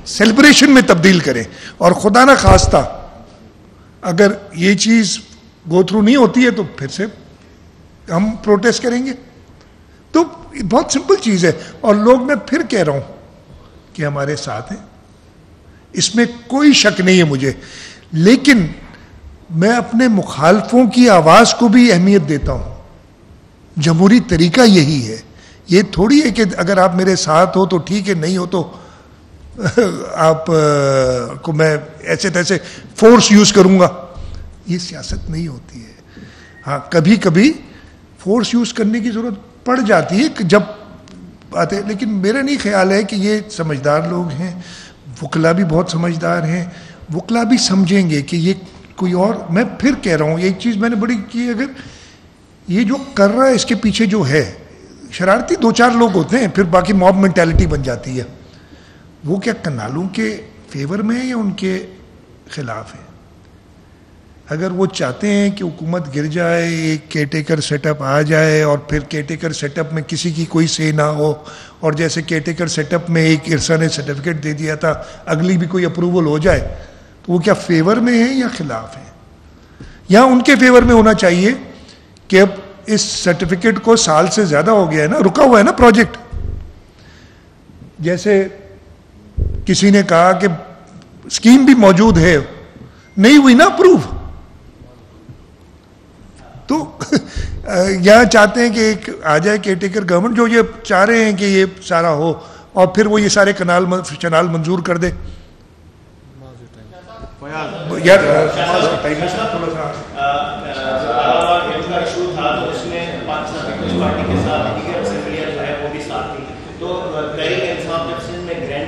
سیلیبریشن میں تبدیل کریں. اور خدا نہ خواستہ اگر یہ چیز گو تھرو نہیں ہوتی ہے تو پھر سے ہم پروٹیسٹ کریں گے. تو بہت سمپل چیز ہے, اور لوگ میں پھر کہہ رہا ہوں کہ ہمارے ساتھ ہیں, اس میں کوئی شک نہیں ہے مجھے. لیکن میں اپنے مخالفوں کی آواز کو بھی اہمیت دیتا ہوں. جمہوری طریقہ یہی ہے. یہ تھوڑی ہے کہ اگر آپ میرے ساتھ ہو تو ٹھیک ہے, نہیں ہو تو آپ کو میں ایسے تیسے فورس یوز کروں گا. یہ سیاست نہیں ہوتی ہے. ہاں کبھی کبھی فورس یوز کرنے کی ضرورت پڑ جاتی ہے جب آتے, لیکن میرا نہیں خیال ہے کہ یہ سمجھدار لوگ ہیں. وکلا بھی بہت سمجھدار ہیں, وکلا بھی سمجھیں گے کہ یہ کوئی اور. میں پھر کہہ رہا ہوں ایک چیز میں نے بڑی کی, اگر یہ جو کر رہا ہے اس کے پیچھے جو ہے شرارتی 2-4 لوگ ہوتے ہیں, پھر باقی موب مینٹیلٹی بن جاتی ہے. وہ کیا کنالوں کے فیور میں ہے یا ان کے خلاف ہے؟ اگر وہ چاہتے ہیں کہ حکومت گر جائے, ایک کیئر ٹیکر سیٹ اپ آ جائے, اور پھر کیئر ٹیکر سیٹ اپ میں کسی کی کوئی سے نہ ہو, اور جیسے کیئر ٹیکر سیٹ اپ میں ایک عرصہ نے سرٹیفکیٹ دے دیا تھا, اگلی بھی کوئی اپروول ہو جائے, تو وہ کیا فیور میں ہے یا خلاف ہے؟ یا ان کے فیور میں ہونا چاہیے کہ اب اس سرٹیفکیٹ کو سال سے زیادہ ہو گیا ہے نا, رکا ہوا ہے نا پروجیکٹ. جیسے کسی نے کہا کہ اسکیم بھی موجود ہے, نہیں ہوئی نا اپروو, تو یہاں چاہتے ہیں کہ ایک آ جائے کیئر ٹیکر گورنمنٹ جو یہ چاہ رہے ہیں کہ یہ سارا ہو, اور پھر وہ یہ سارے چنال منظور کر دے. یار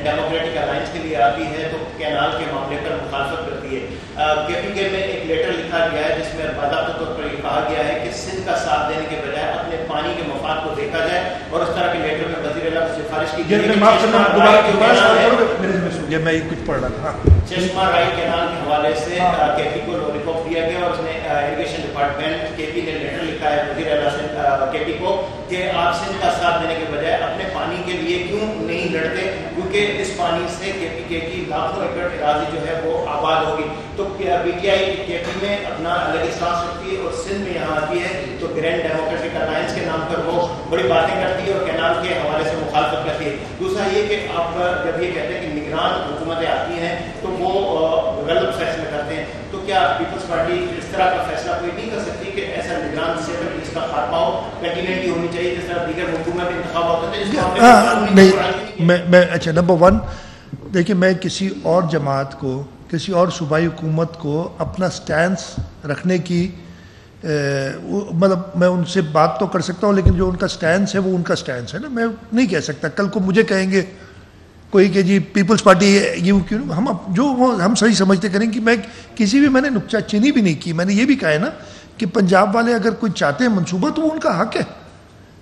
ڈیموکریٹک الائنس کے لیے آتی ہے تو کینال کے معاملے پر مخالفت کرتی ہے. کے پی کے میں ایک لیٹر لکھا گیا ہے جس میں باضابطہ طور پر یہ کہا گیا ہے کہ سندھ کا ساتھ دینے کے بجائے اپنے پانی کے مفاد کو دیکھا جائے, اور اس طرح کے لیٹر میں وزیر اعلیٰ کو سفارش کی گئی ہے چشمہ رائی کینال کے حوالے سے کے پی کو ریپورٹ دیا گیا, اور اس نے اریگیشن ڈپارٹمنٹ کے پی نے لیٹر لکھا ہے وزیر اعلیٰ سے کے پی کو کہ آپ سندھ کا ساتھ دینے کے بجائے اپنے پانی کے لیے کیوں نہیں لڑتے, کیونکہ اس پانی سے کے پی کے کی لاکھوں ایکڑ اراضی جو ہے وہ آباد ہوگی. تو بی ٹی آئی کے پی میں اپنا الگ سانس رکھتی ہے, اور سندھ میں یہاں آتی ہے تو گرینڈ ڈیموکریٹک الائنس کے نام پر وہ بڑی باتیں کرتی ہے اور کینال کے حوالے سے مخالفت کرتی ہے. دوسرا یہ کہ آپ جب یہ کہتے ہیں کہ نگران حکومتیں آتی ہیں تو وہ غلط فیصلے کرتے ہیں, تو کیا پیپلز پارٹی اس طرح کا فیصلہ کوئی نہیں کر سکتی کہ ایسا نگران سسٹم جس کا خاتمہ ہو کنٹینیوٹی ہونی چاہیے جس طرح دیگر حکومت انتخاب ہوتے ہیں؟ میں اچھا نمبر 1 دیکھیں, میں کسی اور جماعت کو, کسی اور صوبائی حکومت کو اپنا سٹینس رکھنے کی مطلب میں ان سے بات تو کر سکتا ہوں, لیکن جو ان کا سٹینس ہے وہ ان کا سٹینس ہے نا, میں نہیں کہہ سکتا. کل کو مجھے کہیں گے کوئی کہ جی پیپلز پارٹی یوں کیوں, ہم جو ہم صحیح سمجھتے کریں کہ میں کسی بھی, میں نے نکچہ چینی بھی نہیں کی. میں نے یہ بھی کہا ہے نا کہ پنجاب والے اگر کوئی چاہتے ہیں منصوبہ تو وہ ان کا حق ہے,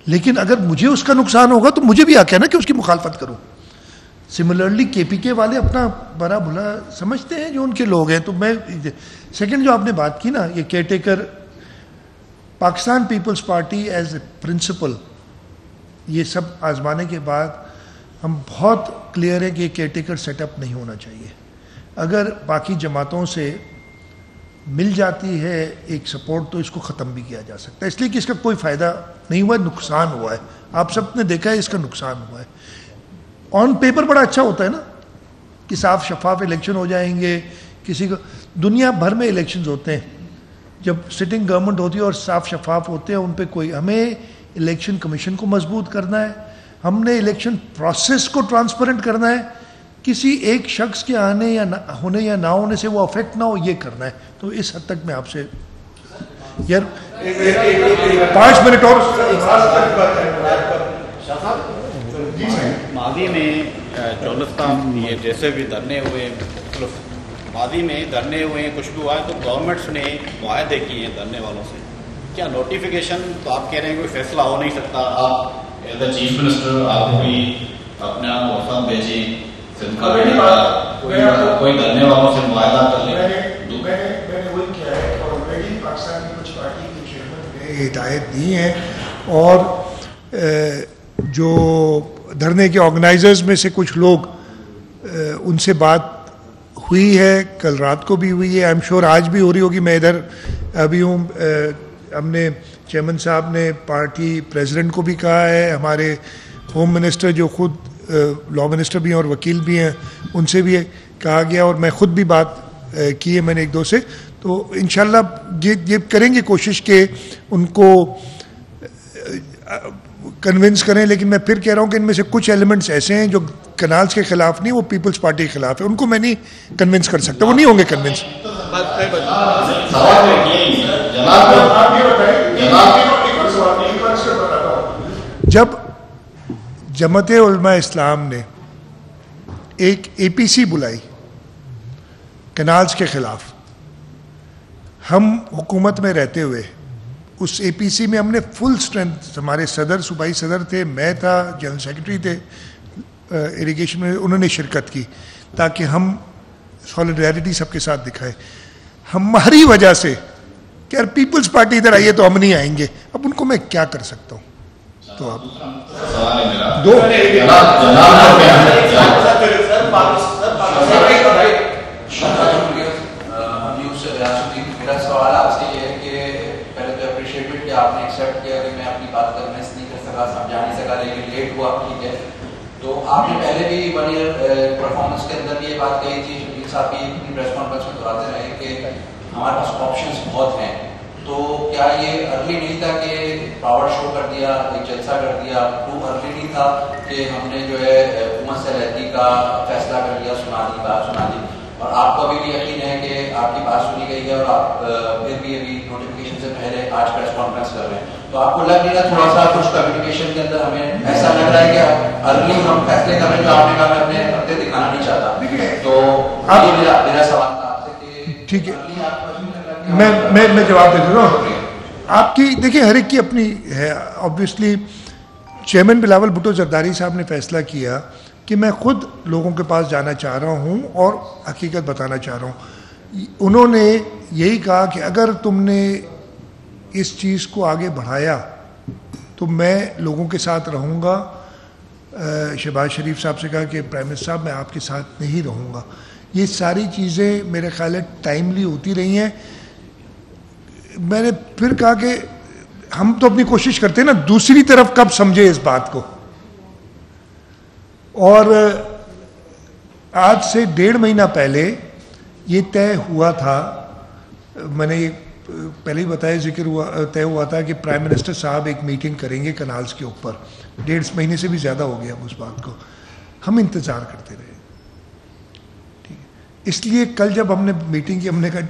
لیکن اگر مجھے اس کا نقصان ہوگا تو مجھے بھی حق ہے نا کہ اس کی مخالفت کروں. سملرلی کے پی کے والے اپنا بڑا بھلا سمجھتے ہیں جو ان کے لوگ ہیں. تو میں سیکنڈ جو آپ نے بات کی نا, یہ caretaker, Pakistan Peoples Party as a principal, یہ سب آزمانے کے بعد ہم بہت کلیئر ہے کہ یہ کیئر ٹیکر سیٹ اپ نہیں ہونا چاہیے. اگر باقی جماعتوں سے مل جاتی ہے ایک سپورٹ تو اس کو ختم بھی کیا جا سکتا ہے, اس لیے کہ اس کا کوئی فائدہ نہیں ہوا ہے, نقصان ہوا ہے. آپ سب نے دیکھا ہے اس کا نقصان ہوا ہے. آن پیپر بڑا اچھا ہوتا ہے نا کہ صاف شفاف الیکشن ہو جائیں گے. کسی کو دنیا بھر میں الیکشنز ہوتے ہیں, جب سٹنگ گورنمنٹ ہوتی ہے اور صاف شفاف ہوتے ہیں ان پہ کوئی, ہمیں الیکشن کمیشن کو مضبوط کرنا ہے, ہم نے الیکشن پروسیس کو ٹرانسپیرنٹ کرنا ہے, کسی ایک شخص کے آنے یا ہونے یا نہ ہونے سے وہ افیکٹ نہ ہو, یہ کرنا ہے. تو اس حد تک میں آپ سے یار 5 منٹ اور ماضی میں چولستان یہ جیسے بھی دھرنے ہوئے, ماضی میں دھرنے ہوئے, کچھ بھی ہوا ہے, تو گورنمنٹس نے معاہدے کیے ہیں دھرنے والوں سے. کیا نوٹیفیکیشن تو آپ کہہ رہے ہیں کوئی فیصلہ ہو نہیں سکتا, آپ ایز اے چیف منسٹر آپ بھی اپنے آپ وفد بھیجیں سندھ کا کوئی دھرنے والوں سے معاہدہ کر لیں. میں نے وہی کیا ہے, آلریڈی پاکستان پیپلز پارٹی کے چیئرمین نے ہدایت دی ہیں, اور جو دھرنے کے آرگنائزرز میں سے کچھ لوگ, ان سے بات ہوئی ہے, کل رات کو بھی ہوئی ہے, آئی ایم شیور آج بھی ہو رہی ہوگی. میں ادھر ابھی ہوں, ہم نے چیئرمین صاحب نے پارٹی پریزیڈنٹ کو بھی کہا ہے, ہمارے ہوم منسٹر جو خود لا منسٹر بھی ہیں اور وکیل بھی ہیں, ان سے بھی کہا گیا, اور میں خود بھی بات کی ہے میں نے 1-2 سے. تو انشاءاللہ یہ کریں گے کوشش کہ ان کو کنونس کریں. لیکن میں پھر کہہ رہا ہوں کہ ان میں سے کچھ ایلیمنٹس ایسے ہیں جو کنالز کے خلاف نہیں, وہ پیپلز پارٹی کے خلاف ہے, ان کو میں نہیں کنونس کر سکتا, وہ نہیں ہوں گے کنونس. جب جماعت علماء اسلام نے ایک APC بلائی کنالز کے خلاف, ہم حکومت میں رہتے ہوئے اس اے پی سی میں ہم نے فل اسٹرینتھ، ہمارے صدر صوبائی صدر تھے، میں تھا، جنرل سیکرٹری تھے اریگیشن میں، انہوں نے شرکت کی تاکہ ہم سولیڈیرٹی سب کے ساتھ دکھائے. ہماری وجہ سے کہ یار پیپلز پارٹی ادھر آئیے تو ہم نہیں آئیں گے، اب ان کو میں کیا کر سکتا ہوں. تو آپ دو میرا سوال آپ سے یہ ہے کہ پہلے تو اپریشیٹڈ کہ آپ نے ایکسیپٹ کیا کہ میں اپنی بات کرنا نہیں کر سکا، سمجھا نہیں سکا، لیکن لیٹ ہوا، ٹھیک ہے. تو آپ نے پہلے بھی 1 ایئر پرفارمنس کے اندر بھی یہ بات کہی تھی، شبیر صاحب بھی اپنی پریس کانفرنس میں دہراتے رہے کہ ہمارے پاس آپشنس بہت ہیں. تو کیا یہ ارلی نہیں تھا کہ پاور شو کر دیا، ایک جلسہ کر دیا، ٹو ارلی نہیں تھا کہ ہم نے جو ہے حکومت سے علیحدگی کا فیصلہ کر لیا، سنا دی بات، سنا دی، اور آپ کو ابھی بھی یقین ہے کہ آپ کی بات سنی گئی ہے اور آپ پھر بھی ابھی نوٹیفکیشن سے پہلے آج پریس کانفرنس کر رہے ہیں. تو آپ کو لگ نہیں رہا تھوڑا سا کچھ کمیونیکیشن کے اندر ہمیں ایسا لگ رہا ہے کہ ارلی ہم فیصلے کر رہے ہیں جو آپ نے کہا میں اپنے پتے دکھانا نہیں چاہتا. تو میرا سوال تھا آپ سے کہ ٹھیک ہے، میں جواب دے دوں. آپ کی دیکھیں ہر ایک کی اپنی ہے. آبویسلی چیئرمین بلاول بھٹو زرداری صاحب نے فیصلہ کیا کہ میں خود لوگوں کے پاس جانا چاہ رہا ہوں اور حقیقت بتانا چاہ رہا ہوں. انہوں نے یہی کہا کہ اگر تم نے اس چیز کو آگے بڑھایا تو میں لوگوں کے ساتھ رہوں گا. شہباز شریف صاحب سے کہا کہ پرائم منسٹر صاحب میں آپ کے ساتھ نہیں رہوں گا. یہ ساری چیزیں میرے خیال ہے ٹائملی ہوتی رہی ہیں. میں نے پھر کہا کہ ہم تو اپنی کوشش کرتے ہیں نا، دوسری طرف کب سمجھے اس بات کو. اور آج سے 1.5 مہینہ پہلے یہ طے ہوا تھا، میں نے پہلے ہی بتایا، ذکر ہوا، طے ہوا تھا کہ پرائم منسٹر صاحب ایک میٹنگ کریں گے کنالز کے اوپر. 1.5 مہینے سے بھی زیادہ ہو گیا اس بات کو. ہم انتظار کرتے رہے، ٹھیک ہے. اس لیے کل جب ہم نے میٹنگ کی، ہم نے کہا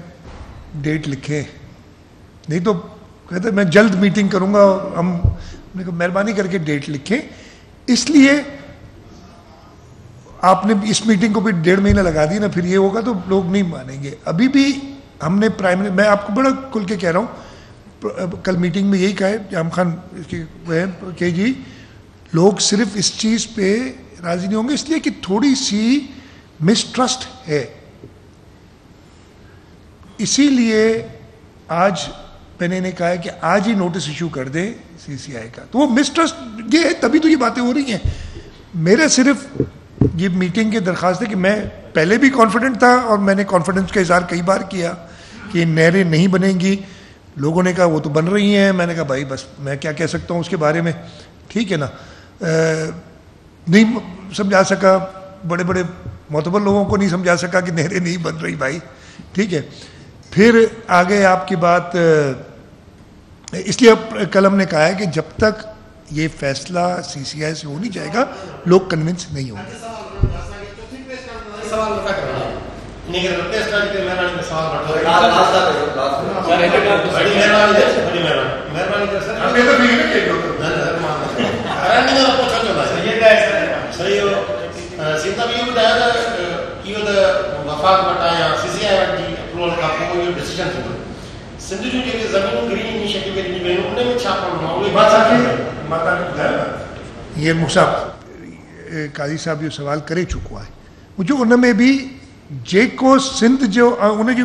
ڈیٹ لکھے، نہیں تو کہتے میں جلد میٹنگ کروں گا. ہم نے کہا مہربانی کر کے ڈیٹ لکھیں. اس لیے آپ نے اس میٹنگ کو بھی 1.5 مہینہ لگا دی نا، پھر یہ ہوگا تو لوگ نہیں مانیں گے. ابھی بھی ہم نے میں آپ کو بڑا کھل کے کہہ رہا ہوں، کل میٹنگ میں یہی کہا ہے جام خان کہ جی لوگ صرف اس چیز پہ راضی نہیں ہوں گے اس لیے کہ تھوڑی سی مسٹرسٹ ہے. اسی لیے آج میں نے کہا ہے کہ آج ہی نوٹس ایشو کر دیں CCI کا. تو وہ مسٹرسٹ یہ ہے، تبھی تو یہ باتیں ہو رہی ہیں. میرے صرف یہ میٹنگ کی درخواست ہے کہ میں پہلے بھی کانفیڈنٹ تھا اور میں نے کانفیڈنس کا اظہار کئی بار کیا کہ نہریں نہیں بنیں گی. لوگوں نے کہا وہ تو بن رہی ہیں. میں نے کہا بھائی بس میں کیا کہہ سکتا ہوں اس کے بارے میں، ٹھیک ہے نا. نہیں سمجھا سکا، بڑے بڑے معتبر لوگوں کو نہیں سمجھا سکا کہ نہریں نہیں بن رہی بھائی، ٹھیک ہے. پھر آگے آپ کی بات، اس لیے کل ہم نے کہا ہے کہ جب تک یہ فیصلہ CCI سے ہو نہیں جائے گا لوگ کنونس نہیں ہوں گے. یہ قاضی صاحب یہ سوال کرے چکا ہے مجھے ان میں بھی جیکو سندھ جو انہیں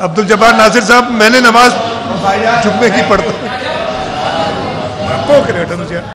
عبد الجبار ناصر صاحب میں نے نماز جمعے کی پڑھتا